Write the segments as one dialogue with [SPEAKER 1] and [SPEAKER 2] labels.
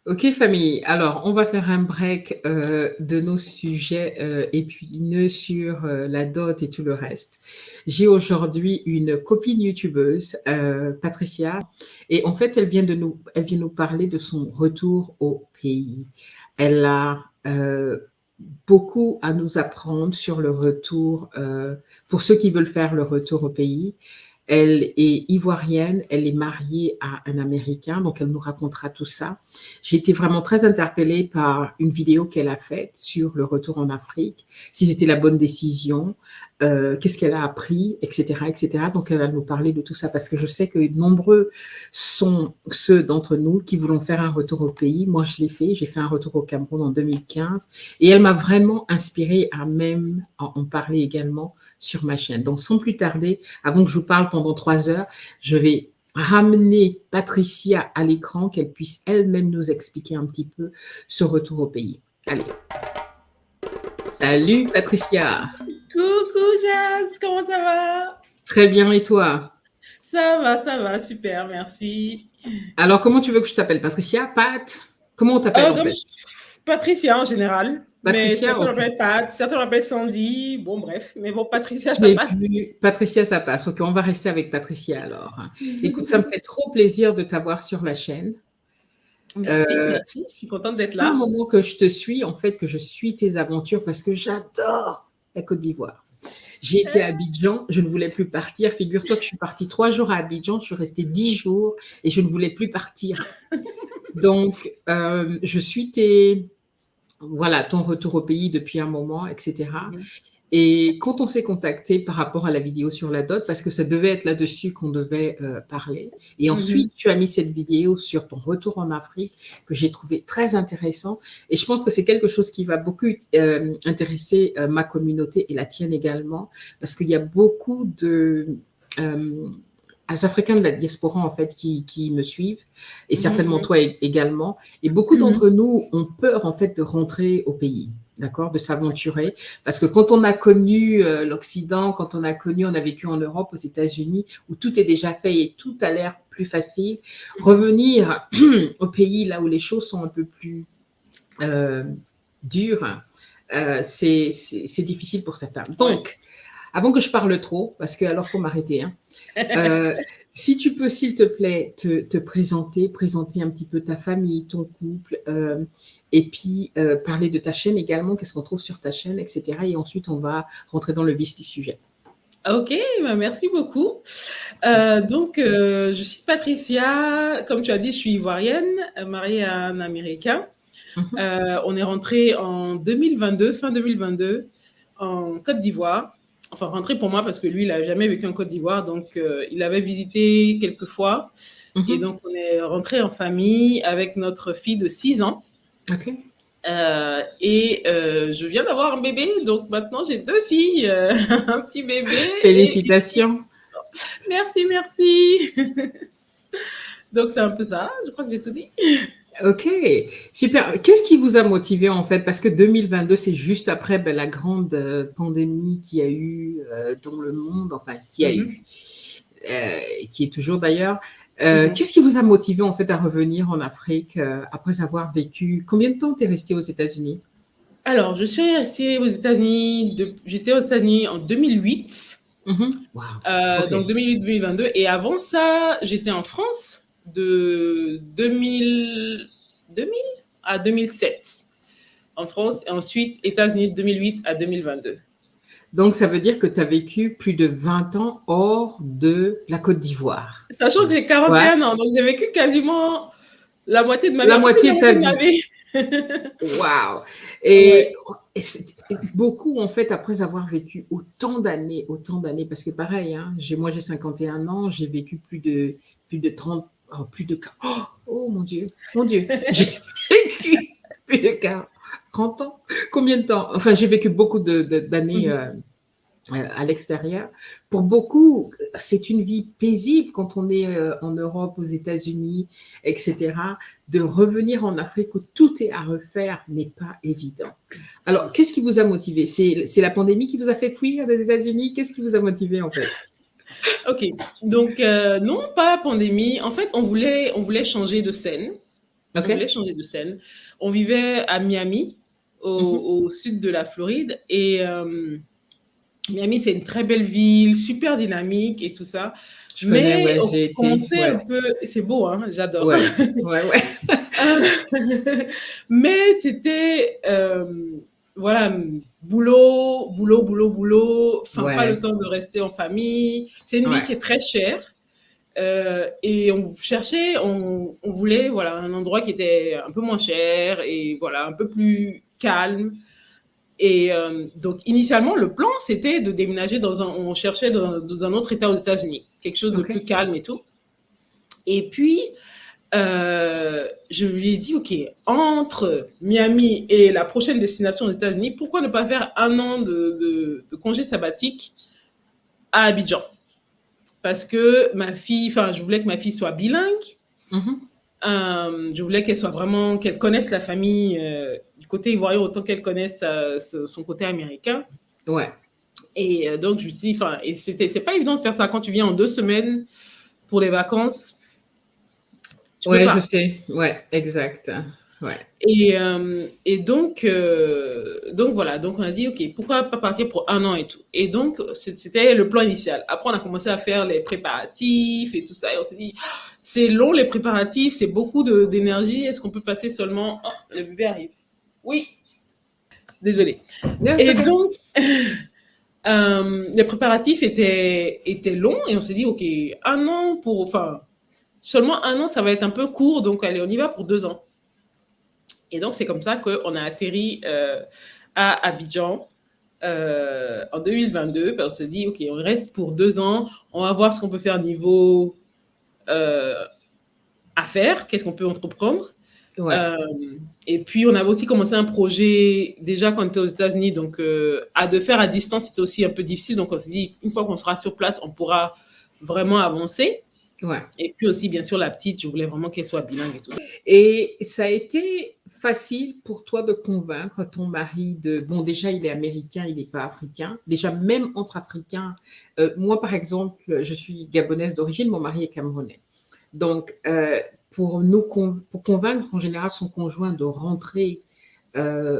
[SPEAKER 1] Ok famille, alors on va faire un break de nos sujets épineux sur la dot et tout le reste. J'ai aujourd'hui une copine youtubeuse, Patricia, et en fait elle vient nous parler de son retour au pays. Elle a beaucoup à nous apprendre sur le retour, pour ceux qui veulent faire le retour au pays. Elle est ivoirienne, elle est mariée à un Américain, donc elle nous racontera tout ça. J'ai été vraiment très interpellée par une vidéo qu'elle a faite sur le retour en Afrique, si c'était la bonne décision, qu'est-ce qu'elle a appris, etc., etc. Donc elle va nous parler de tout ça parce que je sais que nombreux sont ceux d'entre nous qui voulons faire un retour au pays. Moi, je l'ai fait, j'ai fait un retour au Cameroun en 2015 et elle m'a vraiment inspirée à même en parler également sur ma chaîne. Donc sans plus tarder, avant que je vous parle pendant 3 heures, je vais ramener Patricia à l'écran, qu'elle puisse elle-même nous expliquer un petit peu ce retour au pays. Allez. Salut Patricia.
[SPEAKER 2] Coucou Jazz, comment ça va?
[SPEAKER 1] Très bien, et toi?
[SPEAKER 2] Ça va, super, merci.
[SPEAKER 1] Alors, comment tu veux que je t'appelle? Patricia? Pat? Comment on t'appelle en
[SPEAKER 2] Comme
[SPEAKER 1] fait?
[SPEAKER 2] Patricia en général, mais
[SPEAKER 1] Patricia?
[SPEAKER 2] certains
[SPEAKER 1] Ok.
[SPEAKER 2] m'appellent Pat, certains m'appellent Sandy, bon bref, mais bon, Patricia, ça
[SPEAKER 1] J'ai
[SPEAKER 2] passe.
[SPEAKER 1] vu. Patricia, ça passe. Ok, on va rester avec Patricia alors. Écoute, ça me fait trop plaisir de t'avoir sur la chaîne.
[SPEAKER 2] Merci, merci, je suis contente
[SPEAKER 1] C'est
[SPEAKER 2] d'être
[SPEAKER 1] un
[SPEAKER 2] là.
[SPEAKER 1] moment que je te suis, en fait, que je suis tes aventures parce que j'adore la Côte d'Ivoire. J'ai été à Abidjan, je ne voulais plus partir. Figure-toi que je suis partie 3 jours à Abidjan, je suis restée 10 jours et je ne voulais plus partir. Donc, je suis voilà, ton retour au pays depuis un moment, etc.
[SPEAKER 2] Mhm,
[SPEAKER 1] Et quand on s'est contacté par rapport à la vidéo sur la dot, parce que ça devait être là-dessus qu'on devait parler, et
[SPEAKER 2] mhm.
[SPEAKER 1] ensuite tu as mis cette vidéo sur ton retour en Afrique que j'ai trouvé très intéressant, et je pense que c'est quelque chose qui va beaucoup intéresser ma communauté et la tienne également, parce qu'il y a beaucoup de euh, Africains de la diaspora en fait qui me suivent, et certainement
[SPEAKER 2] Mhm,
[SPEAKER 1] toi également, et beaucoup
[SPEAKER 2] mhm,
[SPEAKER 1] d'entre nous ont peur en fait de rentrer au pays. D'accord, de s'aventurer. Parce que quand on a connu l'Occident, quand on a vécu en Europe, aux États-Unis, où tout est déjà fait et tout a l'air plus facile,
[SPEAKER 2] mhm.
[SPEAKER 1] revenir au pays là où les choses sont un peu plus euh, dures, c'est difficile pour certains.
[SPEAKER 2] Ouais.
[SPEAKER 1] Donc, avant que je parle trop, parce que alors faut m'arrêter, hein, euh, si tu peux, s'il te plaît, te présenter un petit peu ta famille, ton couple, et puis parler de ta chaîne également, qu'est-ce qu'on trouve sur ta chaîne, etc. Et ensuite, on va rentrer dans le vif du sujet.
[SPEAKER 2] Ok, bah merci beaucoup. Je suis Patricia, comme tu as dit, je suis ivoirienne, mariée à un Américain.
[SPEAKER 1] Mhm.
[SPEAKER 2] On est rentré en 2022, fin 2022, en Côte d'Ivoire. Enfin, rentré pour moi parce que lui, il n'a jamais vécu en Côte d'Ivoire, donc il avait visité quelques fois. Et
[SPEAKER 1] Mhm.
[SPEAKER 2] donc, on est rentré en famille avec notre fille de 6 ans.
[SPEAKER 1] OK.
[SPEAKER 2] Je viens d'avoir un bébé, donc maintenant j'ai deux filles, un petit bébé et une fille.
[SPEAKER 1] Félicitations.
[SPEAKER 2] Merci, merci. Donc c'est un peu ça, je crois que j'ai tout dit.
[SPEAKER 1] OK, super. Qu'est-ce qui vous a motivé en fait? Parce que 2022, c'est juste après la grande pandémie qu'il y a eu dans le monde, enfin, qui a eu,
[SPEAKER 2] Mhm,
[SPEAKER 1] qui est toujours d'ailleurs.
[SPEAKER 2] mhm.
[SPEAKER 1] Qu'est-ce qui vous a motivé en fait à revenir en Afrique après avoir vécu? Combien de temps tu es resté aux États-Unis?
[SPEAKER 2] Alors, je suis restée aux États-Unis, j'étais aux États-Unis en 2008,
[SPEAKER 1] Mhm. Wow. OK.
[SPEAKER 2] donc 2008-2022. Et avant ça, j'étais en France de 2000 à 2007. En France, et ensuite États-Unis de 2008 à 2022.
[SPEAKER 1] Donc, ça veut dire que tu as vécu plus de 20 ans hors de la Côte d'Ivoire.
[SPEAKER 2] Sachant que j'ai quarante et
[SPEAKER 1] Ouais.
[SPEAKER 2] un ans, donc j'ai vécu quasiment la moitié de ma vie,
[SPEAKER 1] La
[SPEAKER 2] un peu plus de
[SPEAKER 1] moitié
[SPEAKER 2] la
[SPEAKER 1] de ta
[SPEAKER 2] moitié de ma
[SPEAKER 1] vie.
[SPEAKER 2] vie.
[SPEAKER 1] Waouh!
[SPEAKER 2] Ouais.
[SPEAKER 1] Et beaucoup, en fait, après avoir vécu autant d'années, parce que pareil, hein, moi j'ai 51 ans, j'ai vécu plus de 30, oh, plus de, mon Dieu, j'ai vécu plus de 40 ans. Combien de temps? Enfin, j'ai vécu beaucoup d'années
[SPEAKER 2] Mhm.
[SPEAKER 1] à l'extérieur. Pour beaucoup, c'est une vie paisible quand on est en Europe, aux États-Unis, etc. De revenir en Afrique où tout est à refaire n'est pas évident. Alors, qu'est-ce qui vous a motivé? C'est la pandémie qui vous a fait fuir des États-Unis? Qu'est-ce qui vous a motivé en fait?
[SPEAKER 2] Ok, donc non, pas la pandémie. En fait, on voulait changer de scène. On
[SPEAKER 1] Ok.
[SPEAKER 2] voulait changer de scène. On vivait à Miami,
[SPEAKER 1] Mhm.
[SPEAKER 2] au sud de la Floride. Et Miami, c'est une très belle ville, super dynamique et tout ça.
[SPEAKER 1] Je connais,
[SPEAKER 2] Mais
[SPEAKER 1] ouais,
[SPEAKER 2] on
[SPEAKER 1] j'ai été,
[SPEAKER 2] commençait un
[SPEAKER 1] ouais,
[SPEAKER 2] peu. C'est beau, hein, j'adore.
[SPEAKER 1] ouais, ouais, ouais,
[SPEAKER 2] Euh, Mais c'était, voilà, boulot, boulot, boulot, boulot, enfin, pas le
[SPEAKER 1] ouais,
[SPEAKER 2] temps de rester en famille. C'est une ville
[SPEAKER 1] ouais,
[SPEAKER 2] qui est très chère. Et on cherchait, on voulait voilà, un endroit qui était un peu moins cher et voilà, un peu plus calme. Et donc, initialement, le plan, c'était de déménager on cherchait dans un autre État aux États-Unis, quelque chose de
[SPEAKER 1] ok,
[SPEAKER 2] plus calme et tout. Et puis, je lui ai dit, OK, entre Miami et la prochaine destination aux États-Unis, pourquoi ne pas faire un an de congé sabbatique à Abidjan? Parce que ma fille, enfin, je voulais que ma fille soit bilingue.
[SPEAKER 1] mhm,
[SPEAKER 2] Je voulais qu'elle soit vraiment, qu'elle connaisse la famille du côté ivoirien autant qu'elle connaisse son côté américain.
[SPEAKER 1] ouais,
[SPEAKER 2] Et donc, je me suis dit, enfin, et c'est pas évident de faire ça quand tu viens en 2 semaines pour les vacances. Tu peux
[SPEAKER 1] ouais, je
[SPEAKER 2] pas.
[SPEAKER 1] sais, ouais, exact, ouais,
[SPEAKER 2] Et donc voilà, donc on a dit, OK, pourquoi pas partir pour un an et tout. Et donc, c'était le plan initial. Après, on a commencé à faire les préparatifs et tout ça. Et on s'est dit, ah, c'est long les préparatifs, c'est beaucoup d'énergie. Est-ce qu'on peut passer seulement... Oh, le bébé arrive. Oui, désolé.
[SPEAKER 1] yeah, c'est
[SPEAKER 2] Et
[SPEAKER 1] ok,
[SPEAKER 2] donc, les préparatifs étaient longs et on s'est dit, OK, un an pour... Enfin, seulement un an, ça va être un peu court. Donc, allez, on y va pour 2 ans. Et donc, c'est comme ça qu'on a atterri à Abidjan en 2022. On se dit, OK, on reste pour 2 ans. On va voir ce qu'on peut faire niveau euh, affaires, qu'est-ce qu'on peut entreprendre.
[SPEAKER 1] ouais,
[SPEAKER 2] Euh, et puis, on avait aussi commencé un projet déjà quand on était aux États-Unis. Donc, à de faire à distance, c'était aussi un peu difficile. Donc, on s'est dit, une fois qu'on sera sur place, on pourra vraiment avancer.
[SPEAKER 1] ouais.
[SPEAKER 2] Et puis aussi, bien sûr, la petite, je voulais vraiment qu'elle soit bilingue et tout.
[SPEAKER 1] Et ça a été facile pour toi de convaincre ton mari de... Bon, déjà, il est américain, il n'est pas africain. Déjà, même entre Africains, moi, par exemple, je suis gabonaise d'origine, mon mari est camerounais. Donc, pour convaincre en général son conjoint de rentrer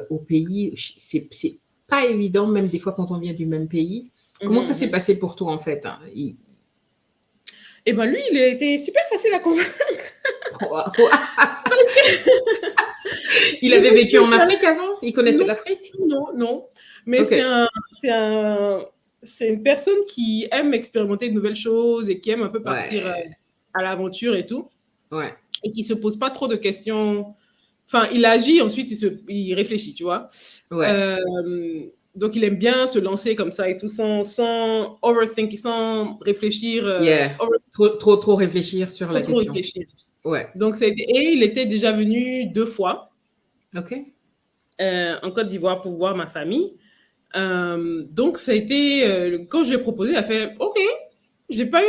[SPEAKER 1] au pays, c'est pas évident, même des fois quand on vient du même pays. Comment ça
[SPEAKER 2] Mhm,
[SPEAKER 1] s'est
[SPEAKER 2] mhm.
[SPEAKER 1] passé pour toi, en fait, hein?
[SPEAKER 2] Et ben lui, il a été super facile à convaincre.
[SPEAKER 1] Il
[SPEAKER 2] Le
[SPEAKER 1] avait
[SPEAKER 2] mec,
[SPEAKER 1] vécu en Afrique avant? Il connaissait
[SPEAKER 2] non,
[SPEAKER 1] l'Afrique?
[SPEAKER 2] non, non. Mais
[SPEAKER 1] Ok,
[SPEAKER 2] c'est un, c'est une personne qui aime expérimenter de nouvelles choses et qui aime un peu partir
[SPEAKER 1] ouais,
[SPEAKER 2] à l'aventure et tout.
[SPEAKER 1] ouais,
[SPEAKER 2] Et qui se pose pas trop de questions. Enfin, il agit, ensuite il réfléchit, tu vois.
[SPEAKER 1] ouais.
[SPEAKER 2] Euh, donc, il aime bien se lancer comme ça et tout sans overthink, sans réfléchir,
[SPEAKER 1] Yeah. Trop réfléchir sur la
[SPEAKER 2] trop
[SPEAKER 1] question.
[SPEAKER 2] réfléchir.
[SPEAKER 1] Ouais.
[SPEAKER 2] Donc, et il était déjà venu 2 fois
[SPEAKER 1] Ok.
[SPEAKER 2] en Côte d'Ivoire pour voir ma famille. Donc, ça a été, quand je lui ai proposé, elle a fait OK. J'ai pas eu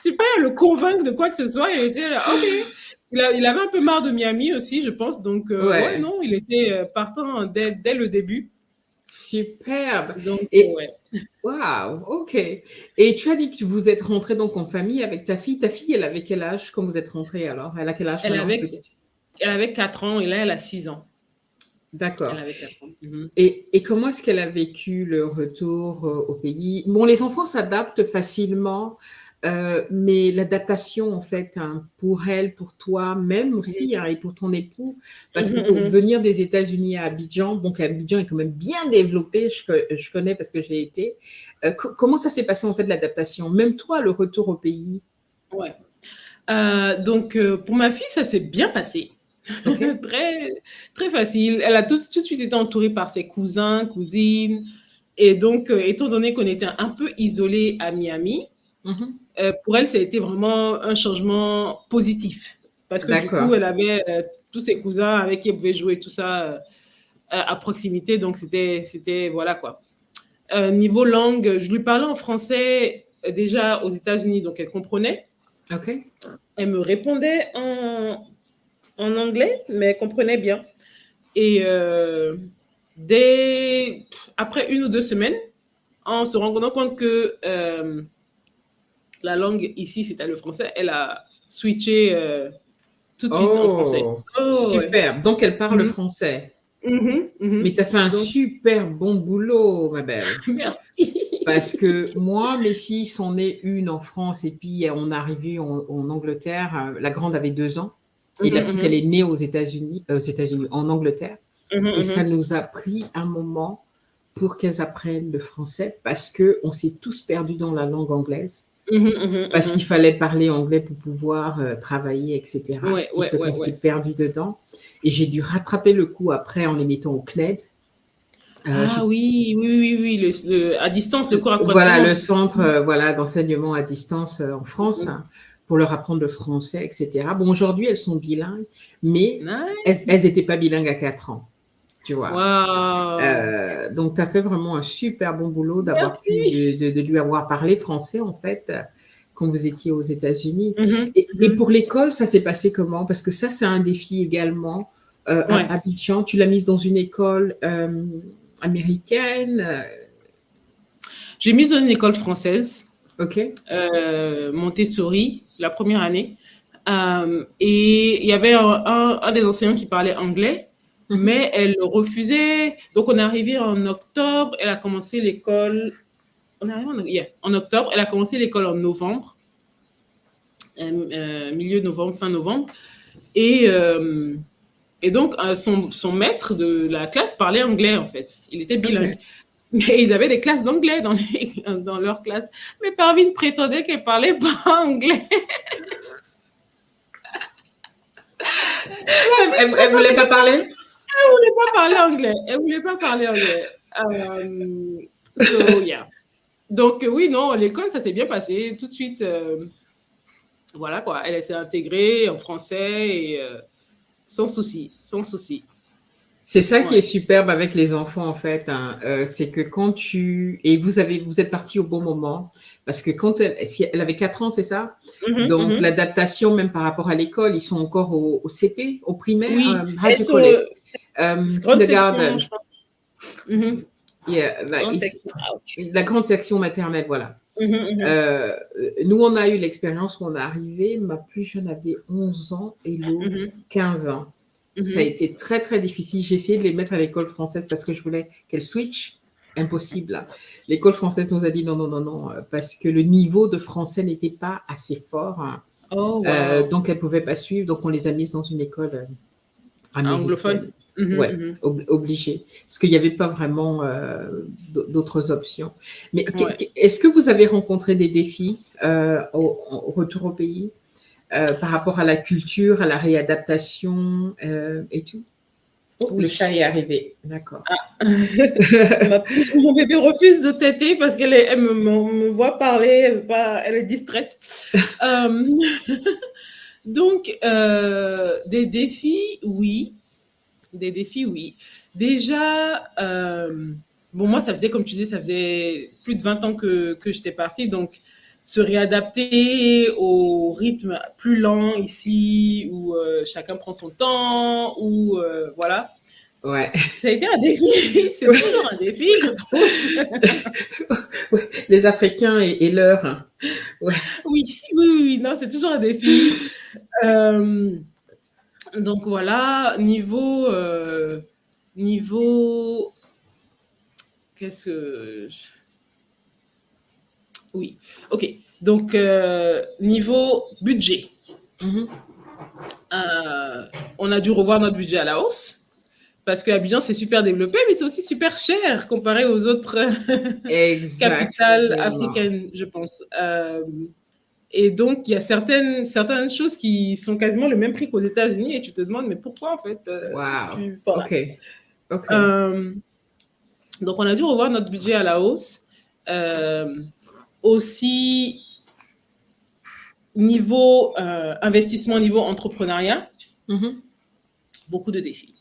[SPEAKER 2] j'ai pas eu à le convaincre de quoi que ce soit. Il était là, OK. Il avait un peu marre de Miami aussi, je pense. Donc, ouais,
[SPEAKER 1] Ouais.
[SPEAKER 2] non, il était partant dès le début.
[SPEAKER 1] Superbe.
[SPEAKER 2] Donc,
[SPEAKER 1] Et
[SPEAKER 2] ouais.
[SPEAKER 1] waouh, ok. Et tu as dit que vous êtes rentré donc en famille avec ta fille. Ta fille, elle avait quel âge quand vous êtes rentrés alors? Elle a quel âge
[SPEAKER 2] Elle
[SPEAKER 1] maintenant, je veux
[SPEAKER 2] avait,
[SPEAKER 1] dire?
[SPEAKER 2] elle avait 4 ans et là, elle a 6 ans. Elle
[SPEAKER 1] D'accord.
[SPEAKER 2] avait 4 ans. Mhm.
[SPEAKER 1] Et comment est-ce qu'elle a vécu le retour au pays? Bon, les enfants s'adaptent facilement, mais l'adaptation, en fait, hein, pour elle, pour toi, même aussi, hein, et pour ton époux, parce
[SPEAKER 2] Mhm,
[SPEAKER 1] que bon,
[SPEAKER 2] mhm.
[SPEAKER 1] venir des États-Unis à Abidjan, bon, Abidjan est quand même bien développé, je connais parce que j'ai été. Comment ça s'est passé, en fait, l'adaptation? Même toi, le retour au pays?
[SPEAKER 2] Ouais. Donc, pour ma fille, ça s'est bien passé.
[SPEAKER 1] OK?
[SPEAKER 2] Très, très facile. Elle a tout de suite été entourée par ses cousins, cousines. Et donc, étant donné qu'on était un peu isolés à Miami,
[SPEAKER 1] Mhm.
[SPEAKER 2] pour elle, ça a été vraiment un changement positif. Parce que du coup,
[SPEAKER 1] D'accord.
[SPEAKER 2] elle avait tous ses cousins avec qui elle pouvait jouer, tout ça à proximité. Donc, voilà quoi. Niveau langue, je lui parlais en français déjà aux États-Unis, donc elle comprenait.
[SPEAKER 1] OK?
[SPEAKER 2] Elle me répondait en anglais, mais elle comprenait bien. Et après 1 ou 2 semaines, en se rendant compte que la langue ici, c'était le français, elle a switché tout de suite en français.
[SPEAKER 1] Oh,
[SPEAKER 2] Oh, ouais.
[SPEAKER 1] super. Donc, elle parle
[SPEAKER 2] Mhm,
[SPEAKER 1] français.
[SPEAKER 2] mhm.
[SPEAKER 1] Mais tu as fait un
[SPEAKER 2] Donc,
[SPEAKER 1] super bon boulot, ma belle. Parce
[SPEAKER 2] merci.
[SPEAKER 1] que moi, mes filles sont nées une en France et puis on est arrivé en Angleterre. La grande avait 2 ans et
[SPEAKER 2] Mhm,
[SPEAKER 1] la petite, elle est
[SPEAKER 2] mhm,
[SPEAKER 1] née aux États-Unis, en Angleterre.
[SPEAKER 2] mhm,
[SPEAKER 1] Et ça
[SPEAKER 2] mhm,
[SPEAKER 1] nous a pris un moment pour qu'elles apprennent le français parce qu'on s'est tous perdus dans la langue anglaise.
[SPEAKER 2] mhm, mhm,
[SPEAKER 1] Parce qu'il
[SPEAKER 2] mhm.
[SPEAKER 1] fallait parler anglais pour pouvoir travailler, etc.
[SPEAKER 2] Ouais,
[SPEAKER 1] Ce qui
[SPEAKER 2] ouais,
[SPEAKER 1] fait
[SPEAKER 2] ouais,
[SPEAKER 1] qu'on s'est
[SPEAKER 2] ouais.
[SPEAKER 1] perdu dedans. Et j'ai dû rattraper le coup après en les mettant au CNED.
[SPEAKER 2] Ah oui, oui, oui, oui, à distance, le cours à
[SPEAKER 1] Voilà, le
[SPEAKER 2] correspondance.
[SPEAKER 1] centre voilà, d'enseignement à distance en France
[SPEAKER 2] Mhm.
[SPEAKER 1] hein, pour leur apprendre le français, etc. Bon, aujourd'hui, elles sont bilingues, mais elles
[SPEAKER 2] Nice.
[SPEAKER 1] n'étaient pas bilingues à 4 ans, tu vois.
[SPEAKER 2] Waouh.
[SPEAKER 1] Donc, tu as fait vraiment un super bon boulot d'avoir pu
[SPEAKER 2] Merci.
[SPEAKER 1] de lui avoir parlé français, en fait, quand vous étiez aux États-Unis.
[SPEAKER 2] Mhm,
[SPEAKER 1] Et
[SPEAKER 2] mhm.
[SPEAKER 1] pour l'école, ça s'est passé comment? Parce que ça, c'est un défi également. À
[SPEAKER 2] Ouais.
[SPEAKER 1] Abidjan, tu l'as mise dans une école américaine,
[SPEAKER 2] J'ai mis dans une école française,
[SPEAKER 1] ok?
[SPEAKER 2] Montessori, la première année. Et il y avait un des enseignants qui parlait anglais,
[SPEAKER 1] Mhm.
[SPEAKER 2] mais elle refusait. Donc, on est arrivé en octobre, elle a commencé l'école. On est arrivé en octobre, elle a commencé l'école en novembre, milieu novembre, fin novembre. Et, euh, et donc, son maître de la classe parlait anglais, en fait. Il était bilingue.
[SPEAKER 1] Ok.
[SPEAKER 2] Mais ils avaient des classes d'anglais dans leur classe. Mais Parvine prétendait qu'elle parlait pas anglais.
[SPEAKER 1] Elle voulait pas parler?
[SPEAKER 2] Elle voulait pas parler anglais. Elle voulait pas parler anglais. So, yeah. Donc, oui, non, l'école, ça s'est bien passé. Tout de suite, voilà quoi. Elle s'est intégrée en français et sans souci, sans souci.
[SPEAKER 1] C'est ça qui est
[SPEAKER 2] Ouais.
[SPEAKER 1] superbe avec les enfants, en fait, hein, c'est que quand et vous êtes partis au bon moment, parce que si elle avait 4 ans, c'est ça?
[SPEAKER 2] Mhm,
[SPEAKER 1] Donc,
[SPEAKER 2] mhm.
[SPEAKER 1] l'adaptation, même par rapport à l'école, ils sont encore au CP, au primaire,
[SPEAKER 2] Oui,
[SPEAKER 1] how do
[SPEAKER 2] elles
[SPEAKER 1] you call it?
[SPEAKER 2] sont grande section,
[SPEAKER 1] Kindergarten.
[SPEAKER 2] je pense. Mhm.
[SPEAKER 1] Yeah,
[SPEAKER 2] Grande section. Ouch.
[SPEAKER 1] la grande section maternelle, voilà.
[SPEAKER 2] Mhm, mhm,
[SPEAKER 1] Euh, Nous, on a eu l'expérience où on est arrivé, ma plus jeune avait 11 ans et l'autre
[SPEAKER 2] mhm,
[SPEAKER 1] 15 ans. Ça a
[SPEAKER 2] mhm.
[SPEAKER 1] été très, très difficile. J'ai essayé de les mettre à l'école française parce que je voulais qu'elles switch. Impossible. L'école française nous a dit non, non, non, non, parce que le niveau de français n'était pas assez fort. Hein.
[SPEAKER 2] Oh, wow.
[SPEAKER 1] Donc, elles ne pouvaient pas suivre. Donc, on les a mises dans une école
[SPEAKER 2] Anglophone.
[SPEAKER 1] américaine.
[SPEAKER 2] Mhm,
[SPEAKER 1] Ouais,
[SPEAKER 2] mhm.
[SPEAKER 1] obligé. Parce qu'il n'y avait pas vraiment d'autres options. Mais
[SPEAKER 2] Ouais.
[SPEAKER 1] est-ce que vous avez rencontré des défis au retour au pays par rapport à la culture, à la réadaptation et tout? Oh, le chat
[SPEAKER 2] Oui.
[SPEAKER 1] est arrivé. D'accord.
[SPEAKER 2] Mon bébé refuse de téter parce elle me voit parler, elle est distraite. Euh, donc, des défis, oui. Des défis, oui. Déjà, bon, moi, ça faisait, comme tu dis, ça faisait plus de 20 ans que j'étais partie. Donc, se réadapter au rythme plus lent ici, où chacun prend son temps, où, voilà.
[SPEAKER 1] Ouais.
[SPEAKER 2] Ça a été un défi. C'est toujours un défi, je trouve.
[SPEAKER 1] Ouais, les Africains et l'heure. Hein. Ouais.
[SPEAKER 2] Oui, oui, oui, non, c'est toujours un défi. Euh, donc voilà, niveau, qu'est-ce que, oui, ok. Donc niveau budget,
[SPEAKER 1] Mhm.
[SPEAKER 2] euh, on a dû revoir notre budget à la hausse parce que Abidjan c'est super développé, mais c'est aussi super cher comparé aux autres capitales
[SPEAKER 1] Exactement.
[SPEAKER 2] africaines, je pense. Et donc, il y a certaines choses qui sont quasiment le même prix qu'aux États-Unis et tu te demandes, mais pourquoi en fait
[SPEAKER 1] Wow.
[SPEAKER 2] voilà.
[SPEAKER 1] OK. OK.
[SPEAKER 2] Euh, donc, on a dû revoir notre budget à la hausse. Euh, Aussi, niveau investissement, niveau entrepreneuriat,
[SPEAKER 1] Mhm.
[SPEAKER 2] beaucoup de défis.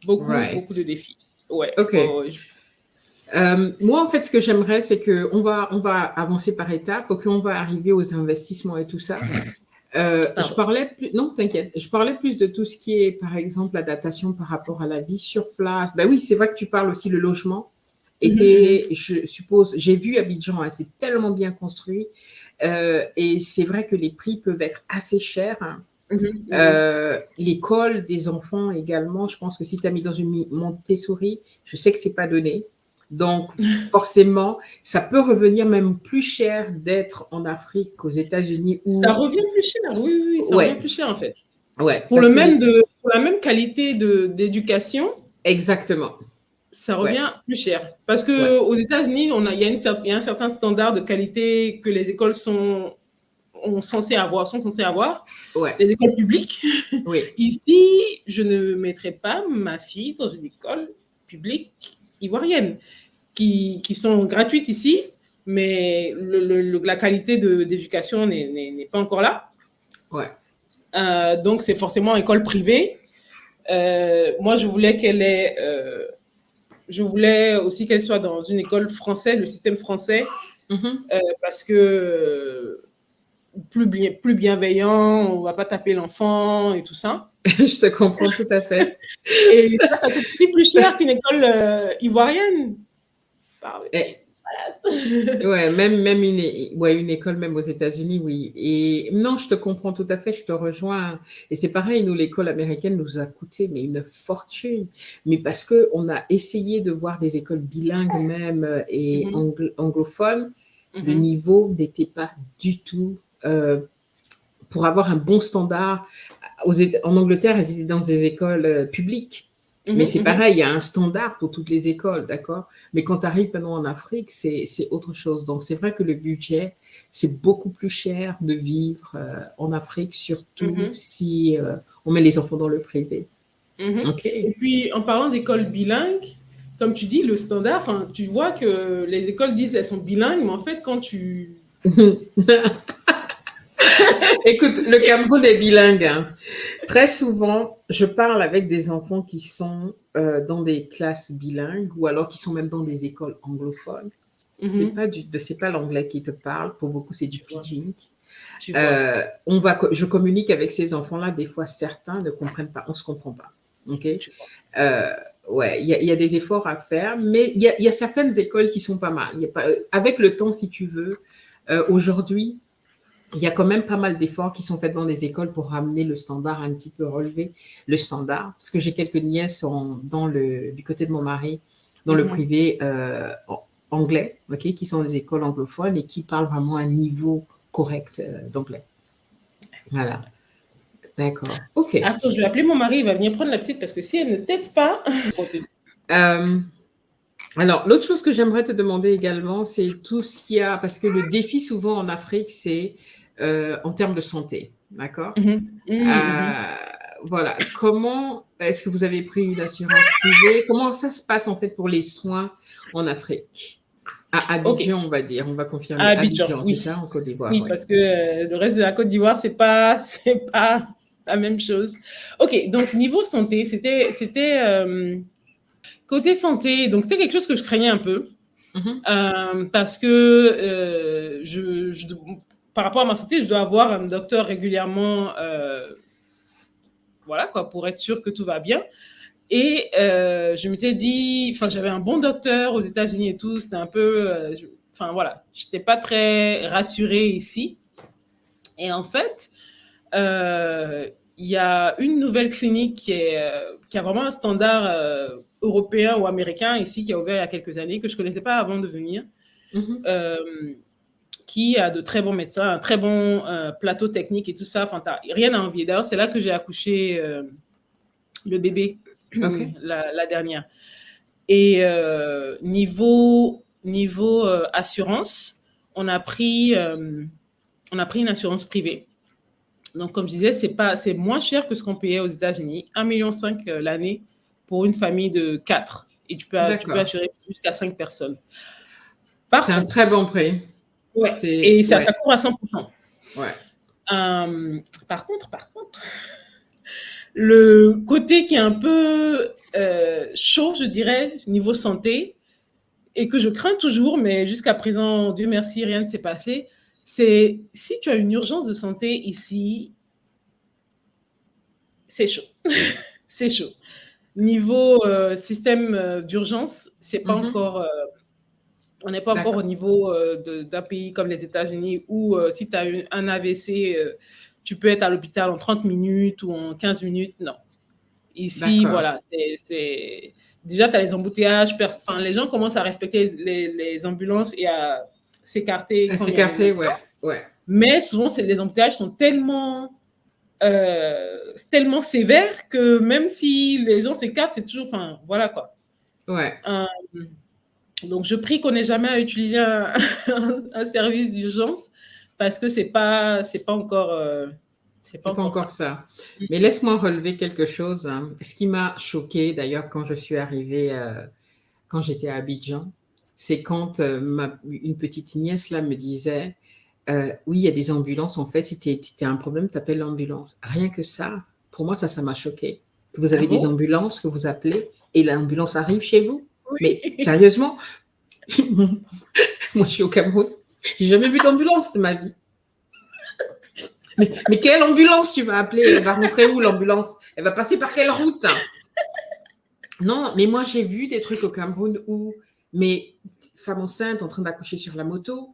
[SPEAKER 2] Beaucoup, beaucoup de
[SPEAKER 1] Right.
[SPEAKER 2] défis. Ouais, ouais,
[SPEAKER 1] OK.
[SPEAKER 2] ouais.
[SPEAKER 1] Moi, en fait, ce que j'aimerais, c'est qu'on va avancer par étapes, OK, on va arriver aux investissements et tout ça. Je
[SPEAKER 2] Pardon.
[SPEAKER 1] parlais plus, non, t'inquiète, je parlais plus de tout ce qui est, par exemple, l'adaptation par rapport à la vie sur place. Ben oui, c'est vrai que tu parles aussi le logement.
[SPEAKER 2] Mhm, mhm.
[SPEAKER 1] Je suppose, j'ai vu Abidjan, hein, c'est tellement bien construit. Et c'est vrai que les prix peuvent être assez chers. Hein.
[SPEAKER 2] Mhm, mhm.
[SPEAKER 1] L'école des enfants également, je pense que si tu as mis dans une Montessori, je sais que c'est pas donné. Donc, forcément, ça peut revenir même plus cher d'être en Afrique qu'aux États-Unis
[SPEAKER 2] Ça
[SPEAKER 1] où,
[SPEAKER 2] revient plus cher, oui, oui, oui, ça revient
[SPEAKER 1] ouais,
[SPEAKER 2] plus cher en fait.
[SPEAKER 1] ouais,
[SPEAKER 2] Pour
[SPEAKER 1] parce que
[SPEAKER 2] pour la même qualité d'éducation,
[SPEAKER 1] exactement,
[SPEAKER 2] ça
[SPEAKER 1] ouais,
[SPEAKER 2] revient plus cher. Parce
[SPEAKER 1] ouais,
[SPEAKER 2] que aux États-Unis, il y a un certain standard de qualité que les écoles sont censées avoir,
[SPEAKER 1] ouais,
[SPEAKER 2] les écoles publiques.
[SPEAKER 1] oui,
[SPEAKER 2] Ici, je ne mettrai pas ma fille dans une école publique ivoirienne, qui sont gratuites ici, mais la qualité d'éducation n'est pas encore là.
[SPEAKER 1] ouais.
[SPEAKER 2] Donc, c'est forcément école privée. Moi, je voulais aussi qu'elle soit dans une école française, le système français,
[SPEAKER 1] Mhm.
[SPEAKER 2] parce que plus bienveillant, on va pas taper l'enfant et tout ça.
[SPEAKER 1] Je te comprends tout à fait.
[SPEAKER 2] Et ça coûte aussi plus cher qu'une école ivoirienne. Bah,
[SPEAKER 1] Et,
[SPEAKER 2] voilà.
[SPEAKER 1] ouais, même ouais, une école, même aux États-Unis, oui. Et non, je te comprends tout à fait, je te rejoins. Et c'est pareil, nous, l'école américaine nous a coûté mais une fortune. Mais parce que on a essayé de voir des écoles bilingues même et
[SPEAKER 2] Mhm,
[SPEAKER 1] anglophones, le
[SPEAKER 2] mhm,
[SPEAKER 1] niveau n'était pas du tout pour avoir un bon standard. En Angleterre, elles étaient dans des écoles publiques. Mais
[SPEAKER 2] mhm,
[SPEAKER 1] c'est
[SPEAKER 2] mhm,
[SPEAKER 1] pareil, il y a un standard pour toutes les écoles, d'accord? Mais quand tu arrives maintenant en Afrique, c'est autre chose. Donc, c'est vrai que le budget, c'est beaucoup plus cher de vivre en Afrique, surtout
[SPEAKER 2] mhm,
[SPEAKER 1] si on met les enfants dans le privé.
[SPEAKER 2] mhm.
[SPEAKER 1] OK?
[SPEAKER 2] Et puis, en parlant d'écoles bilingues, comme tu dis, le standard, enfin, tu vois que les écoles disent elles sont bilingues, mais en fait, quand tu...
[SPEAKER 1] Écoute, le Cameroun est bilingue, hein. Très souvent, je parle avec des enfants qui sont dans des classes bilingues ou alors qui sont même dans des écoles anglophones.
[SPEAKER 2] Mhm,
[SPEAKER 1] C'est pas l'anglais qui te parle. Pour beaucoup, c'est du
[SPEAKER 2] tu vois,
[SPEAKER 1] pidgin.
[SPEAKER 2] tu vois.
[SPEAKER 1] Je communique avec ces enfants-là. Des fois, certains ne comprennent pas. On se comprend pas. OK?
[SPEAKER 2] Tu vois.
[SPEAKER 1] Ouais, il y a des efforts à faire, mais il y a certaines écoles qui sont pas mal. Il y a pas, avec le temps, si tu veux, aujourd'hui, il y a quand même pas mal d'efforts qui sont faits dans des écoles pour ramener le standard un petit peu relever le standard. Parce que j'ai quelques nièces du côté de mon mari, dans le
[SPEAKER 2] Mhm.
[SPEAKER 1] privé anglais, ok, qui sont des écoles anglophones et qui parlent vraiment un niveau correct d'anglais. Voilà, d'accord. Ok.
[SPEAKER 2] Attends, je vais appeler mon mari, il va venir prendre la petite parce que si elle ne t'aide pas.
[SPEAKER 1] Euh, alors, l'autre chose que j'aimerais te demander également, c'est tout ce qu'il y a, parce que le défi souvent en Afrique, c'est en termes de santé, d'accord?
[SPEAKER 2] Mhm, mhm, mhm.
[SPEAKER 1] Euh, voilà. Comment est-ce que vous avez pris une assurance privée? Comment ça se passe en fait pour les soins en Afrique? À
[SPEAKER 2] Ok,
[SPEAKER 1] Abidjan, on va dire. On va
[SPEAKER 2] à
[SPEAKER 1] confirmer.
[SPEAKER 2] Abidjan,
[SPEAKER 1] Abidjan, c'est
[SPEAKER 2] oui.
[SPEAKER 1] ça, en Côte d'Ivoire,
[SPEAKER 2] Oui,
[SPEAKER 1] oui.
[SPEAKER 2] parce que le reste de la Côte d'Ivoire, c'est pas la même chose. Ok, donc niveau santé, c'était côté santé, donc c'était quelque chose que je craignais un peu
[SPEAKER 1] Mhm.
[SPEAKER 2] parce que par rapport à ma santé, je dois avoir un docteur régulièrement, voilà quoi, pour être sûr que tout va bien. Et je m'étais dit, enfin, j'avais un bon docteur aux États-Unis et tout, c'était un peu, enfin voilà, j'étais pas très rassurée ici. Et en fait, il y a une nouvelle clinique qui a vraiment un standard européen ou américain ici, qui a ouvert il y a quelques années, que je ne connaissais pas avant de venir,
[SPEAKER 1] Mhm.
[SPEAKER 2] euh, qui a de très bons médecins, un très bon plateau technique et tout ça. Enfin, t'as rien à envier. D'ailleurs, c'est là que j'ai accouché le bébé
[SPEAKER 1] OK.
[SPEAKER 2] la dernière. Et niveau assurance, on a pris, euh, on a pris une assurance privée. Donc, comme je disais, c'est moins cher que ce qu'on payait aux États-Unis. 1,5 million l'année pour une famille de 4. Et tu peux
[SPEAKER 1] D'accord.
[SPEAKER 2] assurer jusqu'à 5 personnes.
[SPEAKER 1] C'est
[SPEAKER 2] Par
[SPEAKER 1] un
[SPEAKER 2] contre,
[SPEAKER 1] très bon prix.
[SPEAKER 2] ouais,
[SPEAKER 1] C'est,
[SPEAKER 2] et ça
[SPEAKER 1] ouais,
[SPEAKER 2] court à 100%.
[SPEAKER 1] ouais.
[SPEAKER 2] Par contre, le côté qui est un peu chaud, je dirais, niveau santé, et que je crains toujours, mais jusqu'à présent, Dieu merci, rien ne s'est passé, c'est si tu as une urgence de santé ici, c'est chaud. C'est chaud. Niveau système d'urgence, c'est pas
[SPEAKER 1] Mhm.
[SPEAKER 2] encore, on n'est pas encore au
[SPEAKER 1] D'accord.
[SPEAKER 2] niveau d'un pays comme les États-Unis où si tu as un AVC, tu peux être à l'hôpital en 30 minutes ou en 15 minutes. Non. Ici,
[SPEAKER 1] D'accord.
[SPEAKER 2] voilà, déjà, tu as les embouteillages. Enfin, les gens commencent à respecter les ambulances et à s'écarter quand il y a les
[SPEAKER 1] S'écarter,
[SPEAKER 2] ambulanciers.
[SPEAKER 1] ouais, ouais,
[SPEAKER 2] Mais souvent, les embouteillages sont tellement sévères que même si les gens s'écartent, c'est toujours, enfin, voilà quoi.
[SPEAKER 1] ouais.
[SPEAKER 2] Donc, je prie qu'on n'ait jamais à utiliser un service d'urgence parce que c'est pas encore, c'est pas
[SPEAKER 1] C'est pas
[SPEAKER 2] encore
[SPEAKER 1] encore
[SPEAKER 2] ça.
[SPEAKER 1] ça. Mais laisse-moi relever quelque chose, hein. Ce qui m'a choqué d'ailleurs quand je suis arrivée, quand j'étais à Abidjan, c'est quand une petite nièce là me disait, oui, il y a des ambulances. En fait, si tu as un problème, tu appelles l'ambulance. Rien que ça, pour moi, ça m'a choqué. Vous
[SPEAKER 2] Ah
[SPEAKER 1] avez des
[SPEAKER 2] bon?
[SPEAKER 1] ambulances que vous appelez et l'ambulance arrive chez vous. Mais
[SPEAKER 2] Oui.
[SPEAKER 1] sérieusement, moi je suis au Cameroun, j'ai jamais vu d'ambulance de ma vie. Mais quelle ambulance tu vas appeler? Elle va rentrer où l'ambulance? Elle va passer par quelle route? Non, mais moi j'ai vu des trucs au Cameroun où mes femmes enceintes en train d'accoucher sur la moto.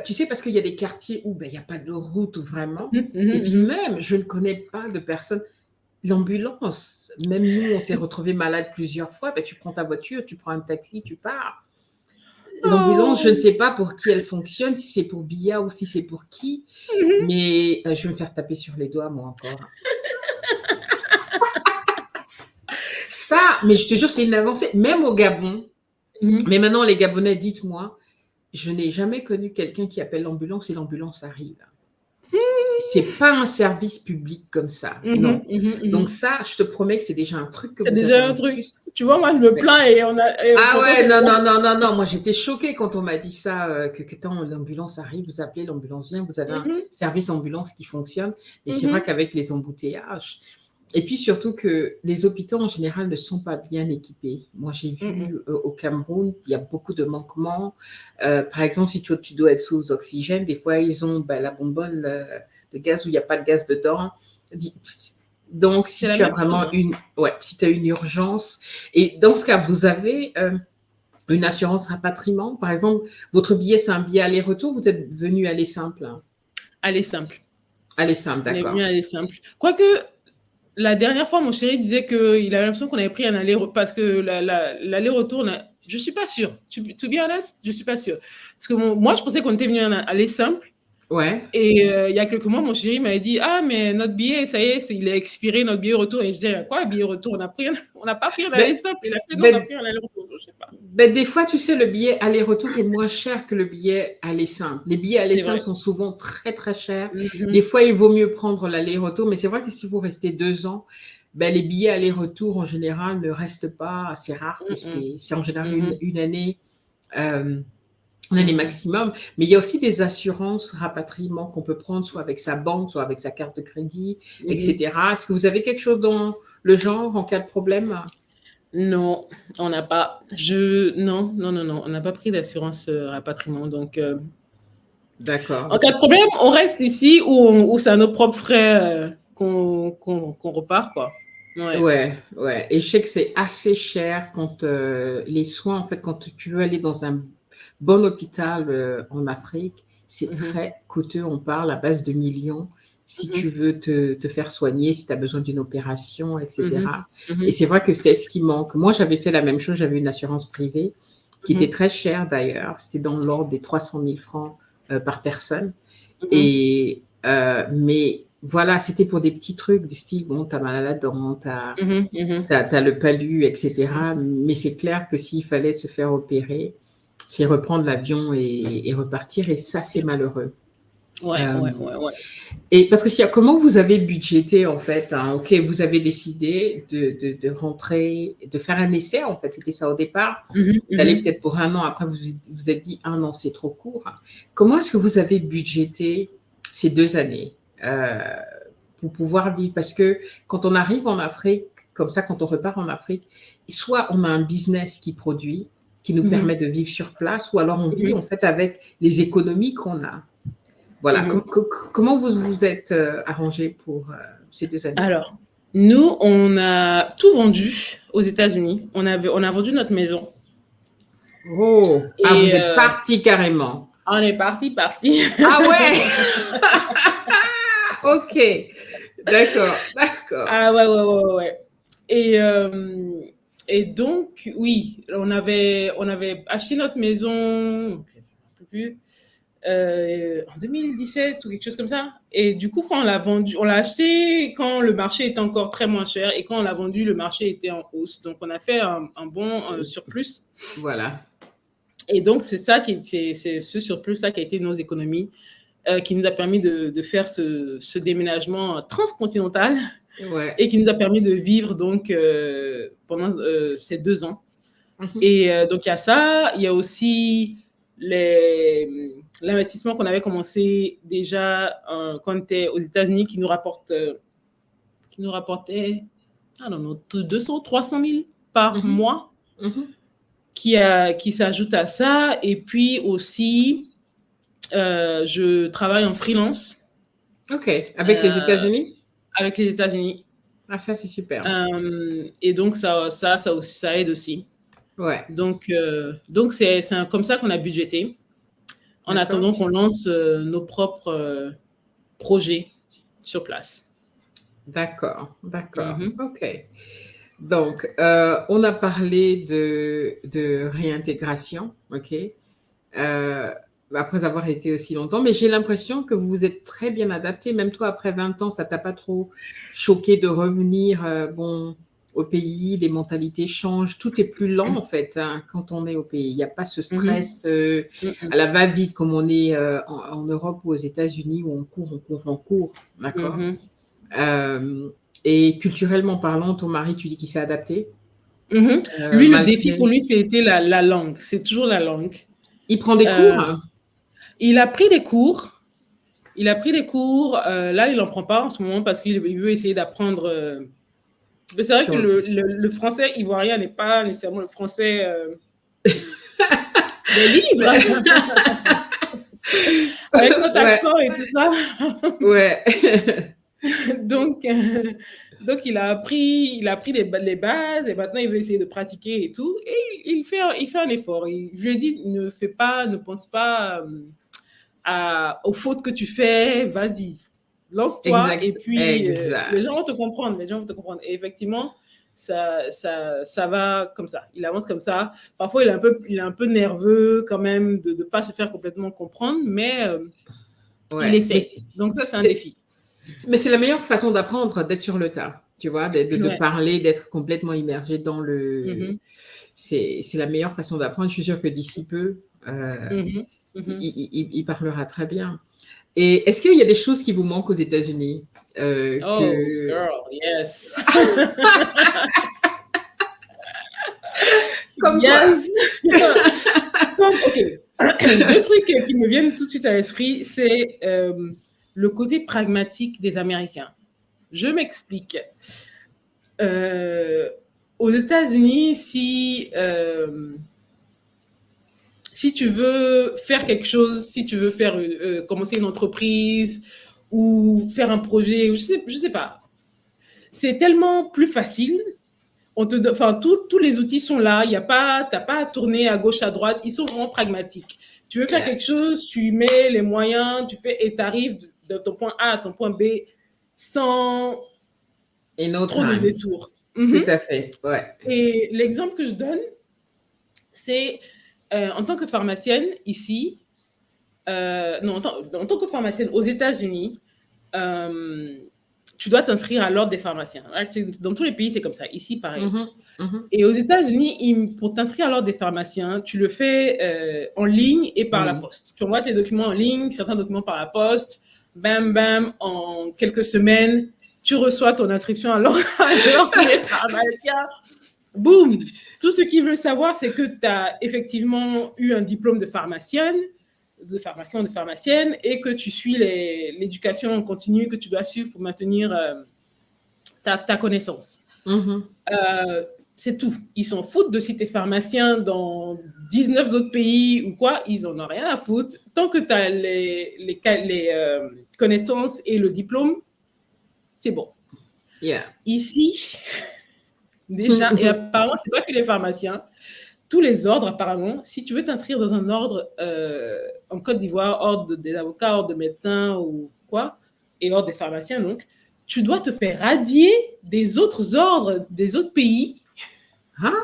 [SPEAKER 1] Tu sais, parce qu'il y a des quartiers où il n'y a pas de route vraiment. Et puis même, je ne connais pas de personne. L'ambulance, même nous, on s'est retrouvés malades plusieurs fois. Tu prends ta voiture, tu prends un taxi, tu pars. L'ambulance, je ne
[SPEAKER 2] Oh.
[SPEAKER 1] sais pas pour qui elle fonctionne, si c'est pour Bia ou si c'est pour qui, mais je vais me faire taper sur les doigts, moi encore. Ça, mais je te jure, c'est une avancée. Même au Gabon, mais maintenant, les Gabonais, dites-moi, je n'ai jamais connu quelqu'un qui appelle l'ambulance et l'ambulance arrive. C'est pas un service public comme ça, non. Donc ça, je te promets que c'est déjà un truc que
[SPEAKER 2] C'est
[SPEAKER 1] vous avez
[SPEAKER 2] déjà un
[SPEAKER 1] en
[SPEAKER 2] truc.
[SPEAKER 1] plus.
[SPEAKER 2] Tu vois, moi, je me plains et
[SPEAKER 1] Ah
[SPEAKER 2] pourtant,
[SPEAKER 1] ouais,
[SPEAKER 2] c'est
[SPEAKER 1] non,
[SPEAKER 2] bon.
[SPEAKER 1] non, non, non, non. Moi, j'étais choquée quand on m'a dit ça, que quand l'ambulance arrive, vous appelez, l'ambulance vient, vous avez un service ambulance qui fonctionne. Et c'est vrai qu'avec les embouteillages, et puis surtout que les hôpitaux en général ne sont pas bien équipés. Moi, j'ai vu au Cameroun, il y a beaucoup de manquements. Par exemple, si tu dois être sous oxygène, des fois, ils ont la bonbonne de gaz où il n'y a pas de gaz dedans. Donc, si tu as vraiment si tu as une urgence, et dans ce cas, vous avez une assurance rapatriement. Par exemple, votre billet, c'est un billet aller-retour, vous êtes venu aller simple?
[SPEAKER 2] Aller simple.
[SPEAKER 1] Aller simple,
[SPEAKER 2] On est
[SPEAKER 1] d'accord.
[SPEAKER 2] venu aller simple. Quoique, la dernière fois, mon chéri disait qu'il avait l'impression qu'on avait pris un aller-retour, parce que l'aller-retour, je ne suis pas sûre. To be honest, je ne suis pas sûre. Parce que moi, je pensais qu'on était venu aller simple.
[SPEAKER 1] Ouais.
[SPEAKER 2] Et il y a quelques mois, mon chéri m'avait dit, ah, mais notre billet, ça y est, il est expiré, notre billet retour. Et je disais, quoi, billet retour? On n'a pas pris un aller simple. Il a fait, non, on a pris un aller-retour. Je sais pas.
[SPEAKER 1] Des fois, tu sais, le billet aller-retour est moins cher que le billet aller simple. Les billets aller simple sont souvent très, très chers. Des fois, il vaut mieux prendre l'aller-retour. Mais c'est vrai que si vous restez 2 ans, les billets aller-retour, en général, ne restent pas. C'est rare que c'est en général une année. On a les maximums, mais il y a aussi des assurances rapatriement qu'on peut prendre, soit avec sa banque, soit avec sa carte de crédit, etc. Est-ce que vous avez quelque chose dans le genre en cas de problème?
[SPEAKER 2] Non, on n'a pas. Non, on n'a pas pris d'assurance rapatriement. Donc,
[SPEAKER 1] d'accord.
[SPEAKER 2] En cas de problème, on reste ici ou c'est à nos propres frais qu'on repart, quoi.
[SPEAKER 1] Ouais. Et je sais que c'est assez cher quand les soins, en fait, quand tu veux aller dans un bon hôpital en Afrique, c'est très coûteux. On parle à base de millions si tu veux te faire soigner, si tu as besoin d'une opération, etc. Et c'est vrai que c'est ce qui manque. Moi, j'avais fait la même chose. J'avais une assurance privée qui était très chère d'ailleurs. C'était dans l'ordre des 300 000 francs par personne. Mais voilà, c'était pour des petits trucs du style, bon, t'as mal à la dent, t'as le palu, etc. Mais c'est clair que s'il fallait se faire opérer, c'est reprendre l'avion et repartir, et ça, c'est malheureux.
[SPEAKER 2] Ouais.
[SPEAKER 1] Et Patricia, comment vous avez budgété, en fait, hein? Ok, vous avez décidé de rentrer, de faire un essai, en fait, c'était ça au départ, d'aller peut-être pour 1 an, après vous vous êtes dit 1 an, c'est trop court. Comment est-ce que vous avez budgété ces 2 années pour pouvoir vivre? Parce que quand on arrive en Afrique, comme ça, quand on repart en Afrique, soit on a un business qui produit, qui nous permet de vivre sur place, ou alors on vit en fait avec les économies qu'on a. Voilà. Comment vous vous êtes arrangé pour ces 2 années?
[SPEAKER 2] Alors, nous, on a tout vendu aux États-Unis. On a vendu notre maison.
[SPEAKER 1] Oh, vous êtes parti carrément.
[SPEAKER 2] On est parti.
[SPEAKER 1] Ah ouais. Ok, d'accord, d'accord.
[SPEAKER 2] Ah ouais, ouais, ouais, ouais, ouais. Et, euh, et donc, oui, on avait acheté notre maison, ok, je ne me rappelle plus, en 2017 ou quelque chose comme ça. Et du coup, quand on l'a vendu, on l'a acheté quand le marché était encore très moins cher et quand on l'a vendu, le marché était en hausse. Donc, on a fait un bon surplus.
[SPEAKER 1] Voilà.
[SPEAKER 2] Et donc, c'est ce surplus-là qui a été nos économies, qui nous a permis de faire ce déménagement transcontinental
[SPEAKER 1] Ouais.
[SPEAKER 2] et qui nous a permis de vivre donc pendant ces 2 ans.
[SPEAKER 1] Mhm.
[SPEAKER 2] Et donc, il y a ça. Il y a aussi l'investissement qu'on avait commencé déjà quand on était aux États-Unis qui nous rapportait, I don't know, 200, 300 000 par
[SPEAKER 1] Mhm.
[SPEAKER 2] mois
[SPEAKER 1] Mhm.
[SPEAKER 2] qui s'ajoute à ça. Et puis aussi, je travaille en freelance
[SPEAKER 1] Ok, avec les
[SPEAKER 2] euh,
[SPEAKER 1] États-Unis?
[SPEAKER 2] avec les États-Unis.
[SPEAKER 1] Ah, ça, c'est super.
[SPEAKER 2] Et donc, ça aide aussi.
[SPEAKER 1] Ouais,
[SPEAKER 2] Donc c'est comme ça qu'on a budgété, en
[SPEAKER 1] d'accord.
[SPEAKER 2] attendant qu'on lance nos propres projets sur place.
[SPEAKER 1] D'accord, d'accord.
[SPEAKER 2] Mhm.
[SPEAKER 1] Ok. Donc, on a parlé de réintégration, ok, euh, après avoir été aussi longtemps, mais j'ai l'impression que vous vous êtes très bien adapté. Même toi, après 20 ans, ça t'a pas trop choqué de revenir, bon, au pays, les mentalités changent, tout est plus lent en fait hein, quand on est au pays. Il n'y a pas ce
[SPEAKER 2] Mhm.
[SPEAKER 1] stress
[SPEAKER 2] Mhm.
[SPEAKER 1] à la va-vite comme on est en Europe ou aux États-Unis où on court, on court, on court, d'accord.
[SPEAKER 2] Mhm.
[SPEAKER 1] Euh, et culturellement parlant, ton mari, tu dis qu'il s'est adapté,
[SPEAKER 2] Mhm. Lui, le défi
[SPEAKER 1] malgré.
[SPEAKER 2] pour lui, c'était la langue. C'est toujours la langue.
[SPEAKER 1] Il prend des cours,
[SPEAKER 2] Euh,
[SPEAKER 1] hein.
[SPEAKER 2] il a pris des cours. Il a pris des cours. Là, il n'en prend pas en ce moment parce qu'il veut essayer d'apprendre. Mais c'est vrai que
[SPEAKER 1] Sur.
[SPEAKER 2] le français ivoirien n'est pas nécessairement le français des livres, avec notre
[SPEAKER 1] Ouais,
[SPEAKER 2] accent et tout ça.
[SPEAKER 1] ouais.
[SPEAKER 2] Donc, donc il a appris les bases et maintenant il veut essayer de pratiquer et tout. Et il fait un effort. Je lui ai dit, ne pense pas aux fautes que tu fais, vas-y, lance-toi et
[SPEAKER 1] Exact,
[SPEAKER 2] puis les
[SPEAKER 1] exact.
[SPEAKER 2] gens vont te comprendre, les gens vont te comprendre. Et effectivement, ça va comme ça. Il avance comme ça. Parfois, il est un peu nerveux quand même de ne pas se faire complètement comprendre, mais il
[SPEAKER 1] Ouais.
[SPEAKER 2] essaie. Donc ça, c'est un
[SPEAKER 1] C'est,
[SPEAKER 2] défi.
[SPEAKER 1] mais c'est la meilleure façon d'apprendre, d'être sur le tas, tu vois, de
[SPEAKER 2] Ouais.
[SPEAKER 1] parler, d'être complètement immergé dans le.
[SPEAKER 2] Mhm.
[SPEAKER 1] C'est la meilleure façon d'apprendre. Je suis sûre que d'ici peu,
[SPEAKER 2] Mhm. Mhm.
[SPEAKER 1] il parlera très bien. Et est-ce qu'il y a des choses qui vous manquent aux États-Unis
[SPEAKER 2] Oh,
[SPEAKER 1] que.
[SPEAKER 2] girl, yes.
[SPEAKER 1] Comme quoi.
[SPEAKER 2] Yes. Ok. Deux trucs qui me viennent tout de suite à l'esprit, c'est le côté pragmatique des Américains. Je m'explique. Euh, Aux États-Unis, si tu veux faire quelque chose, si tu veux faire commencer une entreprise ou faire un projet, je sais pas, c'est tellement plus facile. Enfin, tous les outils sont là. Il y a pas, t'as pas à tourner à gauche, à droite. Ils sont vraiment pragmatiques. Tu veux faire
[SPEAKER 1] Yeah.
[SPEAKER 2] quelque chose, tu mets les moyens, tu fais et tu arrives de ton point A à ton point B sans
[SPEAKER 1] In no
[SPEAKER 2] trop de
[SPEAKER 1] time.
[SPEAKER 2] détours.
[SPEAKER 1] Tout
[SPEAKER 2] Mhm.
[SPEAKER 1] à fait. Ouais.
[SPEAKER 2] Et l'exemple que je donne, c'est en tant que pharmacienne ici, non, en tant que pharmacienne aux États-Unis, euh, tu dois t'inscrire à l'ordre des pharmaciens. Dans tous les pays, c'est comme ça. Ici, pareil.
[SPEAKER 1] Mhm, mhm.
[SPEAKER 2] Et aux États-Unis, pour t'inscrire à l'ordre des pharmaciens, tu le fais en ligne et
[SPEAKER 1] En
[SPEAKER 2] par la
[SPEAKER 1] ligne.
[SPEAKER 2] poste. Tu envoies tes documents en ligne, certains documents par la poste. Bam, bam, en quelques semaines, tu reçois ton inscription à l'ordre des pharmaciens. Boum! Tout ce qu'ils veulent savoir, c'est que tu as effectivement eu un diplôme de pharmacienne, de pharmacien ou de pharmacienne, et que tu suis l'éducation continue que tu dois suivre pour maintenir ta connaissance.
[SPEAKER 1] Mhm.
[SPEAKER 2] Euh, c'est tout. Ils s'en foutent de si tu es pharmacien dans 19 autres pays ou quoi, ils en ont rien à foutre. Tant que tu as les connaissances et le diplôme, c'est bon.
[SPEAKER 1] Yeah.
[SPEAKER 2] Ici, déjà, et apparemment, c'est pas que les pharmaciens, tous les ordres, apparemment, si tu veux t'inscrire dans un ordre en Côte d'Ivoire, ordre des avocats, ordre de médecins ou quoi, et ordre des pharmaciens, donc, tu dois te faire radier des autres ordres, des autres pays.
[SPEAKER 1] Hein?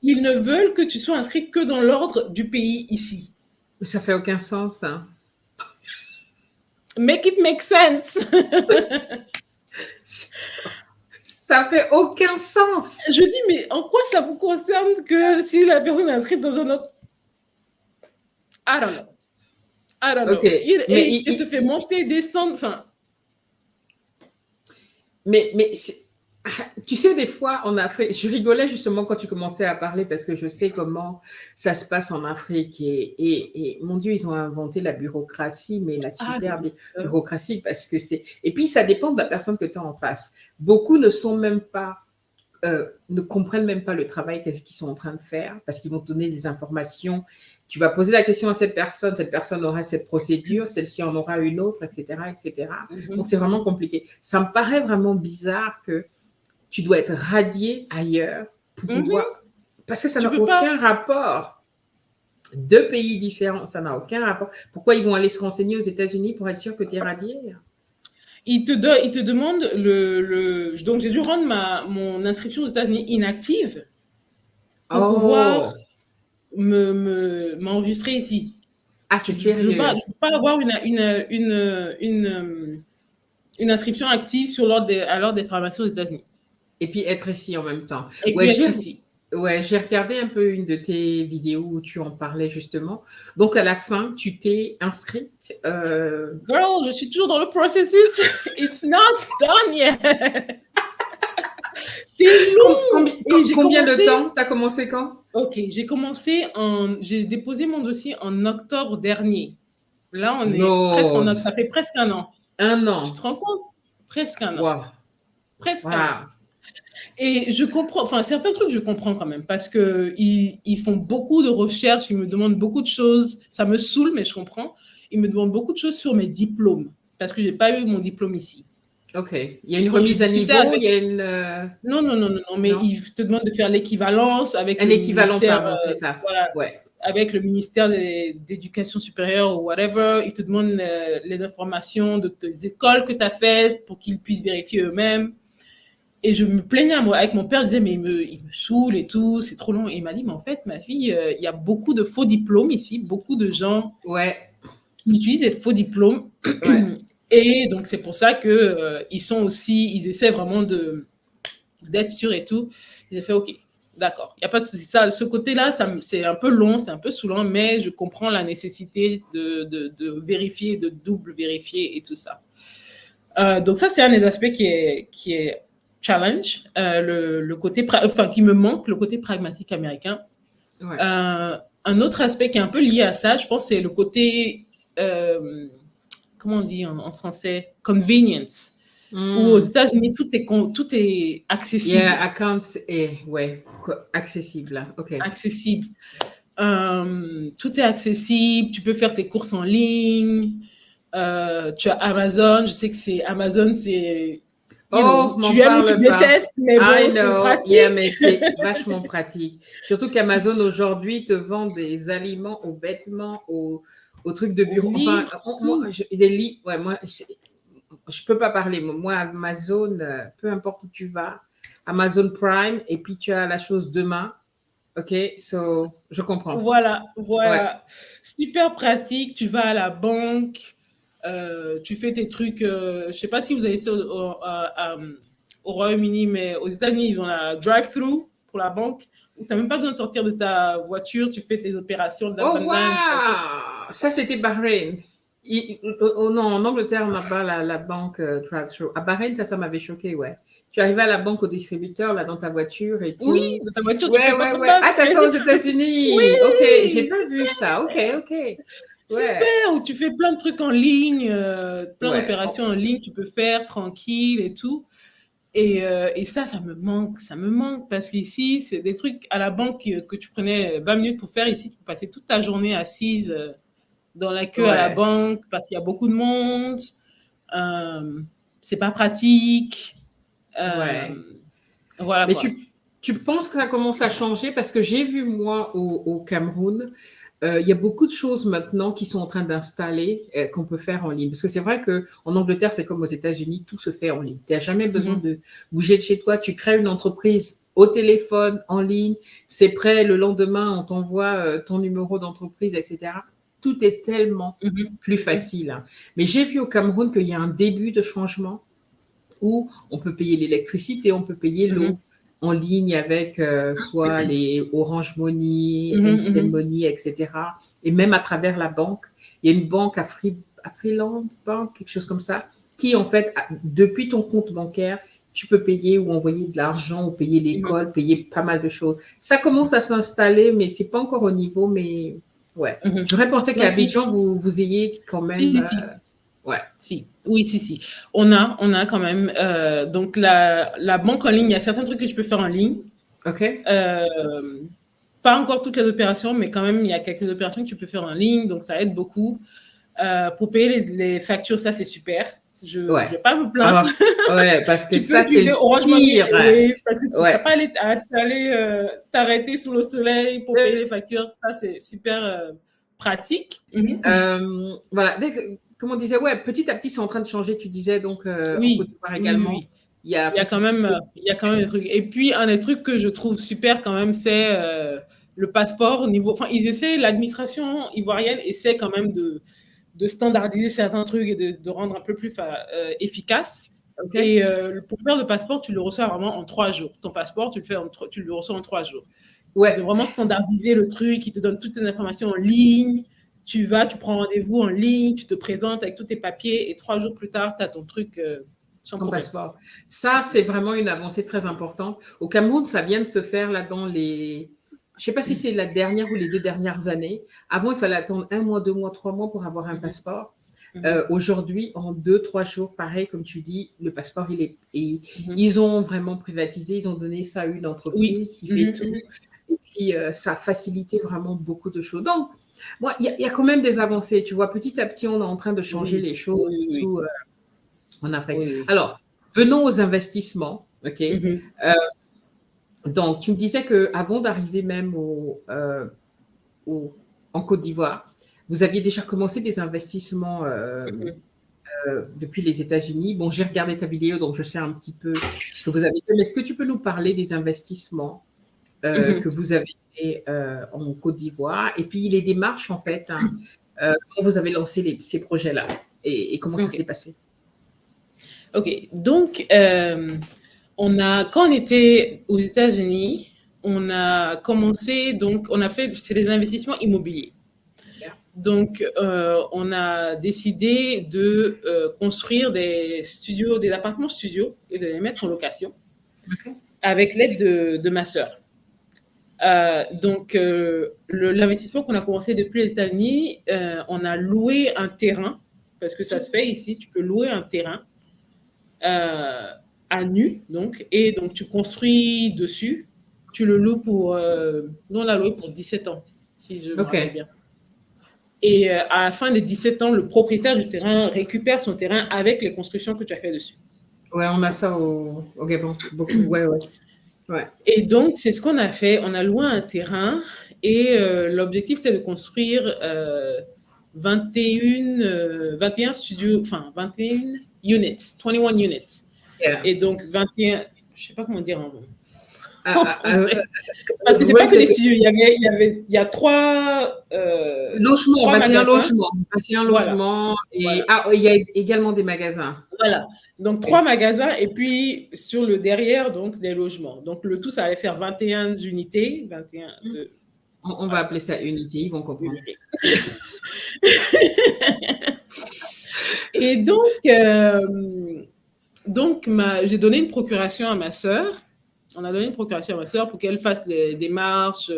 [SPEAKER 2] Ils ne veulent que tu sois inscrit que dans l'ordre du pays ici.
[SPEAKER 1] Mais ça fait aucun sens, hein.
[SPEAKER 2] Make it make sense.
[SPEAKER 1] Ça fait aucun sens.
[SPEAKER 2] Je dis, mais en quoi ça vous concerne que si la personne est inscrite dans un autre... I don't know. I don't know.
[SPEAKER 1] Okay.
[SPEAKER 2] Il te fait monter, descendre, enfin...
[SPEAKER 1] Mais tu sais, des fois, en Afrique, je rigolais justement quand tu commençais à parler parce que je sais comment ça se passe en Afrique et mon Dieu, ils ont inventé la bureaucratie, mais la super bureaucratie parce que c'est... Et puis, ça dépend de la personne que tu as en face. Beaucoup ne sont même pas, ne comprennent même pas le travail qu'ils sont en train de faire parce qu'ils vont te donner des informations. Tu vas poser la question à cette personne aura cette procédure, celle-ci en aura une autre, etc., etc. Donc, c'est vraiment compliqué. Ça me paraît vraiment bizarre que tu dois être radié ailleurs pour pouvoir... Parce que ça n'a aucun rapport. Deux pays différents, ça n'a aucun rapport. Pourquoi ils vont aller se renseigner aux États-Unis pour être sûr que tu es radié?
[SPEAKER 2] Ils te demandent Donc, j'ai dû rendre mon inscription aux États-Unis inactive pour pouvoir m'enregistrer ici.
[SPEAKER 1] Ah, c'est sérieux?
[SPEAKER 2] Je ne peux pas avoir une inscription active à l'ordre des pharmacies aux États-Unis.
[SPEAKER 1] Et puis être ici en même temps.
[SPEAKER 2] Et puis être ici.
[SPEAKER 1] Ouais, j'ai regardé un peu une de tes vidéos où tu en parlais justement. Donc, à la fin, tu t'es inscrite.
[SPEAKER 2] Girl, je suis toujours dans le processus. It's not done yet. C'est long.
[SPEAKER 1] Combien de temps? Tu as commencé quand?
[SPEAKER 2] Ok, j'ai déposé mon dossier en octobre dernier. Là, on est presque en octobre. Ça fait presque un an.
[SPEAKER 1] Un an.
[SPEAKER 2] Tu te rends compte? Presque un an.
[SPEAKER 1] Wow.
[SPEAKER 2] Presque un an. Et je comprends, enfin, certains trucs, je comprends quand même, parce qu'ils font beaucoup de recherches, ils me demandent beaucoup de choses. Ça me saoule, mais je comprends. Ils me demandent beaucoup de choses sur mes diplômes, parce que je n'ai pas eu mon diplôme ici.
[SPEAKER 1] Ok. Il y a une remise à niveau, il y a une...
[SPEAKER 2] Non, mais ils te demandent de faire l'équivalence avec
[SPEAKER 1] un équivalent, pardon, c'est ça.
[SPEAKER 2] Voilà, ouais. Avec le ministère d'éducation supérieure ou whatever. Ils te demandent les informations de tes écoles que tu as faites pour qu'ils puissent vérifier eux-mêmes. Et je me plaignais avec mon père, je disais, mais il me saoule et tout, c'est trop long. Et il m'a dit, mais en fait, ma fille, il y a beaucoup de faux diplômes ici, beaucoup de gens qui utilisent des faux diplômes. Ouais. Et donc, c'est pour ça ils essaient vraiment d'être sûrs et tout. J'ai fait, OK, d'accord, il n'y a pas de souci. Ça, ce côté-là, c'est un peu long, c'est un peu saoulant, mais je comprends la nécessité de vérifier, de double vérifier et tout ça. Donc, ça, c'est un des aspects qui est challenge, le côté, qui me manque, le côté pragmatique américain. Ouais. Un autre aspect qui est un peu lié à ça, je pense, c'est le côté, comment on dit en français, convenience. Où aux États-Unis, tout est accessible.
[SPEAKER 1] Yeah, accounts accessible, là. OK.
[SPEAKER 2] Accessible. Tout est accessible, tu peux faire tes courses en ligne, tu as Amazon, je sais que Amazon, c'est... tu aimes ou tu détestes, mais bon, c'est pratique.
[SPEAKER 1] Yeah, mais c'est vachement pratique. Surtout qu'Amazon aujourd'hui te vend des aliments aux vêtements, aux trucs de bureau. Enfin, des lits. Ouais, moi, je peux pas parler. Moi, Amazon, peu importe où tu vas, Amazon Prime, et puis tu as la chose demain. OK, je comprends.
[SPEAKER 2] Voilà. Ouais. Super pratique. Tu vas à la banque. Tu fais tes trucs, je sais pas si vous avez ça au Royaume-Uni, mais aux États-Unis, ils ont la drive-thru pour la banque, où tu n'as même pas besoin de sortir de ta voiture, tu fais tes opérations.
[SPEAKER 1] Ça, c'était Bahreïn. Non, en Angleterre, on n'a pas la banque drive-thru. À Bahreïn, ça m'avait choqué, ouais. Tu arrivais à la banque au distributeur, là, dans ta voiture et tout.
[SPEAKER 2] Oui, dans ta voiture.
[SPEAKER 1] Ouais. Ah, t'as ça aux États-Unis. Oui, OK, j'ai pas vu ça. OK.
[SPEAKER 2] Super, où tu fais plein de trucs en ligne, plein d'opérations en ligne, tu peux faire tranquille et tout. Et ça me manque parce qu'ici, c'est des trucs à la banque que tu prenais 20 minutes pour faire. Ici, tu peux passer toute ta journée assise dans la queue à la banque parce qu'il y a beaucoup de monde. C'est pas pratique. Voilà.
[SPEAKER 1] Mais
[SPEAKER 2] quoi.
[SPEAKER 1] Tu penses que ça commence à changer? Parce que j'ai vu, moi, au Cameroun, il y a beaucoup de choses maintenant qui sont en train d'installer, qu'on peut faire en ligne. Parce que c'est vrai qu'en Angleterre, c'est comme aux États-Unis, tout se fait en ligne. Tu n'as jamais besoin
[SPEAKER 2] Mhm,
[SPEAKER 1] de bouger de chez toi. Tu crées une entreprise au téléphone, en ligne. C'est prêt. Le lendemain, on t'envoie ton numéro d'entreprise, etc. Tout est tellement
[SPEAKER 2] mhm,
[SPEAKER 1] plus facile, hein. Mais j'ai vu au Cameroun qu'il y a un début de changement où on peut payer l'électricité, on peut payer
[SPEAKER 2] mhm,
[SPEAKER 1] l'eau en ligne avec soit les Orange Money,
[SPEAKER 2] mhm,
[SPEAKER 1] MTN
[SPEAKER 2] mhm,
[SPEAKER 1] Money, etc. Et même à travers la banque. Il y a une banque Afriland Bank, quelque chose comme ça, qui en fait, depuis ton compte bancaire, tu peux payer ou envoyer de l'argent ou payer
[SPEAKER 2] mhm,
[SPEAKER 1] l'école, payer pas mal de choses. Ça commence à s'installer, mais c'est pas encore au niveau, mais ouais.
[SPEAKER 2] mhm.
[SPEAKER 1] J'aurais pensé
[SPEAKER 2] Non,
[SPEAKER 1] qu'à
[SPEAKER 2] si,
[SPEAKER 1] Abidjan, vous ayez quand même,
[SPEAKER 2] si, si.
[SPEAKER 1] ouais.
[SPEAKER 2] Si, oui, si, si. On a quand même. Donc, la banque en ligne, il y a certains trucs que tu peux faire en ligne.
[SPEAKER 1] OK?
[SPEAKER 2] Euh, Pas encore toutes les opérations, mais quand même, il y a quelques opérations que tu peux faire en ligne. Donc, ça aide beaucoup. Pour payer les factures, ça, c'est super. Je ne
[SPEAKER 1] Ouais.
[SPEAKER 2] vais pas me plaindre.
[SPEAKER 1] Ah, ouais, parce que
[SPEAKER 2] Tu peux
[SPEAKER 1] ça, c'est
[SPEAKER 2] utiliser
[SPEAKER 1] le
[SPEAKER 2] Orange Money
[SPEAKER 1] pire.
[SPEAKER 2] et Wave parce que tu n'as
[SPEAKER 1] Ouais.
[SPEAKER 2] pas aller t'arrêter sous le soleil pour payer les factures. Ça, c'est super pratique. Mhm.
[SPEAKER 1] Voilà. Comme on disait, ouais, petit à petit, c'est en train de changer. Tu disais donc en Côte
[SPEAKER 2] Oui,
[SPEAKER 1] d'Ivoire
[SPEAKER 2] oui, oui,
[SPEAKER 1] également,
[SPEAKER 2] oui.
[SPEAKER 1] il y a
[SPEAKER 2] Il
[SPEAKER 1] facilité.
[SPEAKER 2] y a quand même des trucs. Et puis, un des trucs que je trouve super quand même, c'est le passeport au niveau. Enfin, l'administration ivoirienne essaie quand même de standardiser certains trucs et de rendre un peu plus efficace.
[SPEAKER 1] OK?
[SPEAKER 2] Et pour faire le passeport, tu le reçois vraiment en 3 jours. Ton passeport, tu le reçois en 3 jours. Ils ont
[SPEAKER 1] Ouais.
[SPEAKER 2] vraiment standardisé le truc, ils te donnent toutes les informations en ligne. Tu vas, tu prends rendez-vous en ligne, tu te présentes avec tous tes papiers et 3 jours plus tard, tu as ton truc sans
[SPEAKER 1] Ton
[SPEAKER 2] problème.
[SPEAKER 1] passeport. Ça, c'est vraiment une avancée très importante. Au Cameroun, ça vient de se faire là dans les. Je sais pas si c'est la dernière ou les 2 dernières années. Avant, il fallait attendre 1 mois, 2 mois, 3 mois pour avoir un
[SPEAKER 2] Mhm,
[SPEAKER 1] passeport.
[SPEAKER 2] mhm,
[SPEAKER 1] Aujourd'hui, en 2, 3 jours, pareil, comme tu dis, le passeport,
[SPEAKER 2] mhm.
[SPEAKER 1] ils ont vraiment privatisé, ils ont donné ça à une
[SPEAKER 2] Oui.
[SPEAKER 1] entreprise qui fait
[SPEAKER 2] Mhm,
[SPEAKER 1] tout.
[SPEAKER 2] mhm.
[SPEAKER 1] Et puis, ça a facilité vraiment beaucoup de choses. Donc, moi, il y a quand même des avancées. Tu vois, petit à petit, on est en train de changer
[SPEAKER 2] Oui,
[SPEAKER 1] les choses
[SPEAKER 2] oui,
[SPEAKER 1] et
[SPEAKER 2] oui,
[SPEAKER 1] tout en Afrique.
[SPEAKER 2] oui, oui.
[SPEAKER 1] Alors, venons aux investissements. OK?
[SPEAKER 2] Mhm,
[SPEAKER 1] Donc, tu me disais qu'avant d'arriver même en Côte d'Ivoire, vous aviez déjà commencé des investissements
[SPEAKER 2] mhm,
[SPEAKER 1] depuis les États-Unis. Bon, j'ai regardé ta vidéo, donc je sais un petit peu ce que vous avez fait. Mais est-ce que tu peux nous parler des investissements
[SPEAKER 2] mhm.
[SPEAKER 1] que vous avez fait en Côte d'Ivoire et puis les démarches, en fait, hein, comment vous avez lancé ces projets-là et comment ça s'est
[SPEAKER 2] Ok.
[SPEAKER 1] passé?
[SPEAKER 2] Ok. Donc, quand on était aux États-Unis, on a commencé, donc, c'est des investissements immobiliers.
[SPEAKER 1] Yeah.
[SPEAKER 2] Donc, on a décidé de construire des appartements studios et de les mettre en location
[SPEAKER 1] OK.
[SPEAKER 2] avec l'aide de ma sœur. Donc, l'investissement qu'on a commencé depuis les États-Unis, on a loué un terrain, parce que ça se fait ici, tu peux louer un terrain euh, à nu, donc, et donc tu construis dessus, tu le loues nous on l'a loué pour 17 ans, si je me rappelle
[SPEAKER 1] OK.
[SPEAKER 2] bien. Et à la fin des 17 ans, le propriétaire du terrain récupère son terrain avec les constructions que tu as fait dessus.
[SPEAKER 1] Ouais, on a ça au Gabon. Beaucoup. Ouais, ouais. Ouais.
[SPEAKER 2] Et donc, c'est ce qu'on a fait. On a loué un terrain et l'objectif, c'était de construire 21 studios, enfin 21 units, 21 units.
[SPEAKER 1] Yeah.
[SPEAKER 2] Et donc, 21, je ne sais pas comment dire en
[SPEAKER 1] Ah, ah,
[SPEAKER 2] français. Parce que ce n'est pas
[SPEAKER 1] Rooms
[SPEAKER 2] que des
[SPEAKER 1] était
[SPEAKER 2] studios. Il y a
[SPEAKER 1] logement,
[SPEAKER 2] trois
[SPEAKER 1] 21
[SPEAKER 2] magasins.
[SPEAKER 1] logements, 21
[SPEAKER 2] Voilà,
[SPEAKER 1] logements
[SPEAKER 2] voilà.
[SPEAKER 1] et il y a également des magasins.
[SPEAKER 2] Voilà. Donc, 3 magasins et puis sur le derrière, donc, des logements. Donc, le tout, ça allait faire 21 unités. 21 de,
[SPEAKER 1] On va
[SPEAKER 2] voilà,
[SPEAKER 1] appeler ça unité, ils vont comprendre.
[SPEAKER 2] unités. Et j'ai donné une procuration à ma sœur. On a donné une procuration à ma sœur pour qu'elle fasse des démarches,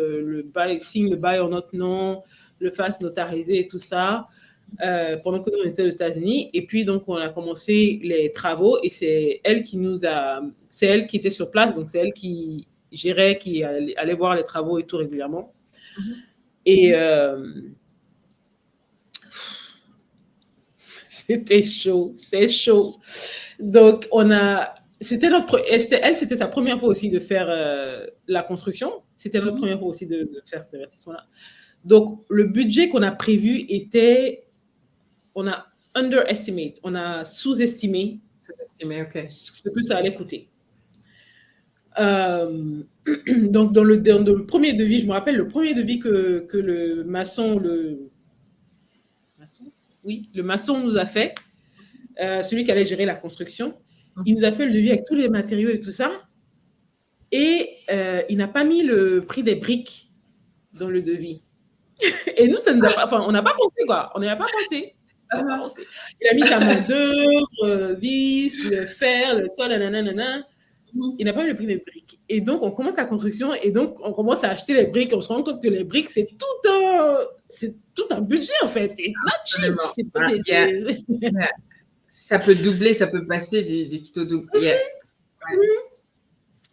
[SPEAKER 2] signe le bail en notre nom, le fasse notariser et tout ça, pendant que nous, on était aux États-Unis. Et puis, donc, on a commencé les travaux et c'est elle qui était sur place, donc c'est elle qui gérait, qui allait voir les travaux et tout régulièrement.
[SPEAKER 1] Mhm.
[SPEAKER 2] Et c'était chaud, c'est chaud. Donc, c'était sa première fois aussi de faire la construction. C'était notre première fois aussi de faire cet investissement-là. Donc, le budget qu'on a prévu était, on a underestimate, on a sous-estimé
[SPEAKER 1] Sous-estimé, ok.
[SPEAKER 2] ce que ça allait coûter. Donc, dans le premier devis, je me rappelle le premier devis que le maçon, le maçon nous a fait, celui qui allait gérer la construction, il nous a fait le devis avec tous les matériaux et tout ça. Et il n'a pas mis le prix des briques dans le devis. Et nous, ça nous a pas, enfin, on n'a pas pensé, quoi. On n'y a pas pensé. Il a mis sa main d'œuvre, vis, le fer, le toit, nanana. Il n'a pas mis le prix des briques. Et donc, on commence la construction et donc, on commence à acheter les briques. On se rend compte que les briques, c'est tout un budget, en fait. It's not cheap. C'est pas
[SPEAKER 1] Ça peut doubler, ça peut passer du kit au double. Yeah.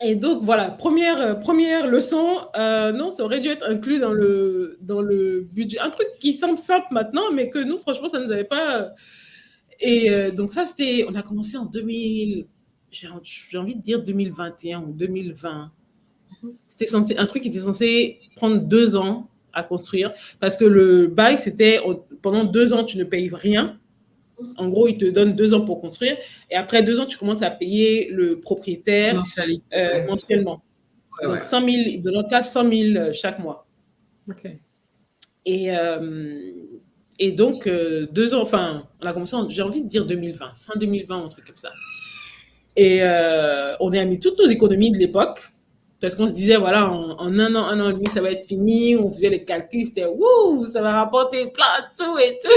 [SPEAKER 2] Et donc, voilà, première leçon, non, ça aurait dû être inclus dans le budget. Un truc qui semble simple maintenant, mais que nous, franchement, ça ne nous avait pas... Et donc ça, on a commencé en 2000, j'ai envie de dire 2021 ou 2020. C'était un truc qui était censé prendre 2 ans à construire, parce que le bail, c'était pendant 2 ans, tu ne payes rien. En gros, il te donne 2 ans pour construire. Et après 2 ans, tu commences à payer le propriétaire mensuellement. Ouais, donc, 100 000, dans notre cas, 100 000 chaque mois.
[SPEAKER 1] OK.
[SPEAKER 2] Et donc, 2 ans, enfin, on a commencé, j'ai envie de dire 2020, fin 2020, un truc comme ça. Et on a mis toutes nos économies de l'époque, parce qu'on se disait, voilà, en un an et demi, ça va être fini. On faisait les calculs, c'était, wouh, ça va rapporter plein de sous et tout.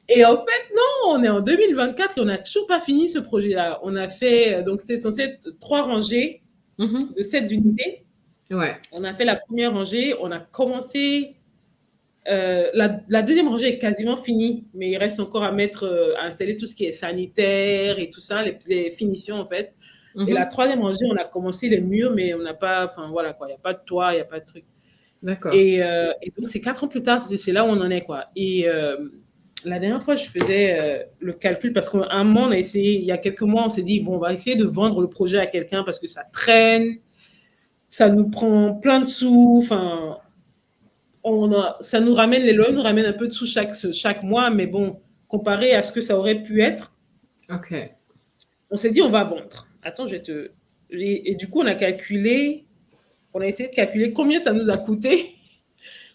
[SPEAKER 2] Et en fait, non, on est en 2024 et on n'a toujours pas fini ce projet-là. On a fait, donc c'était censé être 3 rangées de 7 unités.
[SPEAKER 1] Ouais.
[SPEAKER 2] On a fait la première rangée, on a commencé, la deuxième rangée est quasiment finie, mais il reste encore à installer tout ce qui est sanitaire et tout ça, les finitions en fait. Et la troisième rangée, on a commencé les murs, mais on n'a pas, enfin voilà quoi, il n'y a pas de toit, il n'y a pas de truc.
[SPEAKER 1] D'accord.
[SPEAKER 2] Et donc, c'est 4 ans plus tard, c'est là où on en est, quoi. Et la dernière fois, je faisais le calcul parce qu'à un moment, on a essayé, il y a quelques mois, on s'est dit, bon, on va essayer de vendre le projet à quelqu'un parce que ça traîne, ça nous prend plein de sous, enfin, ça nous ramène, les loyers nous ramènent un peu de sous chaque mois, mais bon, comparé à ce que ça aurait pu être,
[SPEAKER 1] OK.
[SPEAKER 2] On s'est dit, on va vendre. Attends, et du coup, on a essayé de calculer combien ça nous a coûté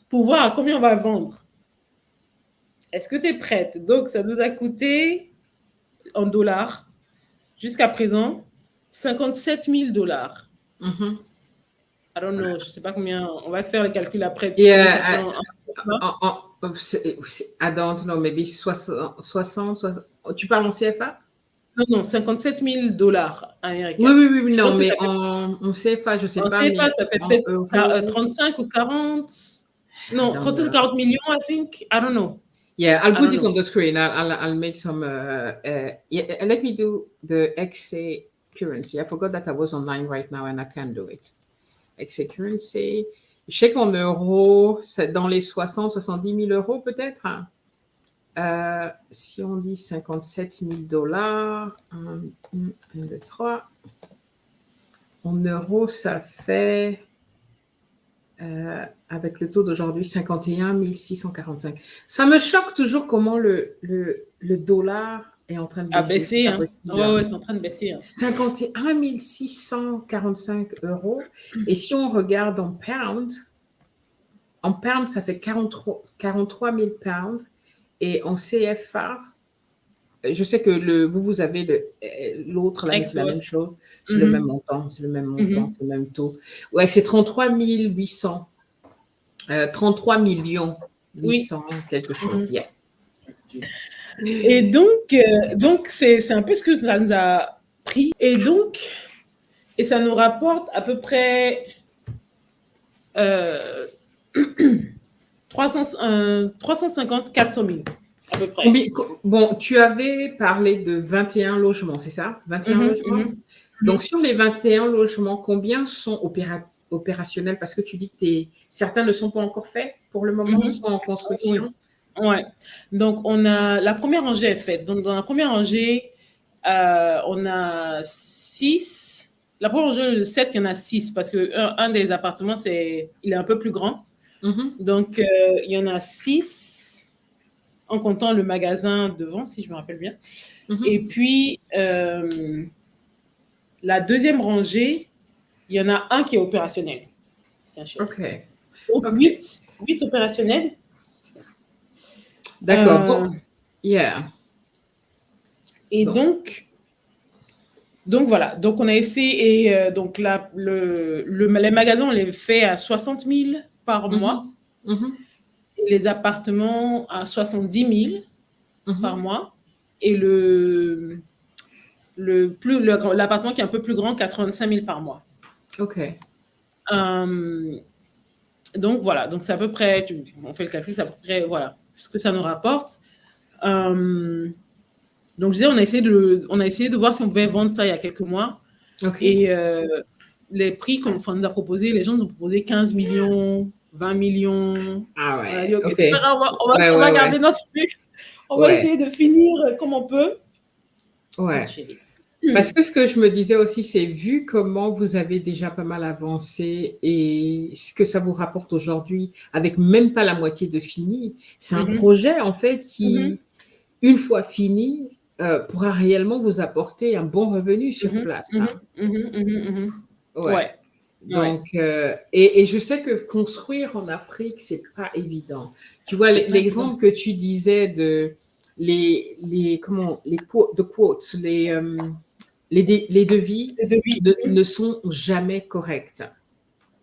[SPEAKER 2] pour voir à combien on va vendre. Est-ce que tu es prête? Donc, ça nous a coûté en dollars, jusqu'à présent, 57 000 dollars.
[SPEAKER 1] Mm-hmm.
[SPEAKER 2] I don't know, je ne sais pas combien. On va faire le calcul après.
[SPEAKER 1] Yeah, I don't know, maybe 60. Tu parles en CFA?
[SPEAKER 2] Non, 57 000 dollars américains.
[SPEAKER 1] Oui, non, mais en CFA, je ne sais pas.
[SPEAKER 2] En CFA, ça fait peut-être 35 ou 40. Non, 35 ou 40 millions, I think. I don't know.
[SPEAKER 1] Yeah, I'll put it on the screen. I'll make some. Let me do the XA currency. I forgot that I was online right now and I can't do it. XA currency. Je sais qu'en euros, c'est dans les 70 000 euros peut-être. Si on dit 57 000 dollars, 1, 2, 3. En euros, ça fait. Avec le taux d'aujourd'hui, 51 645. Ça me choque toujours comment le dollar est en train de baisser.
[SPEAKER 2] Hein. Ouais, c'est en train de baisser. Hein.
[SPEAKER 1] 51 645 euros. Et si on regarde en pound, ça fait 43 000 pounds. Et en CFA, je sais que vous avez l'autre, là, c'est la même chose. C'est le même montant, c'est le même montant, c'est le même taux. Ouais, c'est 33 800. 33 millions 800, quelque chose. Yeah.
[SPEAKER 2] Et donc c'est un peu ce que ça nous a pris. Et ça nous rapporte à peu près 350, 400 000. À peu près.
[SPEAKER 1] Bon, tu avais parlé de 21 logements, c'est ça? 21 logements. Donc, sur les 21 logements, combien sont opérationnels? Parce que tu dis que certains ne sont pas encore faits pour le moment, sont en construction.
[SPEAKER 2] Ouais. Donc, la première rangée est faite. Donc, dans la première rangée, On a 6. La première rangée, le 7, il y en a 6 parce que un des appartements, il est un peu plus grand. Donc, il y en a 6 en comptant le magasin devant, si je me rappelle bien. Et puis, la deuxième rangée, il y en a un qui est opérationnel.
[SPEAKER 1] OK.
[SPEAKER 2] Donc,
[SPEAKER 1] OK.
[SPEAKER 2] 8 opérationnels.
[SPEAKER 1] D'accord. Bon, yeah.
[SPEAKER 2] Et
[SPEAKER 1] Bon.
[SPEAKER 2] donc voilà. Donc, on a essayé. Et donc, les magasins, on les fait à 60 000 par mois. Et les appartements à 70 000 par mois. Et l'appartement qui est un peu plus grand, 85 000 par mois.
[SPEAKER 1] OK.
[SPEAKER 2] Donc voilà, donc c'est à peu près, on fait le calcul, c'est à peu près voilà ce que ça nous rapporte. Donc je disais, on a essayé de voir si on pouvait vendre ça il y a quelques mois.
[SPEAKER 1] Okay.
[SPEAKER 2] Et les prix qu'on nous a proposés, les gens nous ont proposé 15 millions, 20 millions.
[SPEAKER 1] Ah
[SPEAKER 2] On a dit,
[SPEAKER 1] ouais,
[SPEAKER 2] ok,
[SPEAKER 1] OK.
[SPEAKER 2] c'est pas grave, on va garder notre truc. On va essayer de finir comme on peut.
[SPEAKER 1] Ouais. Parce que ce que je me disais aussi, c'est vu comment vous avez déjà pas mal avancé et ce que ça vous rapporte aujourd'hui, avec même pas la moitié de fini, c'est un projet en fait qui, une fois fini, pourra réellement vous apporter un bon revenu sur place. Ouais. Donc, et je sais que construire en Afrique, c'est pas évident. Tu vois, l'exemple que tu disais de les quotes, les devis ne sont jamais corrects.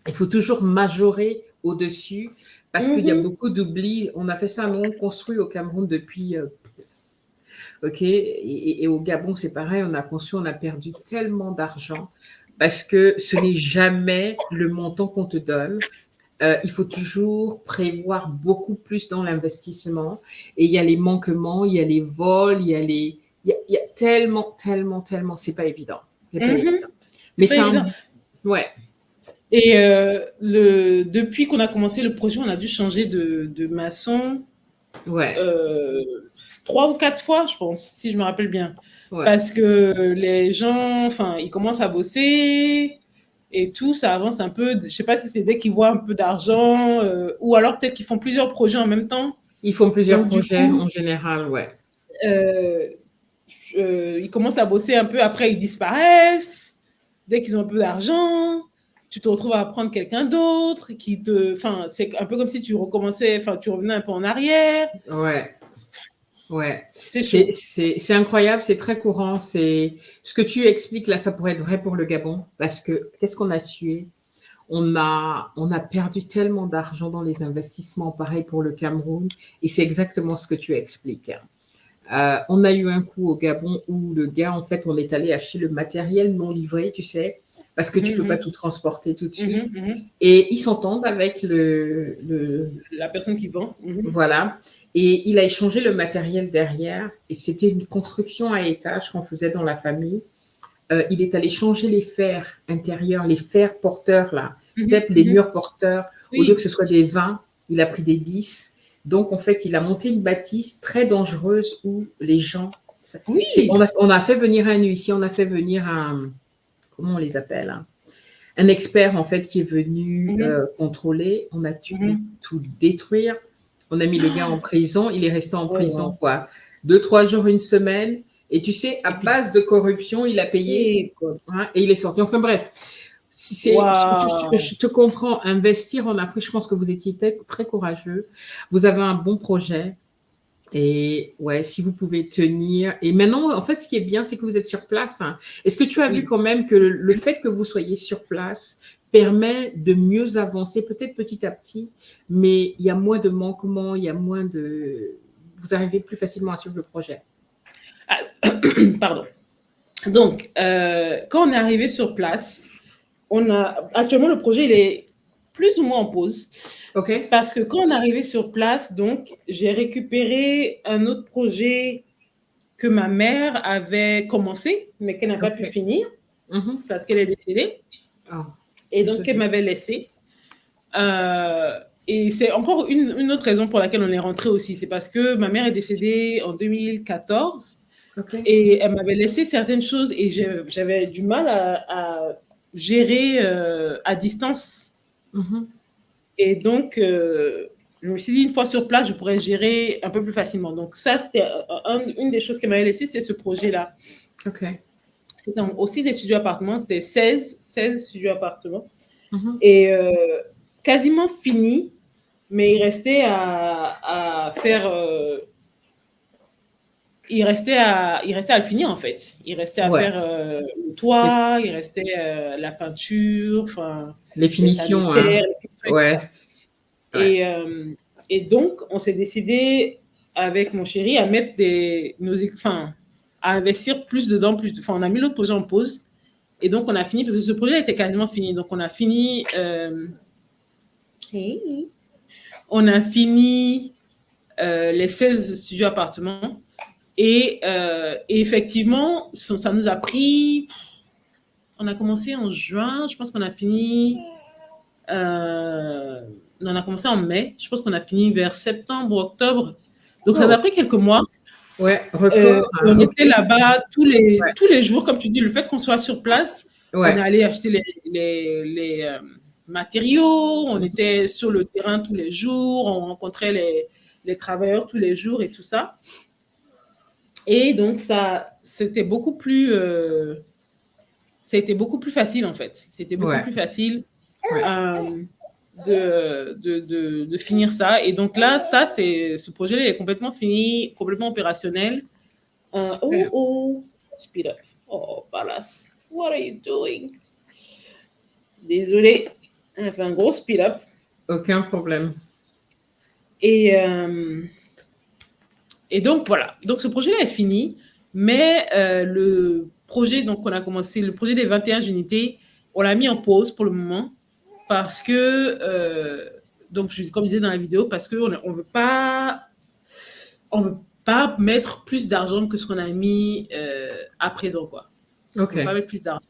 [SPEAKER 1] Il faut toujours majorer au-dessus parce qu'il y a beaucoup d'oublis. On a fait ça, nous, on construit au Cameroun depuis... OK, et au Gabon, c'est pareil, on a construit, on a perdu tellement d'argent parce que ce n'est jamais le montant qu'on te donne. Il faut toujours prévoir beaucoup plus dans l'investissement. Et il y a les manquements, il y a les vols, il y a tellement, c'est pas évident. C'est pas évident. Mais c'est un... Ouais.
[SPEAKER 2] Et depuis qu'on a commencé le projet, on a dû changer de maçon.
[SPEAKER 1] Ouais.
[SPEAKER 2] 3 ou 4 fois, je pense, si je me rappelle bien.
[SPEAKER 1] Ouais.
[SPEAKER 2] Parce que les gens, enfin, ils commencent à bosser et tout, ça avance un peu. Je sais pas si c'est dès qu'ils voient un peu d'argent ou alors peut-être qu'ils font plusieurs projets en même temps.
[SPEAKER 1] Ils font plusieurs
[SPEAKER 2] Donc,
[SPEAKER 1] projets
[SPEAKER 2] du coup,
[SPEAKER 1] en général, ouais.
[SPEAKER 2] Ils commencent à bosser un peu, après ils disparaissent. Dès qu'ils ont un peu d'argent, tu te retrouves à prendre quelqu'un d'autre qui te. Enfin, c'est un peu comme si tu recommençais, enfin, tu revenais un peu en arrière.
[SPEAKER 1] Ouais. Ouais,
[SPEAKER 2] C'est chaud.
[SPEAKER 1] c'est incroyable, c'est très courant. C'est ce que tu expliques là, ça pourrait être vrai pour le Gabon parce que qu'est-ce qu'on a tué? On a perdu tellement d'argent dans les investissements, pareil pour le Cameroun, et c'est exactement ce que tu expliques. On a eu un coup au Gabon où le gars, en fait, on est allé acheter le matériel non livré, tu sais, parce que tu peux pas tout transporter tout de suite. Et ils s'entendent avec
[SPEAKER 2] la personne qui vend.
[SPEAKER 1] Voilà. Et il a échangé le matériel derrière. Et c'était une construction à étage qu'on faisait dans la famille. Il est allé changer les fers intérieurs, les fers porteurs, là, les murs porteurs. Oui. Au lieu que ce soit des 20, il a pris des 10. Donc, en fait, il a monté une bâtisse très dangereuse où les gens... Oui. On a fait venir un huissier, on a fait venir un... Comment on les appelle, hein? Un expert, en fait, qui est venu contrôler. On a dû tout détruire. On a mis le gars en prison. Il est resté en prison, quoi. 2-3 jours, une semaine. Et tu sais, à base de corruption, il a payé. Hein, et il est sorti. Enfin, bref. Je te comprends. Investir en Afrique, je pense que vous étiez très courageux. Vous avez un bon projet. Et ouais, si vous pouvez tenir. Et maintenant, en fait, ce qui est bien, c'est que vous êtes sur place. Hein. Est-ce que tu as vu quand même que le fait que vous soyez sur place permet de mieux avancer, peut-être petit à petit, mais il y a moins de manquements, il y a moins de... Vous arrivez plus facilement à suivre le projet.
[SPEAKER 2] Pardon. Donc, quand on est arrivé sur place, actuellement, le projet, il est plus ou moins en pause.
[SPEAKER 1] OK.
[SPEAKER 2] Parce que quand on est arrivé sur place, donc, j'ai récupéré un autre projet que ma mère avait commencé, mais qu'elle n'a pas pu finir parce qu'elle est décédée. Et donc, elle m'avait laissé. Et c'est encore une autre raison pour laquelle on est rentré aussi. C'est parce que ma mère est décédée en 2014.
[SPEAKER 1] OK.
[SPEAKER 2] Et elle m'avait laissé certaines choses et j'avais du mal à gérer à distance.
[SPEAKER 1] Mhm.
[SPEAKER 2] Et donc, je me suis dit, une fois sur place, je pourrais gérer un peu plus facilement. Donc, ça, c'était une des choses qu'elle m'avait laissé, c'est ce projet-là.
[SPEAKER 1] OK.
[SPEAKER 2] C'était aussi des studios appartements, c'était 16 studios appartements.
[SPEAKER 1] Mhm.
[SPEAKER 2] Et quasiment fini, mais il restait à faire. Il restait à le finir en fait. Il restait à
[SPEAKER 1] Ouais.
[SPEAKER 2] faire le
[SPEAKER 1] Les,
[SPEAKER 2] toit, il restait la peinture, enfin
[SPEAKER 1] les
[SPEAKER 2] les
[SPEAKER 1] finitions,
[SPEAKER 2] sanitaires,
[SPEAKER 1] hein.
[SPEAKER 2] les finitions, etc.
[SPEAKER 1] Ouais. Ouais.
[SPEAKER 2] Et, et donc, on s'est décidé avec mon chéri à mettre enfin, à investir plus dedans. Enfin, on a mis l'autre projet en pause. Et donc, on a fini, parce que ce projet était quasiment fini. Donc, on a fini. On a fini les 16 studios appartements. Et effectivement, ça nous a pris. On a commencé en juin, je pense qu'on a fini. On a commencé en mai, je pense qu'on a fini vers septembre ou octobre. Donc ça nous a
[SPEAKER 1] Oh,
[SPEAKER 2] pris quelques mois.
[SPEAKER 1] ouais, record,
[SPEAKER 2] Et
[SPEAKER 1] hein.
[SPEAKER 2] on
[SPEAKER 1] OK.
[SPEAKER 2] était là-bas
[SPEAKER 1] Ouais.
[SPEAKER 2] tous les jours, comme tu dis, le fait qu'on soit sur place, on est
[SPEAKER 1] Ouais.
[SPEAKER 2] allé acheter les matériaux, on était sur le terrain tous les jours, on rencontrait les travailleurs tous les jours et tout ça. Et donc, ça a été beaucoup plus facile, en fait. C'était beaucoup
[SPEAKER 1] Ouais.
[SPEAKER 2] plus facile
[SPEAKER 1] Ouais.
[SPEAKER 2] euh, de finir ça. Et donc là, ce projet-là est complètement fini, complètement opérationnel.
[SPEAKER 1] Super.
[SPEAKER 2] Speed up. Oh, Ballas, what are you doing? Désolée, on a fait un gros speed up.
[SPEAKER 1] Aucun problème.
[SPEAKER 2] Et, et donc, voilà. Donc, ce projet-là est fini, mais le projet, donc, on a commencé, le projet des 21 unités, on l'a mis en pause pour le moment parce que, donc, comme je disais dans la vidéo, parce qu'on ne on veut pas mettre plus d'argent que ce qu'on a mis à présent, quoi. On ne veut pas
[SPEAKER 1] OK.
[SPEAKER 2] mettre plus d'argent.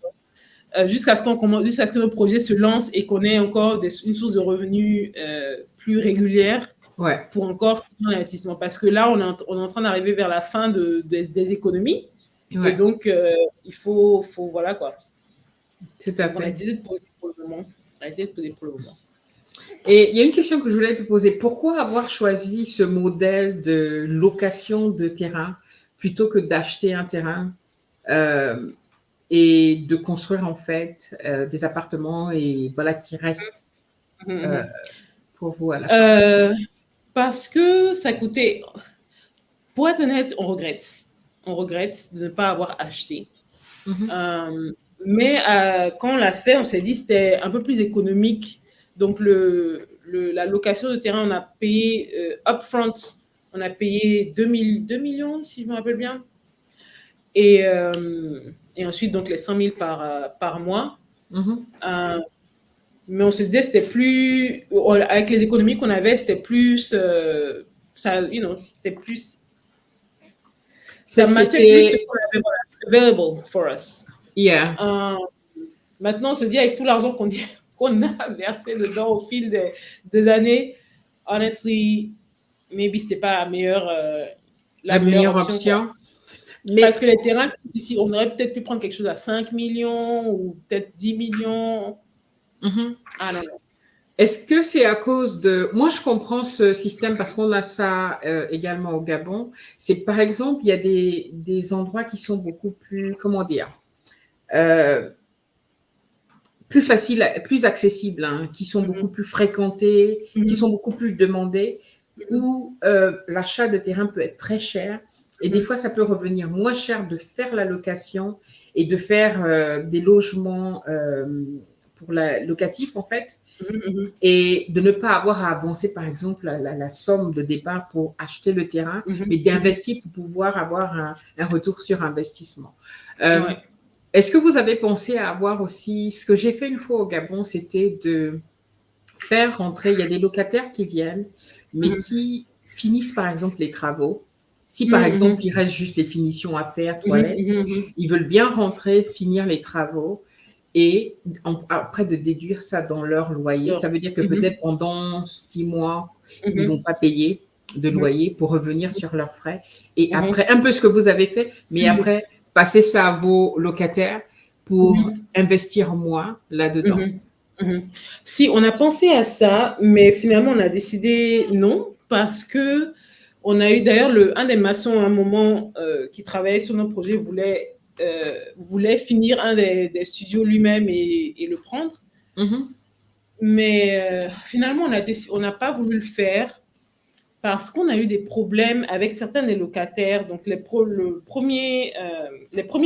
[SPEAKER 2] Jusqu'à ce que nos projets se lancent et qu'on ait encore une source de revenus plus régulière
[SPEAKER 1] Ouais.
[SPEAKER 2] pour encore finir l'investissement. Parce que là, on est en train d'arriver vers la fin des économies. Et
[SPEAKER 1] Ouais.
[SPEAKER 2] donc, voilà quoi.
[SPEAKER 1] Tout à
[SPEAKER 2] Donc, on a
[SPEAKER 1] fait.
[SPEAKER 2] décidé de poser pour le moment. On a décidé de poser pour le moment.
[SPEAKER 1] Et il y a une question que je voulais te poser. Pourquoi avoir choisi ce modèle de location de terrain plutôt que d'acheter un terrain euh, et de construire en fait des appartements et voilà qui restent euh, pour vous à la fin?
[SPEAKER 2] Parce que ça coûtait. Pour être honnête, on regrette. On regrette de ne pas avoir acheté.
[SPEAKER 1] Mhm.
[SPEAKER 2] Mais quand on l'a fait, on s'est dit que c'était un peu plus économique. Donc, la location de terrain, on a payé upfront, on a payé 2 millions, si je me rappelle bien. Et ensuite, donc, les 100 000 par mois.
[SPEAKER 1] Mhm.
[SPEAKER 2] Euh, mais on se disait, c'était plus, avec les économies qu'on avait, c'était plus, c'était plus,
[SPEAKER 1] C'est
[SPEAKER 2] ça
[SPEAKER 1] ce qui
[SPEAKER 2] matchait plus ce
[SPEAKER 1] était,
[SPEAKER 2] qu'on avait available for us.
[SPEAKER 1] yeah.
[SPEAKER 2] Euh, Maintenant, on se dit avec tout l'argent qu'on a versé dedans au fil des années, honestly, maybe c'est pas
[SPEAKER 1] La
[SPEAKER 2] la meilleure
[SPEAKER 1] meilleure
[SPEAKER 2] option, quoi.
[SPEAKER 1] option.
[SPEAKER 2] Parce
[SPEAKER 1] Mais
[SPEAKER 2] que les terrains, ici, on aurait peut-être pu prendre quelque chose à 5 millions ou peut-être 10 millions.
[SPEAKER 1] mhm.
[SPEAKER 2] Ah non, non.
[SPEAKER 1] Est-ce que c'est à cause de... Moi, je comprends ce système parce qu'on a ça également au Gabon. C'est par exemple, il y a des endroits qui sont beaucoup plus, comment dire, euh, plus faciles, plus accessibles, hein, qui sont beaucoup
[SPEAKER 2] Mhm,
[SPEAKER 1] plus fréquentés, qui
[SPEAKER 2] mhm,
[SPEAKER 1] sont beaucoup plus demandés,
[SPEAKER 2] mhm,
[SPEAKER 1] où l'achat de terrain peut être très cher. Et des
[SPEAKER 2] mhm,
[SPEAKER 1] fois, ça peut revenir moins cher de faire la location et de faire des logements pour la locatif, en fait,
[SPEAKER 2] mhm, mhm,
[SPEAKER 1] et de ne pas avoir à avancer, par exemple, la somme de départ pour acheter le terrain,
[SPEAKER 2] mhm,
[SPEAKER 1] mais
[SPEAKER 2] mhm.
[SPEAKER 1] d'investir pour pouvoir avoir un retour sur investissement. Euh,
[SPEAKER 2] Ouais.
[SPEAKER 1] Est-ce que vous avez pensé à avoir aussi, ce que j'ai fait une fois au Gabon, c'était de faire rentrer, il y a des locataires qui viennent, mais
[SPEAKER 2] Mhm,
[SPEAKER 1] qui finissent, par exemple, les travaux. Si, par
[SPEAKER 2] mhm,
[SPEAKER 1] exemple,
[SPEAKER 2] mhm,
[SPEAKER 1] il reste juste les finitions à faire,
[SPEAKER 2] mhm,
[SPEAKER 1] toilettes,
[SPEAKER 2] mhm, mhm.
[SPEAKER 1] ils veulent bien rentrer, finir les travaux et après de déduire ça dans leur loyer. Ça veut dire que
[SPEAKER 2] Mhm,
[SPEAKER 1] peut-être pendant 6 mois, ils vont
[SPEAKER 2] mhm,
[SPEAKER 1] pas payer. de loyer pour revenir sur leurs frais. Et
[SPEAKER 2] Mhm.
[SPEAKER 1] après, un peu ce que vous avez fait, mais après, passer ça à vos locataires pour
[SPEAKER 2] Mhm.
[SPEAKER 1] investir moins là-dedans.
[SPEAKER 2] Mhm. Mhm. Si, on a pensé à ça, mais finalement, on a décidé non, parce que on a eu d'ailleurs un des maçons à un moment qui travaillait sur nos projets voulait finir un des studios lui-même et le prendre.
[SPEAKER 1] Mhm.
[SPEAKER 2] Mais finalement, on n'a pas voulu le faire parce qu'on a eu des problèmes avec certains des locataires. Donc, les premiers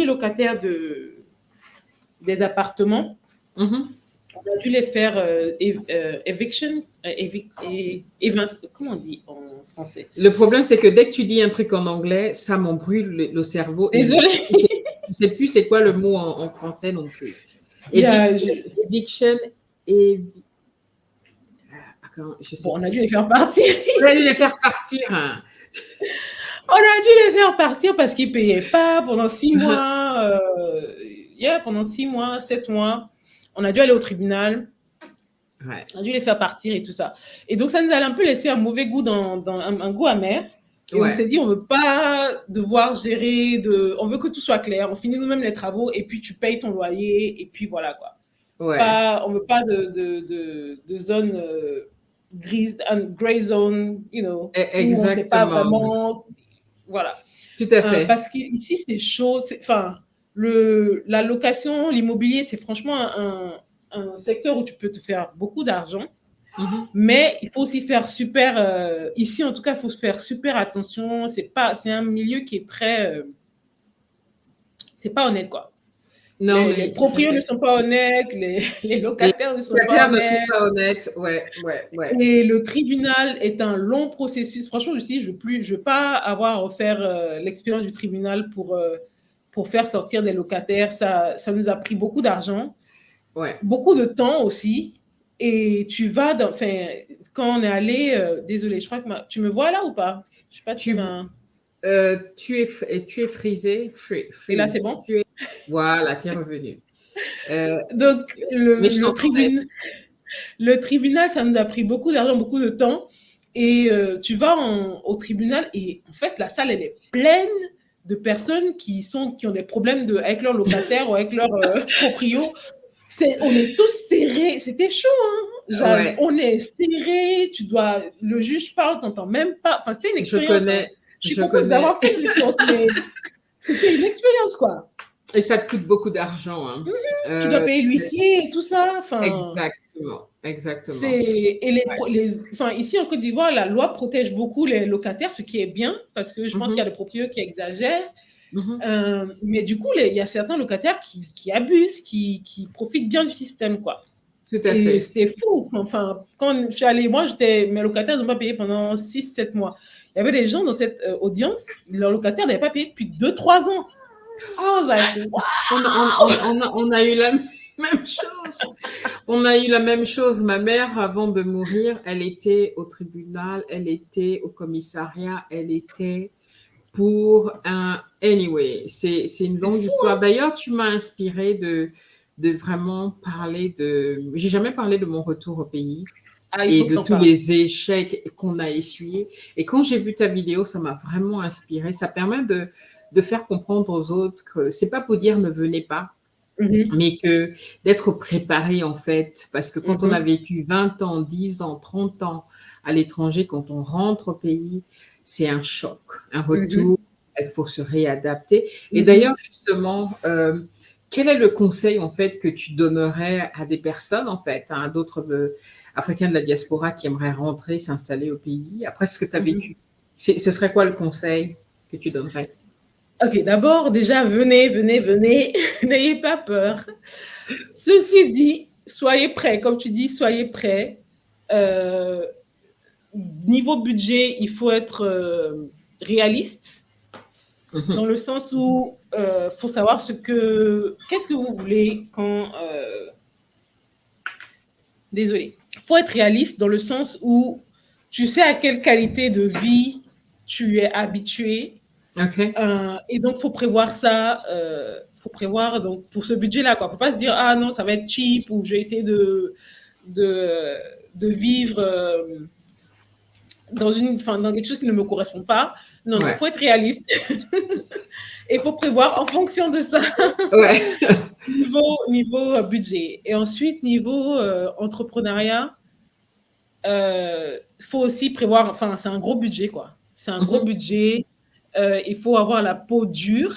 [SPEAKER 2] locataires des appartements,
[SPEAKER 1] Mhm.
[SPEAKER 2] on a dû les faire eviction, comment on dit en français?
[SPEAKER 1] Le problème, c'est que dès que tu dis un truc en anglais, ça m'en brûle le cerveau et
[SPEAKER 2] Désolée.
[SPEAKER 1] je sais plus c'est quoi le mot en français non plus.
[SPEAKER 2] Il y a-
[SPEAKER 1] Eviction,
[SPEAKER 2] je-
[SPEAKER 1] eviction et je sais
[SPEAKER 2] Bon, on a
[SPEAKER 1] plus.
[SPEAKER 2] dû les faire partir.
[SPEAKER 1] On a dû les faire partir, hein.
[SPEAKER 2] On a dû les faire partir parce qu'ils ne payaient pas pendant 6 mois. Pendant 6 mois, 7 mois. On a dû aller au tribunal.
[SPEAKER 1] Ouais,
[SPEAKER 2] On a dû les faire partir et tout ça. Et donc, ça nous a un peu laissé un mauvais goût, un goût amer. Et on
[SPEAKER 1] ouais,
[SPEAKER 2] s'est dit, on ne veut pas devoir gérer, on veut que tout soit clair. On finit nous-mêmes les travaux et puis tu payes ton loyer et puis voilà quoi.
[SPEAKER 1] ouais.
[SPEAKER 2] On veut pas de zone grise, gray zone, où on ne sait pas
[SPEAKER 1] Exactement.
[SPEAKER 2] vraiment. Voilà.
[SPEAKER 1] Tout à fait.
[SPEAKER 2] Parce qu'ici, c'est chaud. Enfin, la location, l'immobilier, c'est franchement un secteur où tu peux te faire beaucoup d'argent.
[SPEAKER 1] Mhm.
[SPEAKER 2] Mais il faut aussi faire ici en tout cas, il faut se faire super attention. C'est un milieu qui est c'est pas honnête quoi.
[SPEAKER 1] Non,
[SPEAKER 2] Les
[SPEAKER 1] mais tout à
[SPEAKER 2] proprios ne
[SPEAKER 1] fait.
[SPEAKER 2] sont pas honnêtes, les
[SPEAKER 1] Les
[SPEAKER 2] locataires ne sont pas
[SPEAKER 1] locataires ne sont
[SPEAKER 2] honnêtes.
[SPEAKER 1] pas honnêtes. Ouais, ouais, ouais.
[SPEAKER 2] Et le tribunal est un long processus. Franchement, je dis, je veux pas avoir à refaire l'expérience du tribunal pour faire sortir des locataires. Ça nous a pris beaucoup d'argent,
[SPEAKER 1] Ouais.
[SPEAKER 2] beaucoup de temps aussi. Et enfin, quand on est allé, désolé, je crois que tu me vois là ou pas? Je sais pas si
[SPEAKER 1] Tu, tu es frisé,
[SPEAKER 2] et là, c'est
[SPEAKER 1] freeze.
[SPEAKER 2] bon.
[SPEAKER 1] Voilà, tu es revenu. Euh,
[SPEAKER 2] Donc,
[SPEAKER 1] mais je t'entendais.
[SPEAKER 2] le tribunal, ça nous a pris beaucoup d'argent, beaucoup de temps. Et tu vas au tribunal et en fait, la salle, elle est pleine de personnes qui ont des problèmes avec leurs locataires ou avec leurs proprios. On est tous serrés. C'était chaud, hein?
[SPEAKER 1] Ouais,
[SPEAKER 2] On est serrés. Le juge parle, t'entends même pas. Enfin, c'était une
[SPEAKER 1] je
[SPEAKER 2] expérience, hein.
[SPEAKER 1] connais,
[SPEAKER 2] Je suis
[SPEAKER 1] je
[SPEAKER 2] contente
[SPEAKER 1] connais.
[SPEAKER 2] d'avoir fait cette expérience, mais c'était une expérience, quoi.
[SPEAKER 1] Et ça te coûte beaucoup d'argent, hein.
[SPEAKER 2] Tu dois payer
[SPEAKER 1] C'est-
[SPEAKER 2] l'huissier et tout ça. Enfin,
[SPEAKER 1] exactement, exactement. Ouais.
[SPEAKER 2] enfin, ici en Côte d'Ivoire, la loi protège beaucoup les locataires, ce qui est bien parce que je pense qu'il y a
[SPEAKER 1] Mhm,
[SPEAKER 2] des propriétaires qui exagèrent.
[SPEAKER 1] mhm.
[SPEAKER 2] Mais du coup, il y a certains locataires qui abusent, qui profitent bien du système, quoi.
[SPEAKER 1] Tout à
[SPEAKER 2] Et
[SPEAKER 1] fait.
[SPEAKER 2] c'était fou. Enfin, quand je suis allée, mes locataires n'ont pas payé pendant 6 7 mois. Il y avait des gens dans cette audience, leurs locataires n'avaient pas payé depuis 2 3 ans. I was like, wow.
[SPEAKER 1] On a eu la même chose. On a eu la même chose. Ma mère, avant de mourir, elle était au tribunal, elle était au commissariat, elle était pour un... Anyway, c'est une
[SPEAKER 2] C'est
[SPEAKER 1] longue
[SPEAKER 2] fou.
[SPEAKER 1] histoire. D'ailleurs, tu m'as inspiré de vraiment parler de... J'ai jamais parlé de mon retour au pays
[SPEAKER 2] Ah, il
[SPEAKER 1] et
[SPEAKER 2] faut que
[SPEAKER 1] de
[SPEAKER 2] tu en
[SPEAKER 1] tous
[SPEAKER 2] parles.
[SPEAKER 1] les échecs qu'on a essuyés. Et quand j'ai vu ta vidéo, ça m'a vraiment inspiré. Ça permet de faire comprendre aux autres que c'est pas pour dire ne venez pas,
[SPEAKER 2] Mhm,
[SPEAKER 1] mais que d'être préparé en fait, parce que quand on a
[SPEAKER 2] mhm,
[SPEAKER 1] vécu 20 ans, 10 ans, 30 ans à l'étranger, quand on rentre au pays, c'est un choc, un
[SPEAKER 2] mhm,
[SPEAKER 1] retour, il faut se réadapter. Et
[SPEAKER 2] mhm.
[SPEAKER 1] d'ailleurs, justement, quel est le conseil en fait que tu donnerais à des personnes en fait, à d'autres Africains de la diaspora qui aimeraient rentrer, s'installer au pays, après ce que tu as
[SPEAKER 2] Mhm.
[SPEAKER 1] vécu? Ce serait quoi le conseil que tu donnerais?
[SPEAKER 2] Ok, d'abord, déjà, venez, venez, venez. N'ayez pas peur. Ceci dit, soyez prêts. Comme tu dis, soyez prêts. Euh, Niveau budget, il faut être réaliste dans
[SPEAKER 1] Mhm.
[SPEAKER 2] le sens où faut savoir qu'est-ce que vous voulez quand. Désolé. Il faut être réaliste dans le sens où tu sais à quelle qualité de vie tu es habitué.
[SPEAKER 1] OK.
[SPEAKER 2] Et donc, il faut prévoir ça. Faut prévoir donc, pour ce budget-là. Il ne faut pas se dire, ah non, ça va être cheap ou je vais essayer de vivre dans quelque chose qui ne me correspond pas. Non, non, il
[SPEAKER 1] Ouais.
[SPEAKER 2] faut être réaliste. Et il faut prévoir en fonction de ça,
[SPEAKER 1] Ouais.
[SPEAKER 2] niveau budget. Et ensuite, niveau entrepreneuriat, il faut aussi prévoir, enfin, c'est un gros budget, quoi. C'est un gros
[SPEAKER 1] Mhm.
[SPEAKER 2] budget. Il faut avoir la peau dure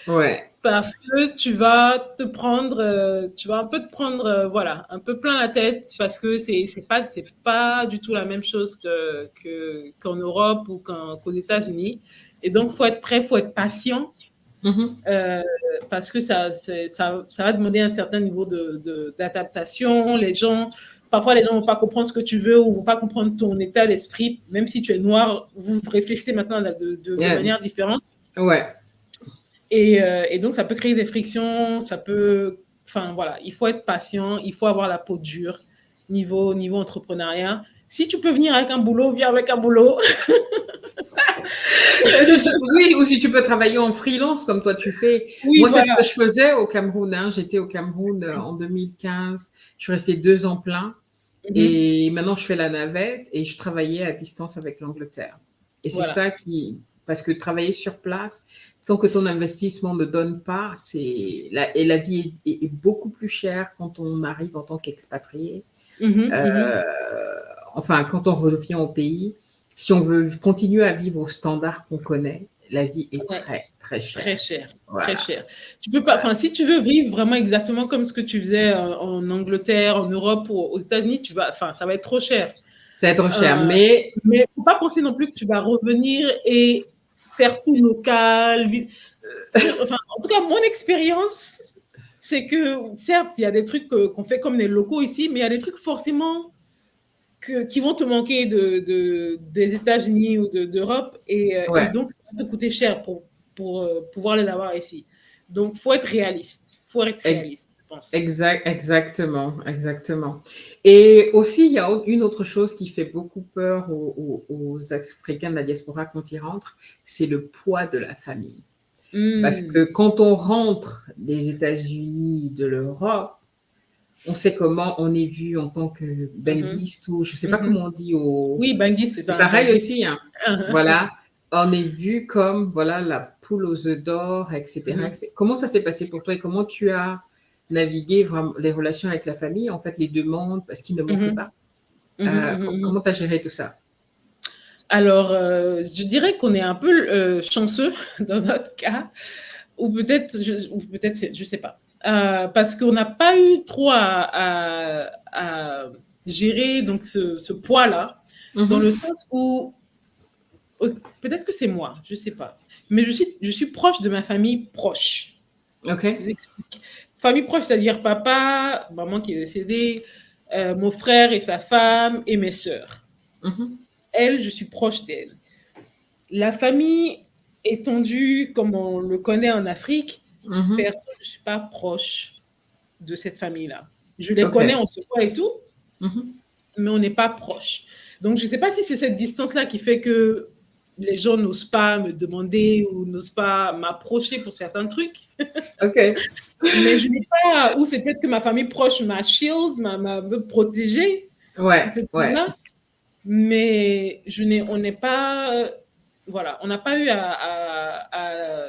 [SPEAKER 1] Ouais.
[SPEAKER 2] parce que tu vas un peu te prendre, voilà, un peu plein la tête parce que c'est pas du tout la même chose qu'en Europe ou qu'aux États-Unis. Et donc, faut être prêt, faut être patient.
[SPEAKER 1] Mhm.
[SPEAKER 2] Parce que ça va demander un certain niveau d'adaptation. Parfois, les gens ne vont pas comprendre ce que tu veux ou ne vont pas comprendre ton état d'esprit. Même si tu es noir, vous réfléchissez maintenant de
[SPEAKER 1] Yeah.
[SPEAKER 2] manière différente.
[SPEAKER 1] Ouais.
[SPEAKER 2] Et donc, ça peut créer des frictions. Enfin, voilà, il faut être patient. Il faut avoir la peau dure niveau entrepreneuriat. Si tu peux venir avec un boulot, viens avec un boulot.
[SPEAKER 1] Oui, ou si tu peux travailler en freelance comme toi tu fais.
[SPEAKER 2] Oui,
[SPEAKER 1] Moi, c'est ce
[SPEAKER 2] voilà.
[SPEAKER 1] que je faisais au Cameroun. Hein. J'étais au Cameroun en 2015. Je suis restée 2 ans plein.
[SPEAKER 2] Mhm.
[SPEAKER 1] Et maintenant, je fais la navette et je travaillais à distance avec l'Angleterre. Et c'est
[SPEAKER 2] Voilà.
[SPEAKER 1] ça parce que travailler sur place, tant que ton investissement ne donne pas, et la vie est beaucoup plus chère quand on arrive en tant qu'expatrié.
[SPEAKER 2] Mhm, mhm.
[SPEAKER 1] Euh, enfin, quand on revient au pays, si on veut continuer à vivre au standard qu'on connaît, la vie est
[SPEAKER 2] Ouais.
[SPEAKER 1] très, très
[SPEAKER 2] Très
[SPEAKER 1] chère.
[SPEAKER 2] cher, très
[SPEAKER 1] Voilà.
[SPEAKER 2] cher. Tu peux pas, enfin, si tu veux vivre vraiment exactement comme ce que tu faisais en Angleterre, en Europe ou aux États-Unis, enfin, ça va être trop cher.
[SPEAKER 1] Ça va être cher,
[SPEAKER 2] Euh,
[SPEAKER 1] mais
[SPEAKER 2] mais faut pas penser non plus que tu vas revenir et faire tout local. Enfin, en tout cas, mon expérience, c'est que certes, il y a des trucs qu'on fait comme les locaux ici, mais il y a des trucs forcément qui vont te manquer des États-Unis ou d'Europe et
[SPEAKER 1] ouais.
[SPEAKER 2] donc ça va te coûter cher pour pouvoir les avoir ici. Donc, faut être réaliste. Faut être réaliste, je pense.
[SPEAKER 1] Exactement, exactement. Et aussi, il y a une autre chose qui fait beaucoup peur aux Africains de la diaspora quand ils rentrent, c'est le poids de la famille. Parce
[SPEAKER 2] Hmm.
[SPEAKER 1] que quand on rentre des États-Unis, de l'Europe, on sait comment on est vu en tant que
[SPEAKER 2] Mhm.
[SPEAKER 1] benguiste ou je sais pas
[SPEAKER 2] Mhm.
[SPEAKER 1] comment on dit au.
[SPEAKER 2] Oui, Bangui, c'est
[SPEAKER 1] C'est
[SPEAKER 2] ça,
[SPEAKER 1] pareil
[SPEAKER 2] Bangui.
[SPEAKER 1] aussi, hein. Voilà. On est vu comme voilà la poule aux œufs d'or, etc.
[SPEAKER 2] Mhm.
[SPEAKER 1] Comment ça s'est passé pour toi et comment tu as navigué vraiment les relations avec la famille, en fait, les demandes, parce qu'il ne manque
[SPEAKER 2] Mhm.
[SPEAKER 1] pas.
[SPEAKER 2] Mhm. Mhm. Mhm.
[SPEAKER 1] Comment tu as géré tout ça?
[SPEAKER 2] Alors, je dirais qu'on est un peu chanceux dans notre cas, ou peut-être, je sais pas. Parce qu'on n'a pas eu trop à gérer donc ce poids-là, dans le
[SPEAKER 1] Mhm.
[SPEAKER 2] sens où peut-être que c'est moi, je sais pas. Mais je suis proche de ma famille proche.
[SPEAKER 1] Ok.
[SPEAKER 2] Je vous explique. Famille proche, c'est-à-dire papa, maman qui est décédée, mon frère et sa femme et mes sœurs.
[SPEAKER 1] Mhm.
[SPEAKER 2] Elle, je suis proche d'elle. La famille étendue, comme on le connaît en Afrique,
[SPEAKER 1] Mhm.
[SPEAKER 2] personne, je ne suis pas proche de cette famille-là. Je les
[SPEAKER 1] Ok.
[SPEAKER 2] connais, on se voit et tout,
[SPEAKER 1] Mhm.
[SPEAKER 2] mais on n'est pas proche. Donc, je ne sais pas si c'est cette distance-là qui fait que les gens n'osent pas me demander ou n'osent pas m'approcher pour certains trucs.
[SPEAKER 1] Ok.
[SPEAKER 2] Mais je n'ai pas, ou c'est peut-être que ma famille proche m'a shield, m'a veut protéger pour
[SPEAKER 1] Ouais.
[SPEAKER 2] cette
[SPEAKER 1] Ouais.
[SPEAKER 2] truc-là. Mais on n'est pas, voilà, on n'a pas eu à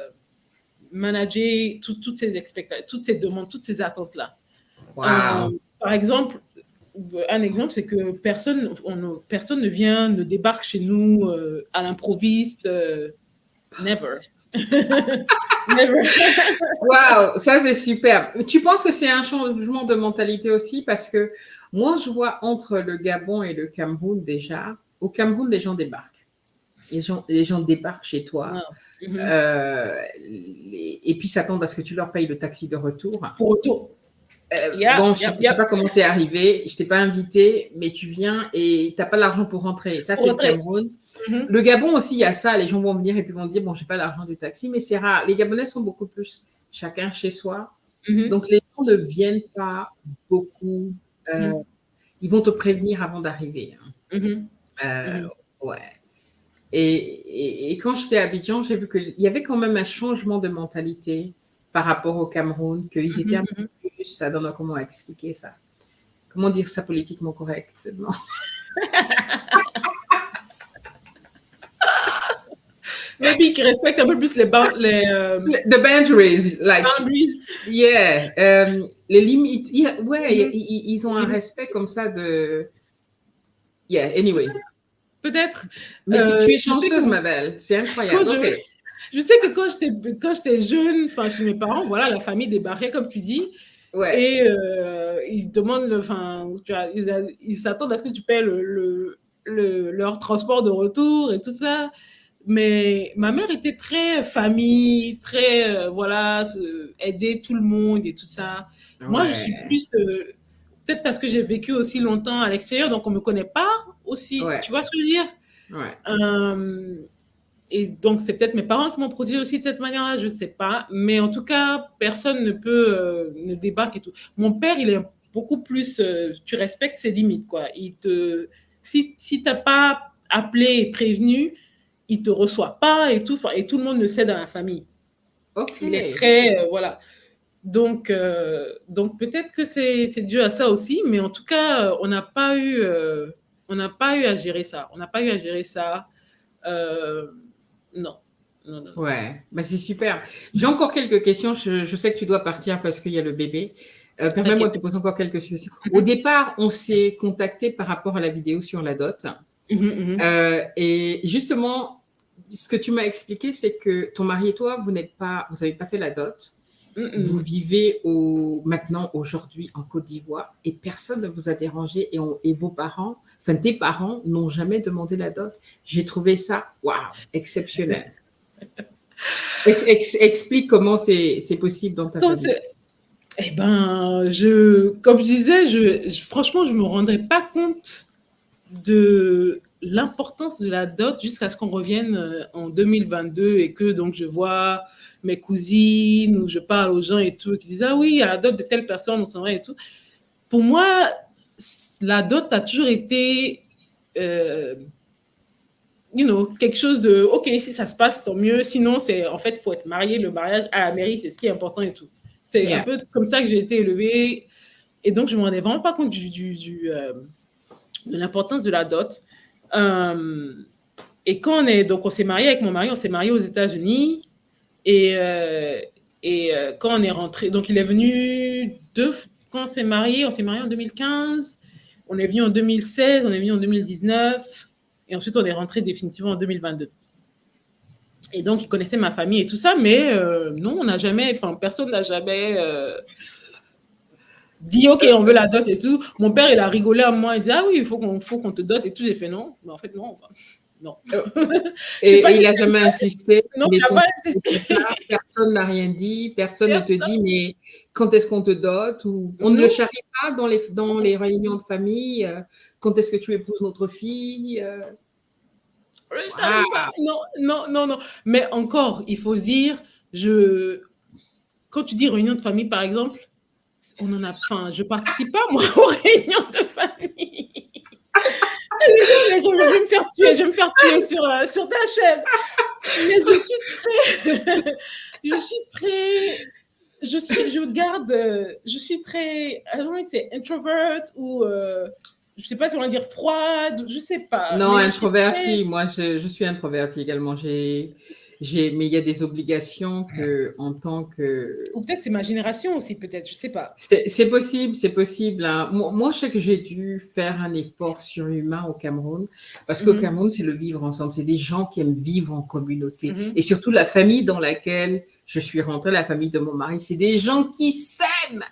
[SPEAKER 2] manager toutes ces expectations, toutes ces demandes, toutes ces attentes-là.
[SPEAKER 1] Wow.
[SPEAKER 2] Par exemple, un exemple, c'est que personne ne débarque chez nous à l'improviste. Never. Never.
[SPEAKER 1] Waouh, ça c'est super. Tu penses que c'est un changement de mentalité aussi parce que moi je vois entre le Gabon et le Cameroun déjà, au Cameroun les gens débarquent. Les gens débarquent chez toi
[SPEAKER 2] Wow. Mhm.
[SPEAKER 1] et puis s'attendent à ce que tu leur payes le taxi de retour.
[SPEAKER 2] Pour retour.
[SPEAKER 1] Bon,
[SPEAKER 2] Yep,
[SPEAKER 1] je
[SPEAKER 2] yep,
[SPEAKER 1] ne sais
[SPEAKER 2] yep.
[SPEAKER 1] pas comment tu es arrivé, je t'ai pas invité, mais tu viens et tu n'as pas l'argent pour rentrer. Ça
[SPEAKER 2] Pour
[SPEAKER 1] c'est le
[SPEAKER 2] rentrer.
[SPEAKER 1] Cameroun.
[SPEAKER 2] Mhm.
[SPEAKER 1] Le Gabon aussi, il y a ça. Les gens vont venir et puis vont dire, bon, j'ai pas l'argent du taxi, mais c'est rare. Les Gabonais sont beaucoup plus chacun chez soi.
[SPEAKER 2] Mhm.
[SPEAKER 1] Donc, les gens ne viennent pas beaucoup. Euh,
[SPEAKER 2] Mhm.
[SPEAKER 1] Ils vont te prévenir avant d'arriver.
[SPEAKER 2] Mhm.
[SPEAKER 1] Hein.
[SPEAKER 2] Mhm.
[SPEAKER 1] Ouais. Et quand j'étais à Abidjan, j'ai vu qu'il y avait quand même un changement de mentalité par rapport au Cameroun, qu'ils étaient un
[SPEAKER 2] Mhm. Mhm.
[SPEAKER 1] peu plus, ça donne comment expliquer ça. Comment dire ça politiquement correctement.
[SPEAKER 2] Maybe qui respectent un peu plus
[SPEAKER 1] The boundaries, like,
[SPEAKER 2] boundaries.
[SPEAKER 1] yeah, les limites, yeah, ouais,
[SPEAKER 2] Mhm.
[SPEAKER 1] ils ont un respect comme ça de, yeah, anyway.
[SPEAKER 2] Peut-être.
[SPEAKER 1] Mais tu es
[SPEAKER 2] Je sais que
[SPEAKER 1] chanceuse, ma belle, c'est
[SPEAKER 2] quand
[SPEAKER 1] incroyable, ok.
[SPEAKER 2] je sais que quand j'étais jeune, enfin chez mes parents, voilà, la famille débarquait comme tu dis,
[SPEAKER 1] Ouais,
[SPEAKER 2] et ils demandent, enfin, ils s'attendent à ce que tu paies leur transport de retour et tout ça. Mais ma mère était très famille, très, voilà, aider tout le monde et tout ça. Moi, je suis
[SPEAKER 1] ouais,
[SPEAKER 2] plus, peut-être parce que j'ai vécu aussi longtemps à l'extérieur, donc on me connaît pas aussi. Tu
[SPEAKER 1] ouais,
[SPEAKER 2] vois ce que je veux dire?
[SPEAKER 1] ouais.
[SPEAKER 2] Et donc, c'est peut-être mes parents qui m'ont produit aussi de cette manière-là, je ne sais pas. Mais en tout cas, personne ne peut ne débarque et tout. Mon père, il est beaucoup plus. Tu respectes ses limites, quoi. Si tu n'as pas appelé et prévenu, il ne te reçoit pas et tout. Et tout le monde le sait dans la famille.
[SPEAKER 1] Ok,
[SPEAKER 2] Il est très. Voilà. Donc peut-être que c'est dû à ça aussi. Mais en tout cas, on n'a pas eu à gérer ça. On n'a pas eu à gérer ça. Euh, non. Non, non, non.
[SPEAKER 1] ouais, bah, c'est super. J'ai encore quelques questions. Je sais que tu dois partir parce qu'il y a le bébé. Permets-moi de
[SPEAKER 2] T'inquiète.
[SPEAKER 1] te poser encore quelques questions. Au
[SPEAKER 2] Mhm.
[SPEAKER 1] départ, on s'est contacté par rapport à la vidéo sur la dot.
[SPEAKER 2] Mhm, mhm.
[SPEAKER 1] Et justement, ce que tu m'as expliqué, c'est que ton mari et toi, vous n'avez pas fait la dot. Vous
[SPEAKER 2] Mhm.
[SPEAKER 1] vivez maintenant, aujourd'hui, en Côte d'Ivoire et personne ne vous a dérangé et vos parents, enfin tes parents, n'ont jamais demandé la dot. J'ai trouvé ça, waouh, exceptionnel. Explique comment c'est possible dans ta
[SPEAKER 2] Comme
[SPEAKER 1] famille.
[SPEAKER 2] c'est. Eh ben, comme je disais, franchement, je me rendrais pas compte de l'importance de la dot jusqu'à ce qu'on revienne en 2022 et que donc je vois mes cousines ou je parle aux gens et tout qui disent ah oui, il y a la dot de telle personne, on s'en va et tout. Pour moi, la dot a toujours été euh, quelque chose de ok, si ça se passe, tant mieux. Sinon, c'est en fait, il faut être marié. Le mariage à la mairie, c'est ce qui est important et tout. C'est un
[SPEAKER 1] Yeah.
[SPEAKER 2] peu comme ça que j'ai été élevée. Et donc, je ne me rendais vraiment pas compte de l'importance de la dot. Euh, et donc on s'est marié avec mon mari, on s'est marié aux États-Unis. Et, quand on est rentré, donc il est venu quand on s'est marié en 2015, on est venu en 2016, on est venu en 2019, et ensuite on est rentré définitivement en 2022. Et donc il connaissait ma famille et tout ça, mais non, on n'a jamais, enfin personne n'a jamais dit ok, on veut la dot et tout. Mon père il a rigolé à moi, il dit ah oui, faut qu'on te dote et tout. J'ai fait non, mais en fait non, non. Je sais pas
[SPEAKER 1] Et
[SPEAKER 2] si
[SPEAKER 1] il n'a jamais insisté,
[SPEAKER 2] non,
[SPEAKER 1] mais
[SPEAKER 2] il n'a
[SPEAKER 1] ton
[SPEAKER 2] pas
[SPEAKER 1] père était
[SPEAKER 2] insisté.
[SPEAKER 1] là, personne n'a rien dit, personne ne te dit, mais quand est-ce qu'on te dote ou on ne le
[SPEAKER 2] Non,
[SPEAKER 1] charrie pas dans les réunions de famille, quand est-ce que tu épouses notre fille?
[SPEAKER 2] j'arrive pas.
[SPEAKER 1] Waouh!
[SPEAKER 2] Non, non, non, non. Mais encore, il faut se dire, quand tu dis réunion de famille, par exemple, on en a, enfin, je participe pas, moi, aux réunions de famille. Je vais me faire tuer, je vais me faire tuer sur ta chaîne. Mais je suis très, je suis très, je suis très, I don't know, c'est introvert ou, je sais pas si on va dire froide, je sais pas,
[SPEAKER 1] Non,
[SPEAKER 2] mais je suis très.
[SPEAKER 1] introvertie. Moi, je suis introvertie également. Mais il y a des obligations en tant que.
[SPEAKER 2] Ou peut-être c'est ma génération aussi, peut-être, je sais pas.
[SPEAKER 1] C'est possible, c'est possible, hein. Moi, je sais que j'ai dû faire un effort surhumain au Cameroun, parce qu'au
[SPEAKER 2] Mhm,
[SPEAKER 1] Cameroun, c'est le vivre ensemble. C'est des gens qui aiment vivre en communauté.
[SPEAKER 2] mhm.
[SPEAKER 1] Et surtout, la famille dans laquelle je suis rentrée, la famille de mon mari, c'est des gens qui s'aiment.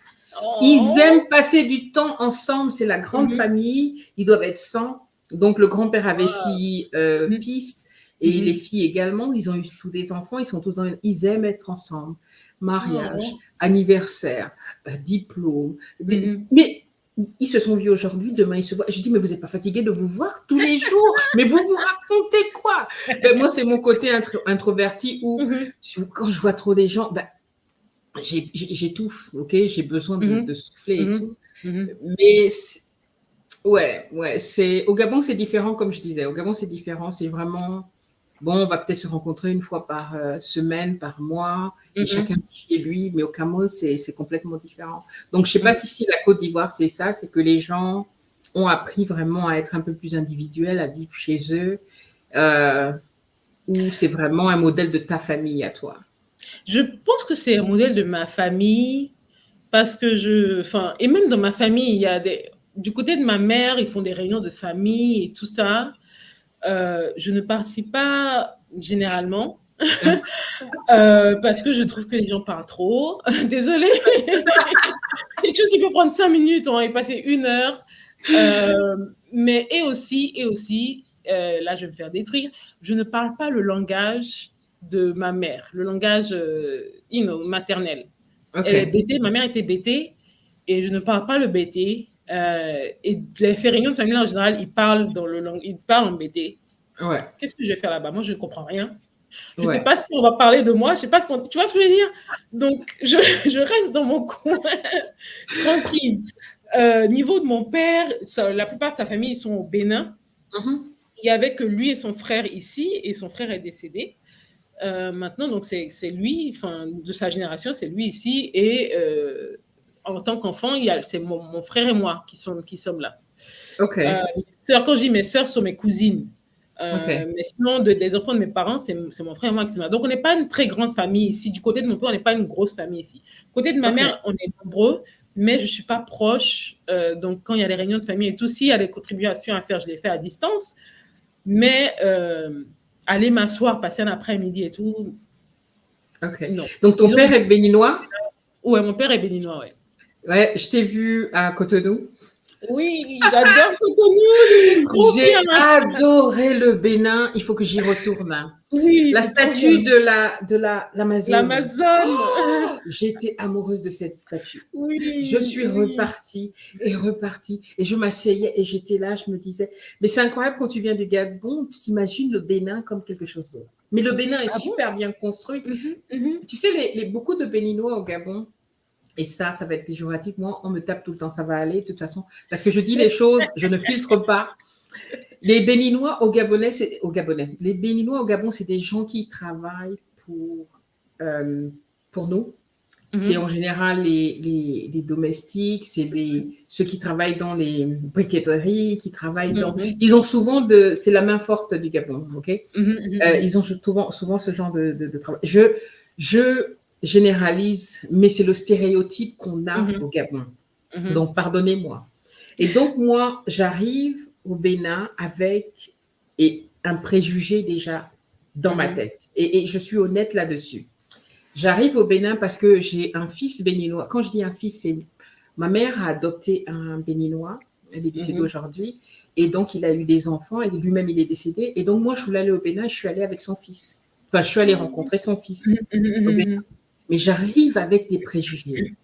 [SPEAKER 1] Ils
[SPEAKER 2] Oh.
[SPEAKER 1] aiment passer du temps ensemble. C'est la grande
[SPEAKER 2] Mhm.
[SPEAKER 1] famille. Ils doivent être 100. Donc, le grand-père avait
[SPEAKER 2] Wow.
[SPEAKER 1] 6
[SPEAKER 2] Mhm,
[SPEAKER 1] fils et les
[SPEAKER 2] mhm.
[SPEAKER 1] filles également. Ils ont eu tous des enfants. Ils sont tous ils aiment être ensemble. Mariage,
[SPEAKER 2] Oh.
[SPEAKER 1] anniversaire, diplôme.
[SPEAKER 2] Mhm.
[SPEAKER 1] Mais ils se sont vus aujourd'hui, demain ils se voient. Je dis, mais vous n'êtes pas fatigué de vous voir tous les jours? Mais vous vous racontez quoi? Ben, moi, c'est mon côté introverti où
[SPEAKER 2] Mhm,
[SPEAKER 1] quand je vois trop des gens, ben, j'étouffe, ok? J'ai besoin de
[SPEAKER 2] mhm,
[SPEAKER 1] souffler et
[SPEAKER 2] mhm,
[SPEAKER 1] tout.
[SPEAKER 2] mhm,
[SPEAKER 1] Mais ouais, au Gabon, c'est différent, comme je disais. Au Gabon, c'est différent. C'est vraiment, bon, on va peut-être se rencontrer une fois par semaine, par mois, et chacun
[SPEAKER 2] mhm,
[SPEAKER 1] chez lui. Mais au Cameroun, c'est complètement différent. Donc, je sais pas
[SPEAKER 2] mhm.
[SPEAKER 1] si la Côte d'Ivoire, c'est ça, c'est que les gens ont appris vraiment à être un peu plus individuels, à vivre chez eux. Euh, ou c'est vraiment un modèle de ta famille à toi?
[SPEAKER 2] Je pense que c'est un modèle de ma famille parce que enfin, et même dans ma famille, il y a du côté de ma mère, ils font des réunions de famille et tout ça. Je ne participe pas généralement parce que je trouve que les gens parlent trop. Désolée. Quelque chose qui peut prendre 5 minutes, on va y passer 1 heure. Mais et aussi, là, je vais me faire détruire. Je ne parle pas le langage de ma mère, le langage, maternel. Elle est
[SPEAKER 1] OK,
[SPEAKER 2] bêtée, ma mère était bêtée, et je ne parle pas le bêté. Et les réunions de famille en général, ils parlent en bêté.
[SPEAKER 1] ouais,
[SPEAKER 2] Qu'est-ce que je vais faire là-bas? Moi, je ne comprends rien. Je ne sais
[SPEAKER 1] ouais,
[SPEAKER 2] pas si on va parler de moi. Je sais pas tu vois ce que je veux dire? Donc, je reste dans mon coin, tranquille. Niveau de mon père, la plupart de sa famille, ils sont au Bénin.
[SPEAKER 1] mmh,
[SPEAKER 2] Il y avait que lui et son frère ici, et son frère est décédé. Maintenant, donc c'est lui, enfin, de sa génération, c'est lui ici. Et en tant qu'enfant, c'est mon frère et moi qui sommes là.
[SPEAKER 1] OK,
[SPEAKER 2] Quand je dis mes sœurs, sont mes cousines.
[SPEAKER 1] OK,
[SPEAKER 2] Mais sinon, des enfants de mes parents, c'est mon frère et moi qui sommes là. Donc, on n'est pas une très grande famille ici. Du côté de mon père, on n'est pas une grosse famille ici. Du côté de ma
[SPEAKER 1] OK,
[SPEAKER 2] mère, on est nombreux, mais je ne suis pas proche. Donc, quand il y a des réunions de famille et tout, s'il y a des contributions à faire, je les fais à distance. Mais aller m'asseoir, passer un après-midi et tout,
[SPEAKER 1] OK.
[SPEAKER 2] non.
[SPEAKER 1] Donc ton
[SPEAKER 2] Ils ont...
[SPEAKER 1] père est béninois?
[SPEAKER 2] Ouais, mon père est béninois, ouais.
[SPEAKER 1] Ouais, je t'ai vu à Cotonou.
[SPEAKER 2] Oui, j'adore Cotonou, je suis trop
[SPEAKER 1] J'ai
[SPEAKER 2] fière.
[SPEAKER 1] adoré le Bénin, il faut que j'y retourne.
[SPEAKER 2] Oui,
[SPEAKER 1] La
[SPEAKER 2] c'est trop bien.
[SPEAKER 1] statue de l'Amazone.
[SPEAKER 2] L'Amazone.
[SPEAKER 1] J'étais amoureuse de cette statue. Je
[SPEAKER 2] Oui,
[SPEAKER 1] suis
[SPEAKER 2] oui.
[SPEAKER 1] repartie et repartie et je m'asseyais et j'étais là, je me disais, mais c'est incroyable quand tu viens du Gabon, tu t'imagines le Bénin comme quelque chose d'autre. Mais le Bénin est
[SPEAKER 2] Ah bon?
[SPEAKER 1] super bien construit.
[SPEAKER 2] Mhm, mhm.
[SPEAKER 1] Tu sais, beaucoup de Béninois au Gabon, et ça va être péjoratif, moi, on me tape tout le temps, ça va aller, de toute façon, parce que je dis les choses, je ne filtre pas. Les Béninois au Gabonais, les Béninois au Gabon, c'est des gens qui travaillent euh, pour nous. C'est en
[SPEAKER 2] Mhm,
[SPEAKER 1] général les domestiques, ceux qui travaillent dans les briqueteries, qui travaillent dans.
[SPEAKER 2] mhm,
[SPEAKER 1] Ils ont souvent c'est la main forte du Gabon, ok.
[SPEAKER 2] mhm, mhm,
[SPEAKER 1] Ils ont souvent ce genre de travail. Je généralise, mais c'est le stéréotype qu'on a au
[SPEAKER 2] mhm,
[SPEAKER 1] Gabon.
[SPEAKER 2] mhm,
[SPEAKER 1] Donc, pardonnez-moi. Et donc, moi, j'arrive au Bénin avec un préjugé déjà dans ma
[SPEAKER 2] mhm,
[SPEAKER 1] tête. Et je suis honnête là-dessus. J'arrive au Bénin parce que j'ai un fils béninois. Quand je dis un fils, c'est ma mère a adopté un béninois. Elle est décédée
[SPEAKER 2] mhm,
[SPEAKER 1] aujourd'hui. Et donc, il a eu des enfants et lui-même, il est décédé. Et donc, moi, je voulais aller au Bénin. Je suis allée avec son fils. Enfin, je suis allée rencontrer son fils
[SPEAKER 2] mhm, mhm,
[SPEAKER 1] au Bénin.
[SPEAKER 2] mhm.
[SPEAKER 1] Mais j'arrive avec des préjugés.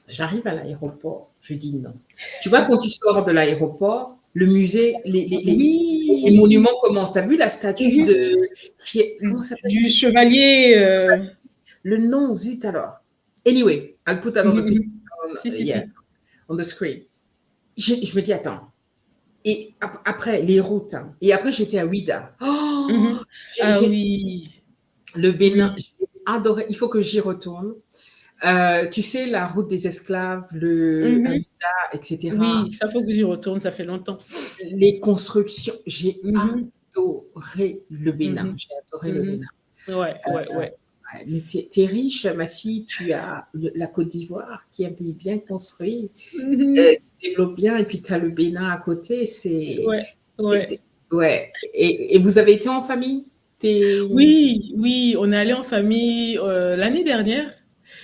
[SPEAKER 1] J'arrive à l'aéroport. Je dis non. Tu vois, quand tu sors de l'aéroport, le musée, les
[SPEAKER 2] Oui.
[SPEAKER 1] monuments commencent. Tu as vu la statue
[SPEAKER 2] Mhm.
[SPEAKER 1] de. Comment ça s'appelle?
[SPEAKER 2] Du chevalier.
[SPEAKER 1] Le nom, zut alors. Anyway, I'll put that on
[SPEAKER 2] Mhm,
[SPEAKER 1] the picture,
[SPEAKER 2] mhm. Si, si,
[SPEAKER 1] yeah,
[SPEAKER 2] si.
[SPEAKER 1] on the screen. Je me dis, attends. Et après, les routes, hein. Et après, j'étais à Ouida. Oh,
[SPEAKER 2] Mhm. Ah oui.
[SPEAKER 1] le Bénin,
[SPEAKER 2] Oui.
[SPEAKER 1] j'ai adoré. Il faut que j'y retourne. Tu sais, la route des esclaves, à
[SPEAKER 2] Mhm.
[SPEAKER 1] Ouida, etc.
[SPEAKER 2] Oui, ça faut que j'y retourne, ça fait longtemps.
[SPEAKER 1] Les constructions, j'ai
[SPEAKER 2] Mhm,
[SPEAKER 1] adoré le Bénin.
[SPEAKER 2] mhm,
[SPEAKER 1] J'ai adoré le
[SPEAKER 2] mhm.
[SPEAKER 1] Bénin.
[SPEAKER 2] Ouais, ouais, ouais.
[SPEAKER 1] Ouais, mais t'es riche, ma fille. Tu as la Côte d'Ivoire, qui est un pays bien construit.
[SPEAKER 2] Mhm.
[SPEAKER 1] Qui se développe bien, et puis tu as le Bénin à côté. C'est.
[SPEAKER 2] Ouais, ouais.
[SPEAKER 1] Ouais. Et vous avez été en famille? T'es...
[SPEAKER 2] Oui, oui, on est allé en famille l'année dernière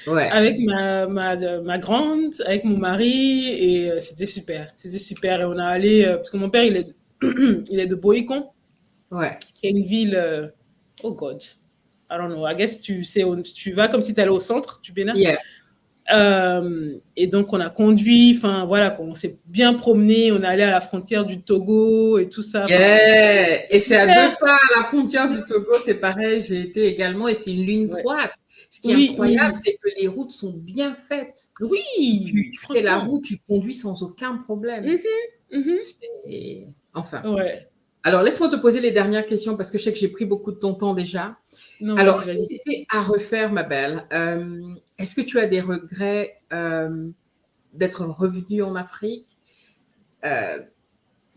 [SPEAKER 1] Ouais.
[SPEAKER 2] avec ma grande, avec mon mari, et c'était super, c'était super. Et on a allé, parce que mon père, il est de Boïcon,
[SPEAKER 1] Ouais.
[SPEAKER 2] qui est une ville, oh God, I don't know, I guess tu sais, tu vas comme si tu allais au centre du Bénin.
[SPEAKER 1] Yeah.
[SPEAKER 2] Et donc, on a conduit, enfin voilà, on s'est bien promené, on est allé à la frontière du Togo et tout ça, enfin,
[SPEAKER 1] Yeah. Et c'est à
[SPEAKER 2] super.
[SPEAKER 1] 2 pas à la frontière du Togo, c'est pareil. J'ai été également, et c'est une ligne
[SPEAKER 2] Ouais.
[SPEAKER 1] droite. Ce qui est
[SPEAKER 2] Oui, oui,
[SPEAKER 1] incroyable,
[SPEAKER 2] oui.
[SPEAKER 1] c'est que les routes sont bien faites.
[SPEAKER 2] Oui,
[SPEAKER 1] Tu fais la
[SPEAKER 2] franchement.
[SPEAKER 1] route, tu conduis sans aucun problème.
[SPEAKER 2] Mhm, mhm.
[SPEAKER 1] C'est... Enfin.
[SPEAKER 2] Ouais.
[SPEAKER 1] Alors, laisse-moi te poser les dernières questions parce que je sais que j'ai pris beaucoup de ton temps déjà.
[SPEAKER 2] Non,
[SPEAKER 1] Alors,
[SPEAKER 2] vas-y,
[SPEAKER 1] si
[SPEAKER 2] vas-y.
[SPEAKER 1] c'était à refaire, ma belle, est-ce que tu as des regrets d'être revenue en Afrique? Euh,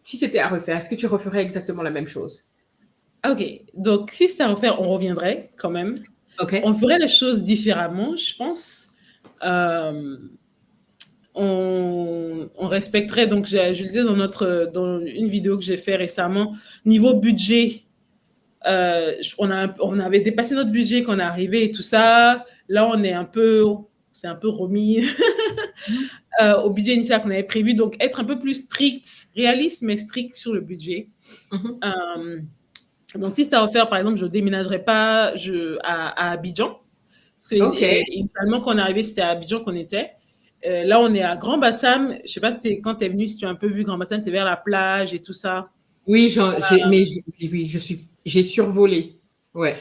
[SPEAKER 1] Si c'était à refaire, est-ce que tu referais exactement la même chose?
[SPEAKER 2] Ok, donc si c'était à refaire, on reviendrait quand même.
[SPEAKER 1] OK.
[SPEAKER 2] On ferait les choses différemment, je pense. Euh, on respecterait, donc je le disais dans une vidéo que j'ai fait récemment, niveau budget, on avait dépassé notre budget quand on est arrivé et tout ça. Là, c'est un peu remis
[SPEAKER 1] Mmh.
[SPEAKER 2] au budget initial qu'on avait prévu. Donc, être un peu plus strict, réaliste, mais strict sur le budget.
[SPEAKER 1] Mmh.
[SPEAKER 2] Euh, donc, si c'était à refaire, par exemple, je ne déménagerais pas à Abidjan. Parce que
[SPEAKER 1] OK.
[SPEAKER 2] initialement, quand on est arrivé, c'était à Abidjan qu'on était. Là, on est à Grand Bassam. Je ne sais pas si quand tu es venu, si tu as un peu vu Grand Bassam, c'est vers la plage et tout ça.
[SPEAKER 1] Oui, oui, j'ai survolé. Ouais,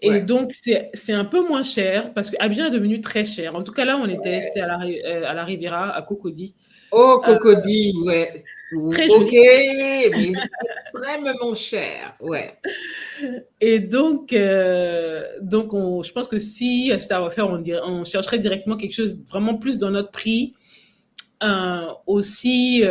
[SPEAKER 2] Et
[SPEAKER 1] ouais.
[SPEAKER 2] donc, c'est un peu moins cher parce que Abidjan est devenu très cher. En tout cas, là, c'était à la Riviera, à Cocody.
[SPEAKER 1] Oh,
[SPEAKER 2] Euh,
[SPEAKER 1] Cocody, ouais.
[SPEAKER 2] Très
[SPEAKER 1] OK,
[SPEAKER 2] joli.
[SPEAKER 1] mais extrêmement cher. Ouais.
[SPEAKER 2] Et donc je pense que si c'était à refaire, on chercherait directement quelque chose vraiment plus dans notre prix. Aussi,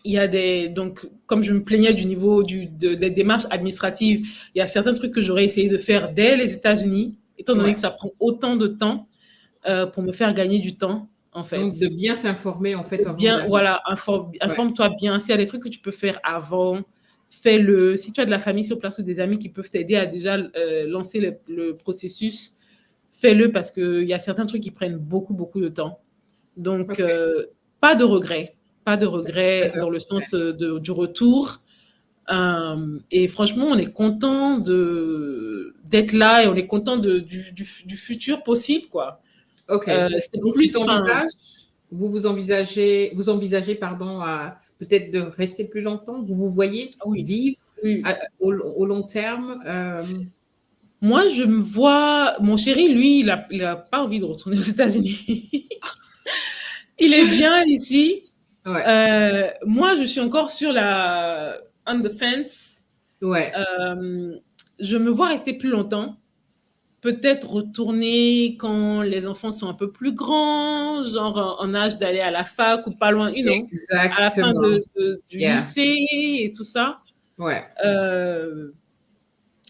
[SPEAKER 2] il y a donc, comme je me plaignais du niveau des démarches administratives, il y a certains trucs que j'aurais essayé de faire dès les États-Unis, étant donné
[SPEAKER 1] Ouais.
[SPEAKER 2] que ça prend autant de temps pour me faire gagner du temps, en
[SPEAKER 1] Donc, de
[SPEAKER 2] fait.
[SPEAKER 1] bien s'informer, en fait, avant
[SPEAKER 2] Bien,
[SPEAKER 1] d'arriver.
[SPEAKER 2] voilà,
[SPEAKER 1] Ouais.
[SPEAKER 2] informe-toi bien. S'il y a des trucs que tu peux faire avant, fais-le. Si tu as de la famille sur place ou des amis qui peuvent t'aider à déjà lancer le processus, fais-le parce qu'il y a certains trucs qui prennent beaucoup, beaucoup de temps. Donc,
[SPEAKER 1] OK.
[SPEAKER 2] pas de regrets. Pas de regrets
[SPEAKER 1] D'accord.
[SPEAKER 2] dans le sens du retour. Et franchement, on est content d'être là et on est content du futur possible, quoi.
[SPEAKER 1] OK.
[SPEAKER 2] C'est
[SPEAKER 1] Donc, tu
[SPEAKER 2] plus, enfin,
[SPEAKER 1] t'envisages, vous envisagez, pardon, à peut-être de rester plus longtemps? Vous vous voyez
[SPEAKER 2] oui,
[SPEAKER 1] vivre
[SPEAKER 2] oui.
[SPEAKER 1] au long terme?
[SPEAKER 2] Moi, je me vois. Mon chéri, lui, il a pas envie de retourner aux États-Unis. Il est bien ici.
[SPEAKER 1] Ouais,
[SPEAKER 2] Moi, je suis encore sur la on the fence.
[SPEAKER 1] ouais.
[SPEAKER 2] Euh, je me vois rester plus longtemps. Peut-être retourner quand les enfants sont un peu plus grands, genre en âge d'aller à la fac ou pas loin, à la fin
[SPEAKER 1] Exactement.
[SPEAKER 2] du
[SPEAKER 1] Yeah.
[SPEAKER 2] lycée et tout ça.
[SPEAKER 1] Ouais.
[SPEAKER 2] Euh,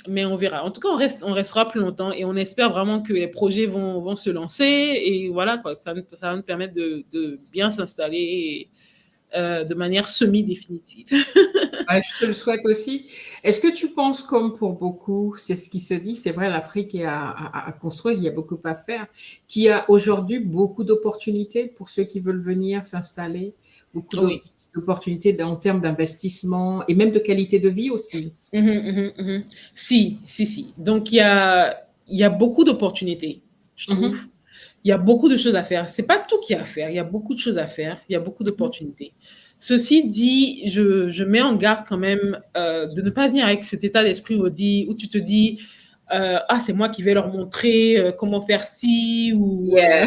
[SPEAKER 2] mais on verra. En tout cas, on restera plus longtemps et on espère vraiment que les projets vont se lancer et voilà, quoi, ça va nous permettre de bien s'installer de manière semi-définitive.
[SPEAKER 1] Ouais, je te le souhaite aussi. Est-ce que tu penses, comme pour beaucoup, c'est ce qui se dit, c'est vrai, l'Afrique est à construire, il y a beaucoup à faire, qu'il y a aujourd'hui beaucoup d'opportunités pour ceux qui veulent venir s'installer, beaucoup
[SPEAKER 2] Oui.
[SPEAKER 1] d'opportunités en termes d'investissement et même de qualité de vie aussi.
[SPEAKER 2] Si, si, si. Donc, il y a beaucoup d'opportunités, je trouve.
[SPEAKER 1] Mhm,
[SPEAKER 2] Il y a beaucoup de choses à faire. C'est pas tout qu'il y a à faire. Il y a beaucoup de choses à faire. Il y a beaucoup
[SPEAKER 1] mhm.
[SPEAKER 2] d'opportunités. Ceci dit, je mets en garde quand même de ne pas venir avec cet état d'esprit où tu te dis ah, c'est moi qui vais leur montrer comment faire ci ou
[SPEAKER 1] Yeah, yeah,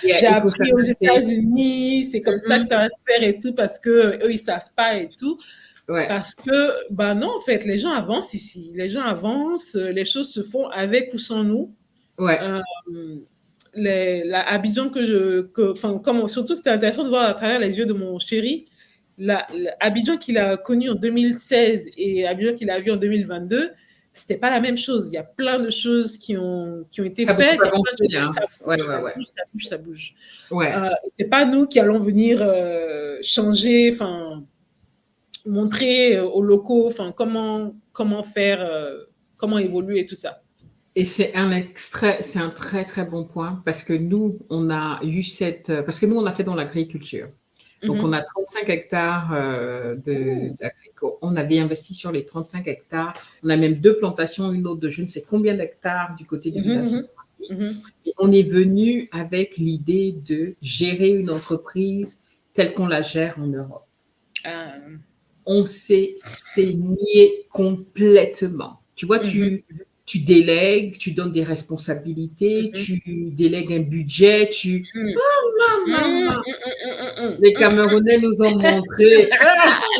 [SPEAKER 2] j'ai
[SPEAKER 1] il faut
[SPEAKER 2] appris aux
[SPEAKER 1] s'adapter.
[SPEAKER 2] États-Unis, c'est comme ça que
[SPEAKER 1] Mhm.
[SPEAKER 2] ça va se faire et tout parce que eux ils savent pas et tout.
[SPEAKER 1] Ouais,
[SPEAKER 2] Parce que, bah non, en fait, les gens avancent ici. Les gens avancent, les choses se font avec ou sans nous.
[SPEAKER 1] ouais,
[SPEAKER 2] Euh, la Abidjan enfin, surtout c'était intéressant de voir à travers les yeux de mon chéri, Abidjan qu'il a connu en 2016 et Abidjan qu'il a vu en 2022, c'était pas la même chose. Il y a plein de choses qui ont été
[SPEAKER 1] ça a beaucoup
[SPEAKER 2] faites, il y a plein de
[SPEAKER 1] avancé,
[SPEAKER 2] choses,
[SPEAKER 1] hein.
[SPEAKER 2] ça
[SPEAKER 1] Ouais,
[SPEAKER 2] bouge,
[SPEAKER 1] ouais,
[SPEAKER 2] ça
[SPEAKER 1] ouais.
[SPEAKER 2] bouge, ça bouge, ça bouge.
[SPEAKER 1] Ouais.
[SPEAKER 2] C'est pas nous qui allons venir changer, enfin, montrer aux locaux, enfin, comment faire, comment évoluer et tout ça.
[SPEAKER 1] Et c'est un très très bon point parce que nous, on a eu parce que nous, on a fait dans l'agriculture. Donc, on
[SPEAKER 2] Mhm.
[SPEAKER 1] a 35 hectares
[SPEAKER 2] Ouh.
[SPEAKER 1] on avait investi sur les 35 hectares. On a même deux plantations, une autre de je ne sais combien d'hectares du côté du
[SPEAKER 2] Mhm,
[SPEAKER 1] village où
[SPEAKER 2] mhm,
[SPEAKER 1] on habite.
[SPEAKER 2] mhm.
[SPEAKER 1] Et on est venu avec l'idée de gérer une entreprise telle qu'on la gère en Europe.
[SPEAKER 2] Euh,
[SPEAKER 1] On s'est saigné complètement. Tu vois,
[SPEAKER 2] mhm,
[SPEAKER 1] tu délègues, tu donnes des responsabilités,
[SPEAKER 2] mhm,
[SPEAKER 1] tu délègues un budget,
[SPEAKER 2] mhm. Mhm,
[SPEAKER 1] Maman,
[SPEAKER 2] mhm,
[SPEAKER 1] les
[SPEAKER 2] mhm,
[SPEAKER 1] Camerounais nous ont montré. Ah,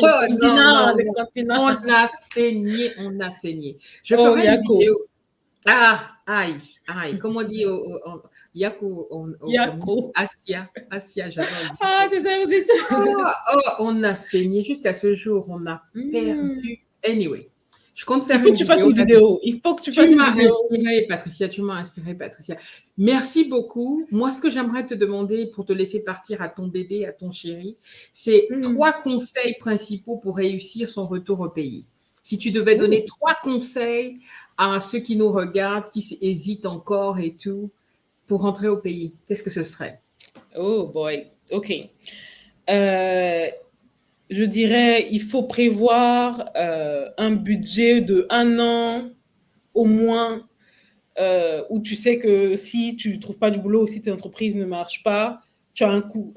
[SPEAKER 2] le
[SPEAKER 1] oh, non,
[SPEAKER 2] continent,
[SPEAKER 1] non,
[SPEAKER 2] le
[SPEAKER 1] non.
[SPEAKER 2] continent.
[SPEAKER 1] On a saigné, on a saigné. Je
[SPEAKER 2] Oh,
[SPEAKER 1] ferai une
[SPEAKER 2] Yako.
[SPEAKER 1] vidéo. Ah, aïe, aïe. Comme on dit Yako au Cameroun,
[SPEAKER 2] Yako.
[SPEAKER 1] Asia, Asia, j'adore le
[SPEAKER 2] Ah,
[SPEAKER 1] vidéo.
[SPEAKER 2] c'est
[SPEAKER 1] Oh, oh, on a saigné jusqu'à ce jour, on a
[SPEAKER 2] Mhm.
[SPEAKER 1] perdu. Anyway. Je compte
[SPEAKER 2] Il
[SPEAKER 1] faire
[SPEAKER 2] faut
[SPEAKER 1] une
[SPEAKER 2] que tu fasses
[SPEAKER 1] vidéo
[SPEAKER 2] une
[SPEAKER 1] là-dessus.
[SPEAKER 2] vidéo. Il faut que tu fasses
[SPEAKER 1] Tu
[SPEAKER 2] une
[SPEAKER 1] m'as
[SPEAKER 2] vidéo.
[SPEAKER 1] inspiré, Patricia. Tu m'as inspiré, Patricia. Merci beaucoup. Moi, ce que j'aimerais te demander pour te laisser partir à ton bébé, à ton chéri, c'est
[SPEAKER 2] Hmm.
[SPEAKER 1] 3 conseils principaux pour réussir son retour au pays. Si tu devais donner
[SPEAKER 2] Oh,
[SPEAKER 1] 3 conseils à ceux qui nous regardent, qui hésitent encore et tout, pour rentrer au pays, qu'est-ce que ce serait?
[SPEAKER 2] oh boy. OK. Euh, je dirais, il faut prévoir un budget de 1 an au moins, où tu sais que si tu ne trouves pas du boulot ou si tes entreprises ne marchent pas, tu as un coup,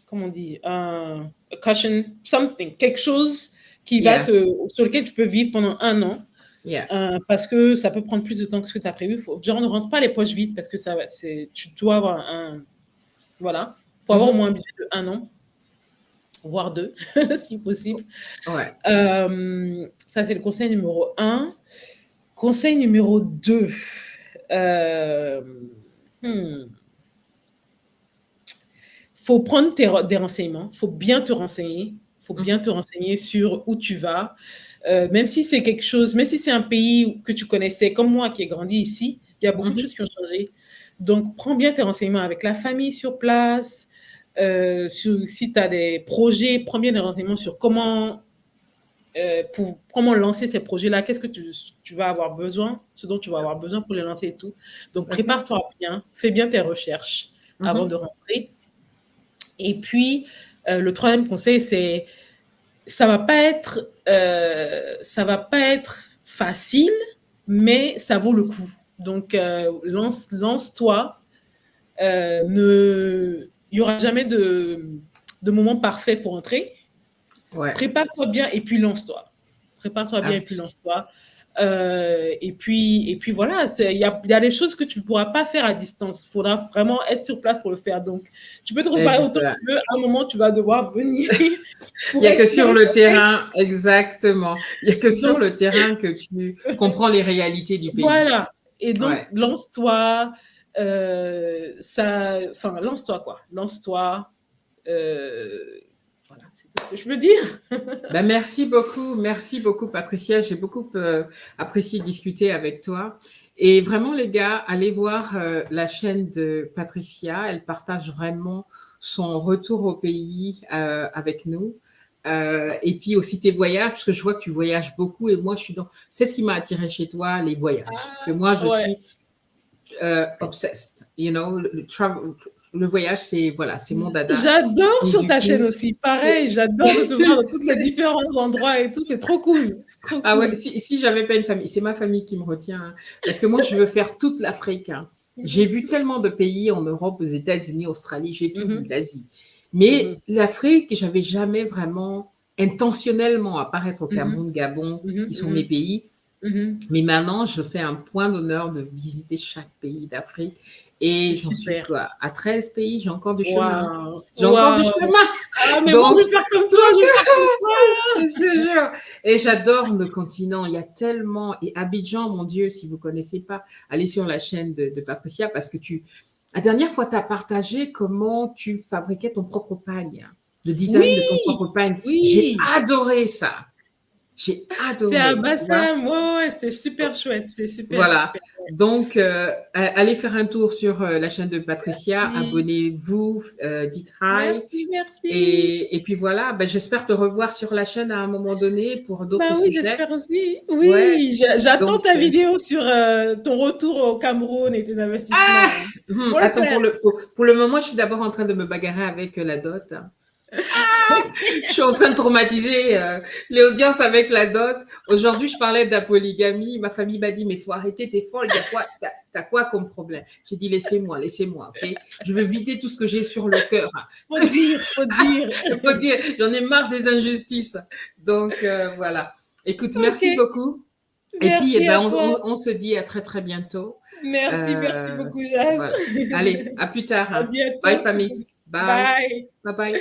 [SPEAKER 2] comment on dit, a cushion, something, quelque chose qui va
[SPEAKER 1] Yeah,
[SPEAKER 2] sur lequel tu peux vivre pendant 1 an.
[SPEAKER 1] yeah.
[SPEAKER 2] Parce que ça peut prendre plus de temps que ce que tu as prévu. Genre, ne rentre pas les poches vides parce que tu dois avoir voilà, il faut avoir au
[SPEAKER 1] Mhm.
[SPEAKER 2] moins un budget de 1 an, voire 2, si possible.
[SPEAKER 1] Ouais.
[SPEAKER 2] Ça, c'est le conseil numéro 1. Conseil numéro 2. Euh, hmm, faut prendre des renseignements, faut bien te renseigner, faut bien
[SPEAKER 1] Mhm.
[SPEAKER 2] te renseigner sur où tu vas. Même si c'est quelque chose, même si c'est un pays que tu connaissais, comme moi qui ai grandi ici, il y a beaucoup de
[SPEAKER 1] Mhm.
[SPEAKER 2] choses qui ont changé. Donc, prends bien tes renseignements avec la famille sur place. Si tu as des projets, prends bien des renseignements sur comment lancer ces projets-là, qu'est-ce que tu vas avoir besoin, ce dont tu vas avoir besoin pour les lancer et tout. Donc,
[SPEAKER 1] OK.
[SPEAKER 2] prépare-toi bien, fais bien tes recherches avant de
[SPEAKER 1] Mhm.
[SPEAKER 2] rentrer. Et puis, le troisième conseil, c'est ça va pas être facile, mais ça vaut le coup. Donc, lance-toi. Il y aura jamais de moment parfait pour entrer.
[SPEAKER 1] Ouais.
[SPEAKER 2] Prépare-toi bien et puis lance-toi. Prépare-toi bien et puis
[SPEAKER 1] Abs-
[SPEAKER 2] lance-toi. Et puis voilà, il y a des choses que tu ne pourras pas faire à distance. Il faudra vraiment être sur place pour le faire. Donc, tu peux te préparer autant que
[SPEAKER 1] Exact.
[SPEAKER 2] tu veux. À un moment, tu vas devoir venir
[SPEAKER 1] Il
[SPEAKER 2] pour
[SPEAKER 1] n'y a que sur le
[SPEAKER 2] expérimenter.
[SPEAKER 1] terrain, exactement. Il n'y a que sur
[SPEAKER 2] Donc,
[SPEAKER 1] le terrain que tu comprends les réalités du pays.
[SPEAKER 2] voilà. Et donc,
[SPEAKER 1] Ouais.
[SPEAKER 2] lance-toi. Enfin, lance-toi, quoi. Lance-toi. Euh, voilà, c'est tout ce que je peux dire.
[SPEAKER 1] Ben, merci beaucoup Patricia. J'ai beaucoup apprécié discuter avec toi. Et vraiment les gars, allez voir la chaîne de Patricia. Elle partage vraiment son retour au pays avec nous. Et puis aussi tes voyages, parce que je vois que tu voyages beaucoup et moi je suis dans. C'est ce qui m'a attiré chez toi, les voyages. Parce que moi je
[SPEAKER 2] Ouais.
[SPEAKER 1] suis obsessed. You know, le voyage c'est voilà, c'est mon dada.
[SPEAKER 2] J'adore
[SPEAKER 1] Donc
[SPEAKER 2] sur
[SPEAKER 1] du
[SPEAKER 2] ta chaîne
[SPEAKER 1] coup,
[SPEAKER 2] aussi.
[SPEAKER 1] c'est
[SPEAKER 2] Pareil, j'adore de te voir dans tous les
[SPEAKER 1] c'est-
[SPEAKER 2] différents endroits et tout. C'est trop cool. C'est trop
[SPEAKER 1] ah ouais,
[SPEAKER 2] cool.
[SPEAKER 1] si j'avais pas une famille, c'est ma famille qui me retient, hein. Parce que moi, je veux faire toute l'Afrique, hein. J'ai vu tellement de pays en Europe, aux États-Unis, Australie, j'ai tout vu,
[SPEAKER 2] Mhm,
[SPEAKER 1] l'Asie.
[SPEAKER 2] mhm,
[SPEAKER 1] Mais l'Afrique, j'avais jamais vraiment intentionnellement apparaître au
[SPEAKER 2] mhm,
[SPEAKER 1] Cameroun, Gabon,
[SPEAKER 2] mhm,
[SPEAKER 1] qui sont mes
[SPEAKER 2] mhm,
[SPEAKER 1] pays.
[SPEAKER 2] mhm.
[SPEAKER 1] Mais maintenant, je fais un point d'honneur de visiter chaque pays d'Afrique. Et
[SPEAKER 2] C'est
[SPEAKER 1] j'en suis
[SPEAKER 2] super.
[SPEAKER 1] quoi? À 13 pays, j'ai encore du chemin.
[SPEAKER 2] Waouh.
[SPEAKER 1] J'ai encore du
[SPEAKER 2] Waouh.
[SPEAKER 1] chemin.
[SPEAKER 2] Ah, mais moi, je
[SPEAKER 1] Donc,
[SPEAKER 2] vais faire comme toi. Je vais faire comme
[SPEAKER 1] je
[SPEAKER 2] toi.
[SPEAKER 1] te jure. Et j'adore le continent. Il y a tellement. Et Abidjan, mon Dieu, si vous ne connaissez pas, allez sur la chaîne de Patricia parce que la dernière fois, tu as partagé comment tu fabriquais ton propre pagne, le design de ton
[SPEAKER 2] Oui.
[SPEAKER 1] propre pagne. J'ai
[SPEAKER 2] Oui.
[SPEAKER 1] adoré ça. J'ai
[SPEAKER 2] C'est à
[SPEAKER 1] adoré, tu vois.
[SPEAKER 2] Bassam. Ouais, ouais, ouais, c'était super chouette. C'était super,
[SPEAKER 1] Voilà.
[SPEAKER 2] super. Ouais.
[SPEAKER 1] Donc, allez faire un tour sur la chaîne de Patricia.
[SPEAKER 2] Merci.
[SPEAKER 1] Abonnez-vous, dites hi.
[SPEAKER 2] Merci, merci.
[SPEAKER 1] Et puis voilà, ben, j'espère te revoir sur la chaîne à un moment donné pour d'autres
[SPEAKER 2] Ben oui,
[SPEAKER 1] sujets.
[SPEAKER 2] j'espère aussi.
[SPEAKER 1] Ouais,
[SPEAKER 2] Oui, j'attends
[SPEAKER 1] donc,
[SPEAKER 2] ta vidéo sur ton retour au Cameroun et tes
[SPEAKER 1] ah,
[SPEAKER 2] investissements. Faut le
[SPEAKER 1] attends,
[SPEAKER 2] faire.
[SPEAKER 1] pour le moment, je suis d'abord en train de me bagarrer avec la dot. Je suis en train de traumatiser les audiences avec la dot. Aujourd'hui, je parlais de la polygamie. Ma famille m'a dit, mais faut arrêter, t'es folle. Il y a quoi, t'as quoi comme problème? J'ai dit, laissez-moi, ok? Je veux vider tout ce que j'ai sur le cœur.
[SPEAKER 2] Faut dire, faut dire.
[SPEAKER 1] Faut dire, j'en ai marre des injustices. Donc, voilà. Écoute,
[SPEAKER 2] Ok,
[SPEAKER 1] merci beaucoup. Et puis, eh
[SPEAKER 2] merci
[SPEAKER 1] ben,
[SPEAKER 2] à toi.
[SPEAKER 1] on se dit à très, très bientôt.
[SPEAKER 2] Merci
[SPEAKER 1] Euh,
[SPEAKER 2] beaucoup, Jazz.
[SPEAKER 1] voilà. Allez, à plus tard,
[SPEAKER 2] À
[SPEAKER 1] hein. Bye,
[SPEAKER 2] bientôt.
[SPEAKER 1] famille. Bye.
[SPEAKER 2] Bye.
[SPEAKER 1] Bye bye.